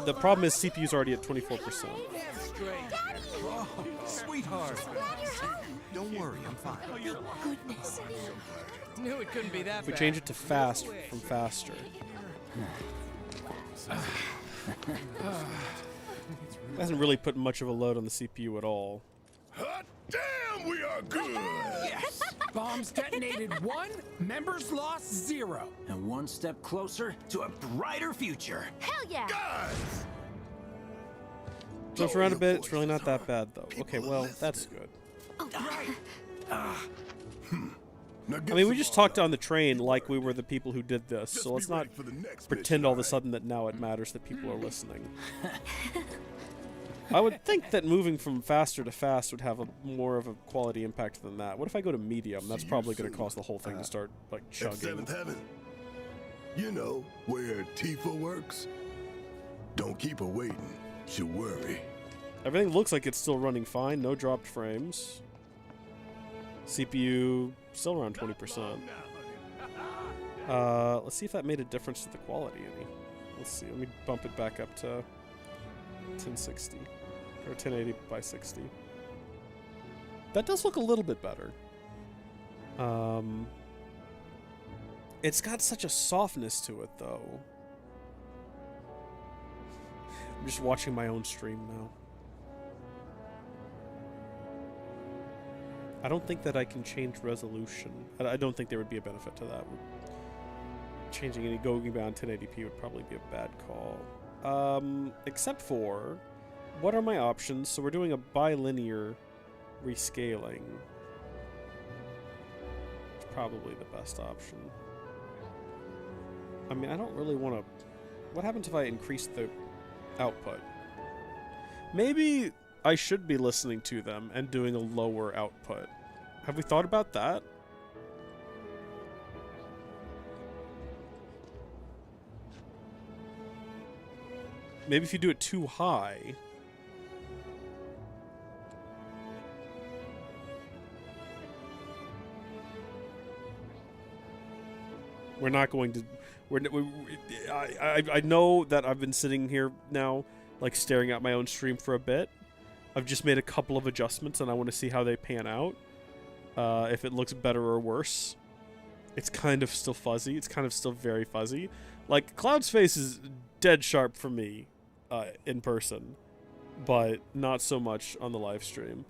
The problem is CPU's already at 24%. Oh, sweetheart. Don't worry, I'm fine. Goodness. Knew it couldn't be that If we bad. change it to fast from faster. Hasn't really put much of a load on the CPU at all. Hot damn, we are good! Yes! Bombs detonated 1, members lost 0. And one step closer to a brighter future. Hell yeah! Guys! Jumps around a bit, it's really not that bad though. Okay, well, that's good. I mean, we just talked on the train like we were the people who did this, so let's not pretend all of a sudden that now it matters that people are listening. I would think that moving from faster to fast would have a more of a quality impact than that. What if I go to medium? That's probably going to cause the whole thing to start, like, At chugging. Seventh Heaven. You know, where Tifa works. Don't keep her waiting. She'll worry. Everything looks like it's still running fine. No dropped frames. CPU still around 20%. Let's see if that made a difference to the quality any. Let's see. Let me bump it back up to 1060 or 1080 by 60. That does look a little bit better. It's got such a softness to it, though. I'm just watching my own stream now. I don't think that I can change resolution. I don't think there would be a benefit to that. Changing any going beyond 1080p would probably be a bad call. Except for, what are my options? So we're doing a bilinear rescaling. It's probably the best option. I mean, I don't really want to... What happens if I increase the output? Maybe I should be listening to them and doing a lower output. Have we thought about that? Maybe if you do it too high... We're not going to... I know that I've been sitting here now, like, staring at my own stream for a bit. I've just made a couple of adjustments, and I want to see how they pan out. If it looks better or worse. It's kind of still fuzzy. It's kind of still very fuzzy. Like, Cloud's face is dead sharp for me in person, but not so much on the live stream.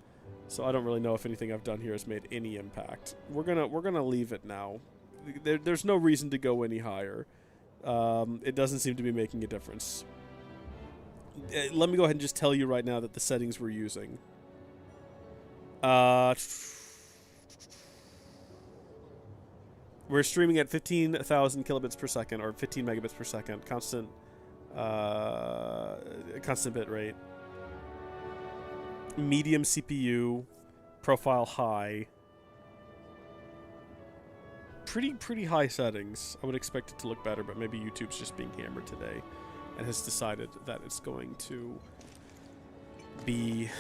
So I don't really know if anything I've done here has made any impact. We're gonna leave it now. There's no reason to go any higher. It doesn't seem to be making a difference. Let me go ahead and just tell you right now that the settings we're using. We're streaming at 15,000 kilobits per second, or 15 megabits per second, constant bit rate. Medium CPU, profile high. Pretty high settings. I would expect it to look better, but maybe YouTube's just being hammered today and has decided that it's going to be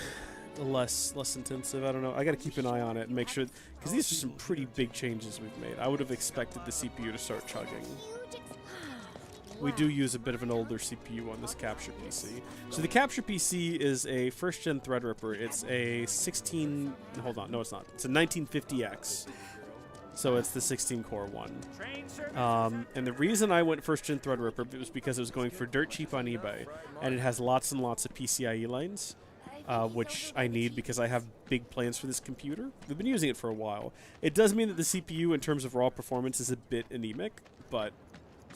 less intensive. I don't know. I gotta keep an eye on it and make sure, because these are some pretty big changes we've made. I would have expected the CPU to start chugging. We do use a bit of an older CPU on this capture PC. So the capture PC is a first-gen Threadripper. It's a 16... Hold on. No, it's not. It's a 1950X. So it's the 16-core one. And the reason I went first-gen Threadripper was because it was going for dirt cheap on eBay. And it has lots and lots of PCIe lanes, which I need because I have big plans for this computer. We've been using it for a while. It does mean that the CPU, in terms of raw performance, is a bit anemic, but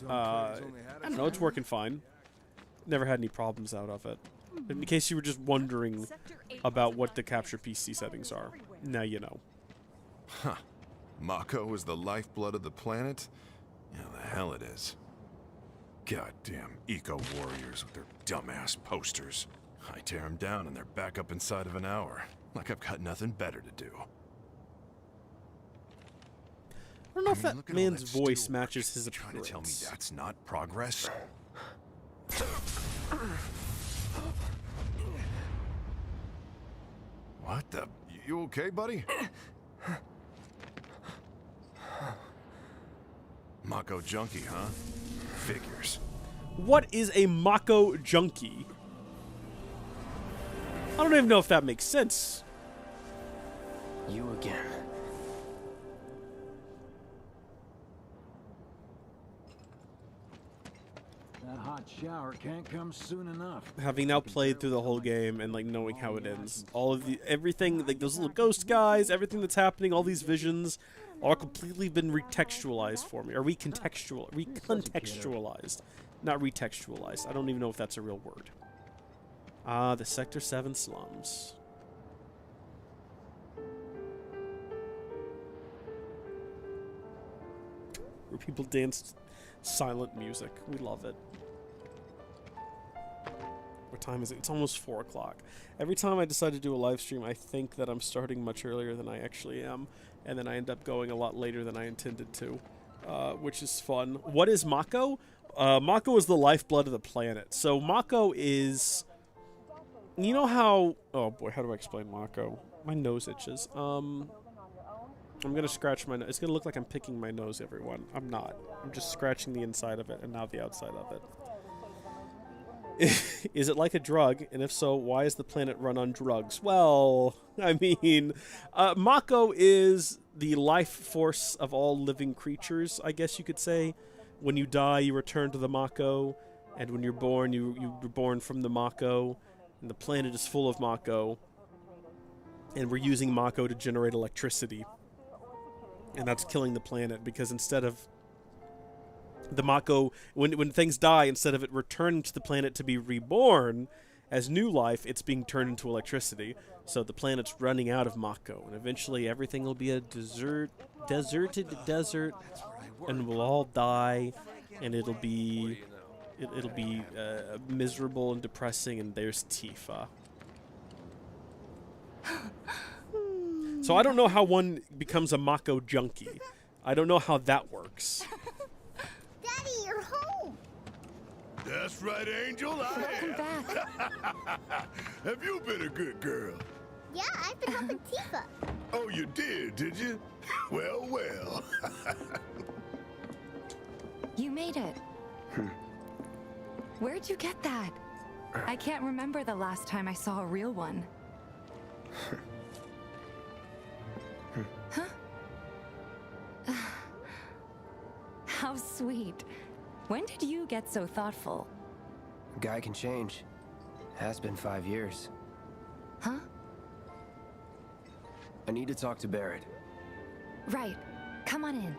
I don't know, it's working fine. Never had any problems out of it. In case you were just wondering about what the capture PC settings are, now you know. Huh. Mako is the lifeblood of the planet? Yeah, the hell it is. Goddamn eco-warriors with their dumbass posters. I tear them down and they're back up inside of an hour. Like I've got nothing better to do. I don't know if that man's voice matches his appearance. Trying to tell me that's not progress? What the... You okay, buddy? Mako junkie, huh? Figures. What is a Mako junkie? I don't even know if that makes sense. You again. That hot shower can't come soon enough. Having now played through the whole game and like knowing how it ends, all of the everything, like those little ghost guys, everything that's happening, all these visions, all completely been recontextualized for me, or recontextualized, not retextualized. I don't even know if that's a real word. The Sector 7 slums. Where people dance silent music. We love it. What time is it? It's almost 4 o'clock. Every time I decide to do a live stream, I think that I'm starting much earlier than I actually am, and then I end up going a lot later than I intended to, which is fun. What is Mako? Mako is the lifeblood of the planet. So Mako is... You know how... Oh boy, how do I explain Mako? My nose itches. I'm gonna scratch my nose. It's gonna look like I'm picking my nose, everyone. I'm not. I'm just scratching the inside of it and now the outside of it. Is it like a drug? And if so, why is the planet run on drugs? Well, I mean, Mako is the life force of all living creatures, I guess you could say. When you die, you return to the Mako. And when you're born, you're born from the Mako. And the planet is full of Mako. and we're using Mako to generate electricity. And that's killing the planet, because instead of the Mako, when things die, instead of it returning to the planet to be reborn as new life, it's being turned into electricity. So the planet's running out of Mako, and eventually everything will be a deserted desert, and we'll all die, and it'll be miserable and depressing. And there's Tifa. So I don't know how one becomes a Mako junkie. I don't know how that works. Daddy, you're home. That's right, Angel. Welcome back. Have you been a good girl? Yeah, I've been helping Tifa. Oh, you did you? Well, well. You made it. Where'd you get that? I can't remember the last time I saw a real one. Huh? How sweet. When did you get so thoughtful? A guy can change. Has been 5 years. Huh? I need to talk to Barrett. Right. Come on in.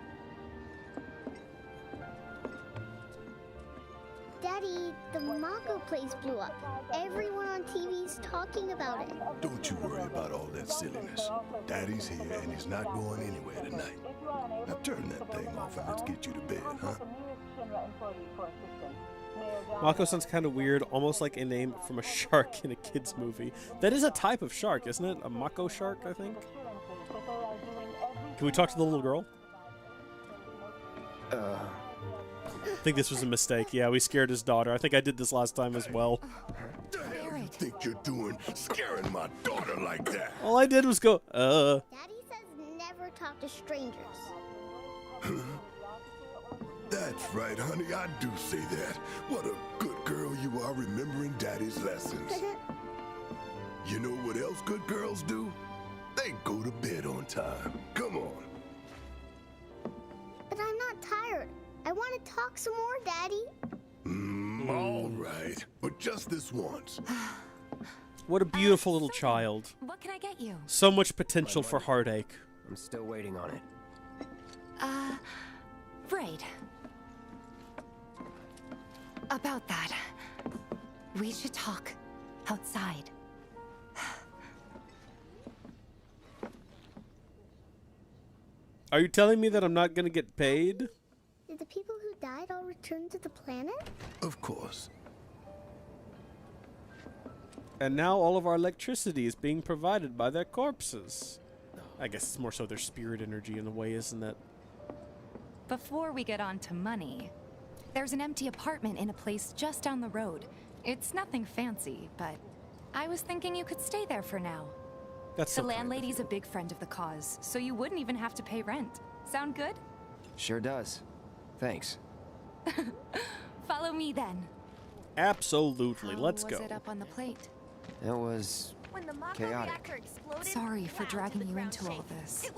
Daddy, the Mako place blew up. Everyone on TV's talking about it. Don't you worry about all that silliness. Daddy's here and he's not going anywhere tonight. Now turn that thing off and let's get you to bed, huh? Mako sounds kind of weird, almost like a name from a shark in a kid's movie. That is a type of shark, isn't it? A Mako shark, I think? Can we talk to the little girl? I think this was a mistake. Yeah, we scared his daughter. I think I did this last time as well. What the hell you think you're doing, scaring my daughter like that? All I did was go, Daddy says never talk to strangers. That's right, honey. I do say that. What a good girl you are, remembering Daddy's lessons. You know what else good girls do? They go to bed on time. Come on. But I'm not tired. I want to talk some more, Daddy. All right. But just this once. What a beautiful little child. What can I get you? So much potential for heartache. I'm still waiting on it. Right. About that. We should talk outside. Are you telling me that I'm not gonna get paid? Did the people who died all return to the planet? Of course. And now all of our electricity is being provided by their corpses. I guess it's more so their spirit energy in a way, isn't it? Before we get on to money, there's an empty apartment in a place just down the road. It's nothing fancy, but I was thinking you could stay there for now. That's the so kind. landlady's a big friend of the cause, so you wouldn't even have to pay rent. Sound good? Sure does. Thanks. Follow me then. Absolutely. Let's How go. was it up on the plate? It was chaotic. Sorry for dragging you into all this.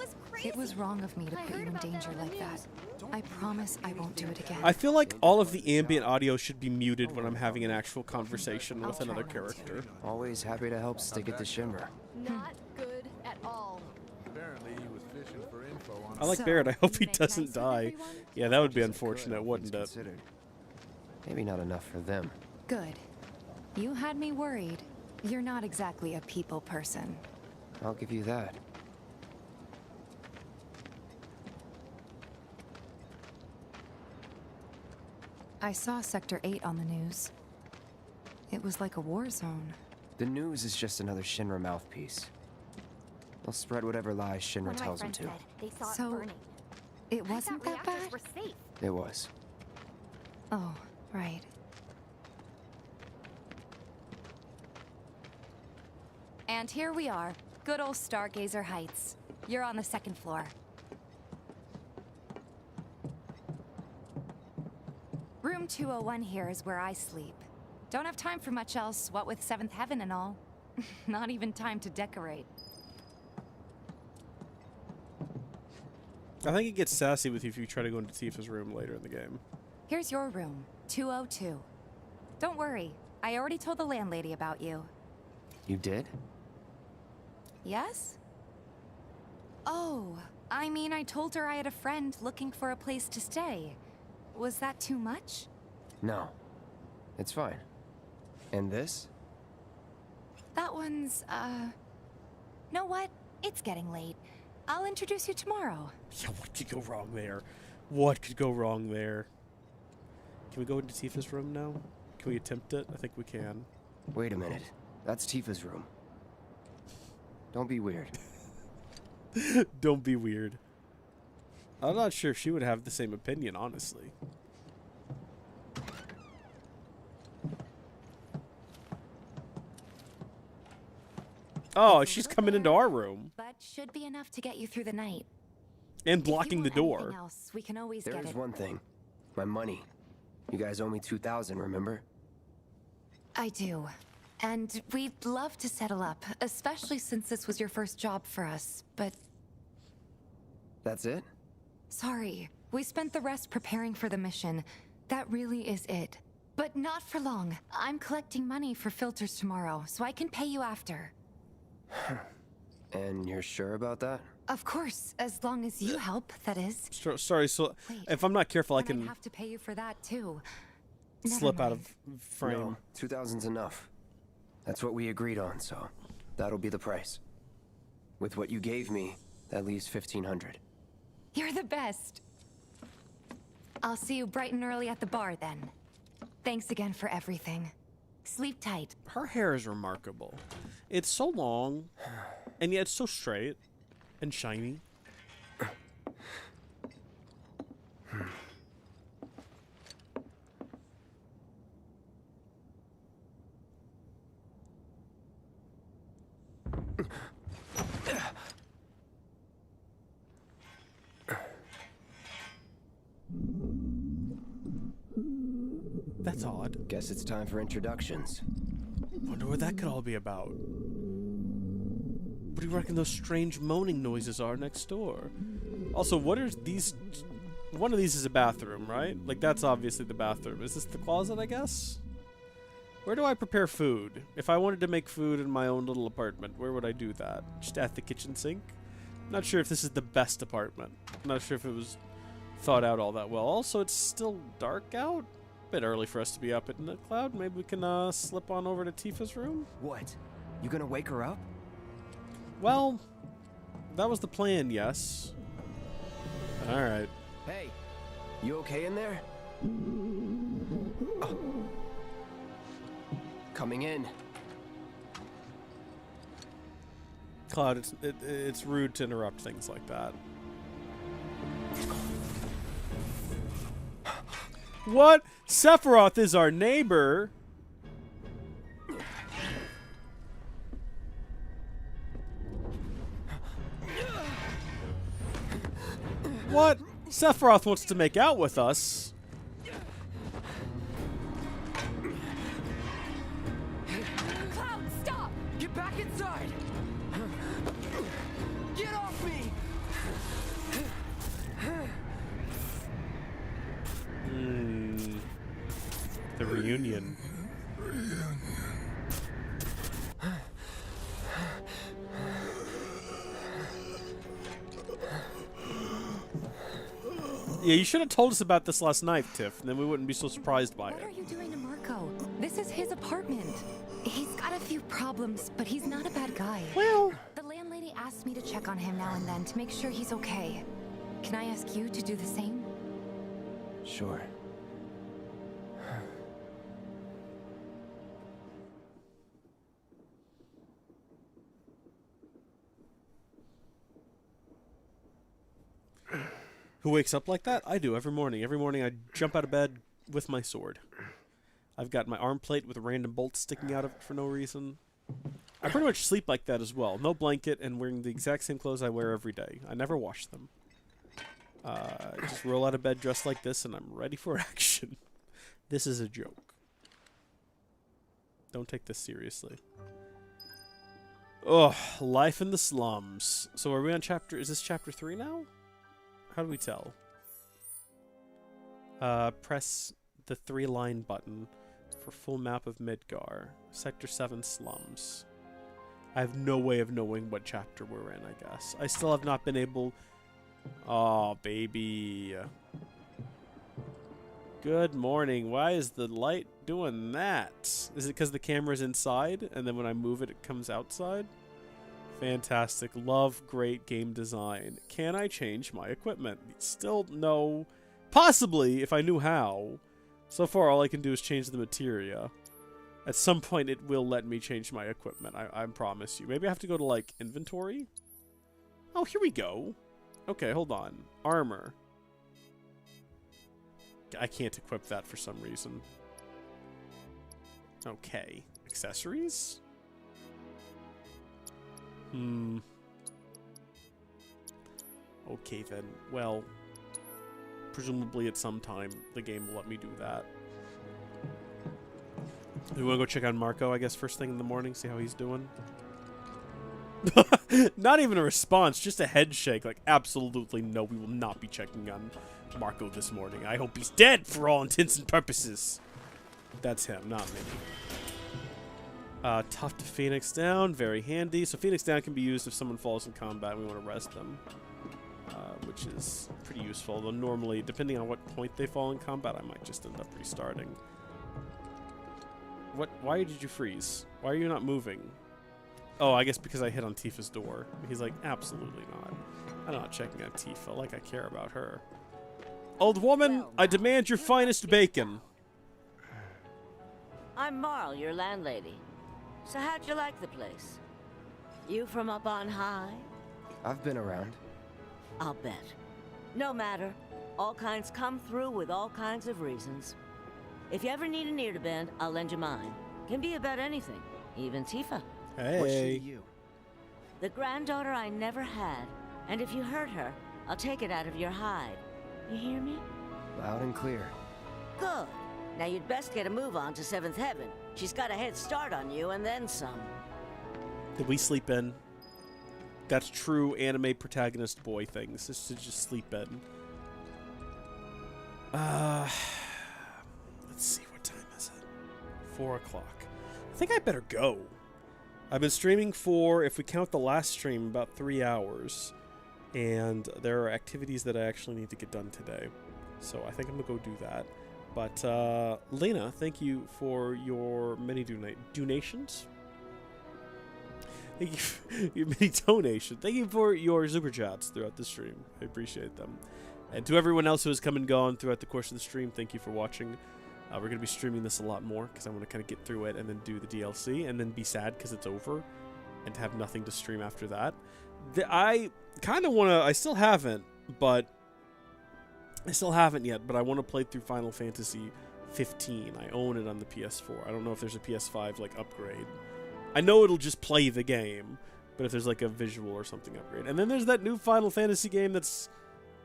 It was wrong of me to put you in danger like that. I promise I won't do it again. I feel like all of the ambient audio should be muted when I'm having an actual conversation with another character. Always happy to help stick it to Shimmer. Not good at all. Apparently he was fishing for info on I like Barrett. I hope he doesn't die. Yeah, that would be unfortunate, wouldn't it? Maybe not enough for them. Good. You had me worried. You're not exactly a people person. I'll give you that. I saw Sector 8 on the news. It was like a war zone. The news is just another Shinra mouthpiece. They'll spread whatever lies Shinra tells them to. They saw So, it burning. it wasn't that bad? Were safe. It was. Oh, right. And here we are, good old Stargazer Heights. You're on the second floor. Room 201 here is where I sleep. Don't have time for much else, what with Seventh Heaven and all. Not even time to decorate. I think it gets sassy with you if you try to go into Tifa's room later in the game. Here's your room, 202. Don't worry, I already told the landlady about you. You did? Yes? Oh, I mean, I told her I had a friend looking for a place to stay. Was that too much? No. It's fine. And this? That one's, know what? It's getting late. I'll introduce you tomorrow. Yeah, what could go wrong there? What could go wrong there? Can we go into Tifa's room now? Can we attempt it? I think we can. Wait a minute. That's Tifa's room. Don't be weird. Don't be weird. I'm not sure if she would have the same opinion, honestly. Oh, she's coming into our room. But should be enough to get you through the night. And blocking the door. Else, we can always get There's it. one thing. My money. You guys owe me 2,000, remember? I do. And we'd love to settle up, especially since this was your first job for us, but... That's it? Sorry. We spent the rest preparing for the mission. That really is it. But not for long. I'm collecting money for filters tomorrow, so I can pay you after. And you're sure about that? Of course, as long as you help, that is. Sorry, so Wait, if I'm not careful, I I'd can have to pay you for that too. slip out of frame. No, 2,000's enough. That's what we agreed on, so that'll be the price. With what you gave me, that leaves 1,500. You're the best. I'll see you bright and early at the bar then. Thanks again for everything. Sleep tight. Her hair is remarkable. It's so long, and yet it's so straight and shiny. That's odd. Guess it's time for introductions. Wonder what that could all be about. What do you reckon those strange moaning noises are next door? Also, what are these? One of these is a bathroom, right? Like, that's obviously the bathroom. Is this the closet, I guess? Where do I prepare food? If I wanted to make food in my own little apartment, where would I do that? Just at the kitchen sink? Not sure if this is the best apartment. Not sure if it was thought out all that well. Also, it's still dark out. Bit early for us to be up at MacLeod. Maybe we can slip on over to Tifa's room? What? You gonna wake her up? Well, that was the plan, yes. Alright. Hey, you okay in there? Oh. Coming in. Cloud, it's rude to interrupt things like that. What? Sephiroth is our neighbor. What? Sephiroth wants to make out with us. Cloud, stop! Get back inside! Get off me! The reunion. Yeah, you should have told us about this last night, Tiff, and then we wouldn't be so surprised by What it. are you doing to Marco? This is his apartment. He's got a few problems, but he's not a bad guy. Well, the landlady asked me to check on him now and then to make sure he's okay. Can I ask you to do the same? Sure. Who wakes up like that? I do every morning. Every morning I jump out of bed with my sword. I've got my arm plate with random bolts sticking out of it for no reason. I pretty much sleep like that as well. No blanket and wearing the exact same clothes I wear every day. I never wash them. Just roll out of bed dressed like this and I'm ready for action. This is a joke. Don't take this seriously. Ugh, life in the slums. So are we on chapter... Is this chapter 3 now? How do we tell? Press the 3-line button for full map of Midgar. Sector 7 slums. I have no way of knowing what chapter we're in, I guess. I still have not been able... Oh, baby. Good morning. Why is the light doing that? Is it because the camera's inside, and then when I move it, it comes outside? Fantastic. Love great game design. Can I change my equipment? Still no. Possibly, if I knew how. So far, all I can do is change the materia. At some point, it will let me change my equipment. I promise you. Maybe I have to go to, like, inventory? Oh, here we go. Okay, hold on. Armor. I can't equip that for some reason. Okay. Accessories? Okay, then. Well, presumably at some time, the game will let me do that. We want to go check on Marco, I guess, first thing in the morning, see how he's doing? Not even a response, just a head shake. Like, absolutely no, we will not be checking on Marco this morning. I hope he's dead for all intents and purposes. That's him, not me. Tough to Phoenix down, very handy. So Phoenix down can be used if someone falls in combat and we want to rest them. Which is pretty useful, though normally, depending on what point they fall in combat, I might just end up restarting. Why did you freeze? Why are you not moving? Oh, I guess because I hit on Tifa's door. He's like, absolutely not. I'm not checking on Tifa like I care about her. Old woman, I demand your finest bacon. I'm Marl, your landlady. So how'd you like the place? You from up on high? I've been around. I'll bet. No matter. All kinds come through with all kinds of reasons. If you ever need an ear to bend, I'll lend you mine. Can be about anything, even Tifa. Hey. What's she to you? The granddaughter I never had, and if you hurt her, I'll take it out of your hide. You hear me? Loud and clear. Good. Now you'd best get a move on to 7th Heaven. She's got a head start on you, and then some. Did we sleep in? That's true anime protagonist boy things. Is to just sleep in. Let's see, what time is it? 4 o'clock. I think I better go. I've been streaming for, if we count the last stream, about 3 hours. And there are activities that I actually need to get done today. So I think I'm going to go do that. But, Lena, thank you for your many donations. Thank you for your many donations. Thank you for your super chats throughout the stream. I appreciate them. And to everyone else who has come and gone throughout the course of the stream, thank you for watching. We're going to be streaming this a lot more because I want to kind of get through it and then do the DLC and then be sad because it's over and to have nothing to stream after that. I kind of want to... I still haven't yet, but I want to play through Final Fantasy 15. I own it on the PS4. I don't know if there's a PS5 like upgrade. I know it'll just play the game, but if there's like a visual or something upgrade. And then there's that new Final Fantasy game that's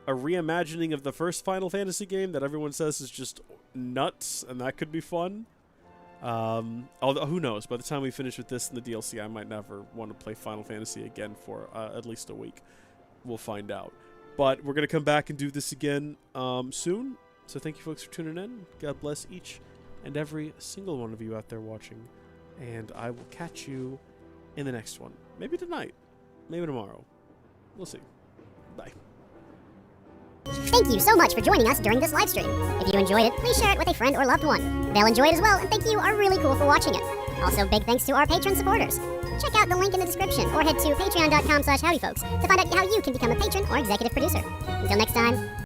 a reimagining of the first Final Fantasy game that everyone says is just nuts, and that could be fun. Although, who knows? By the time we finish with this and the DLC, I might never want to play Final Fantasy again for at least a week. We'll find out. But we're going to come back and do this again soon. So thank you folks for tuning in. God bless each and every single one of you out there watching. And I will catch you in the next one. Maybe tonight. Maybe tomorrow. We'll see. Bye. Thank you so much for joining us during this live stream. If you enjoyed it, please share it with a friend or loved one. They'll enjoy it as well, and thank you are really cool for watching it. Also, big thanks to our Patreon supporters. Check out the link in the description or head to patreon.com/howdyfolks to find out how you can become a patron or executive producer. Until next time.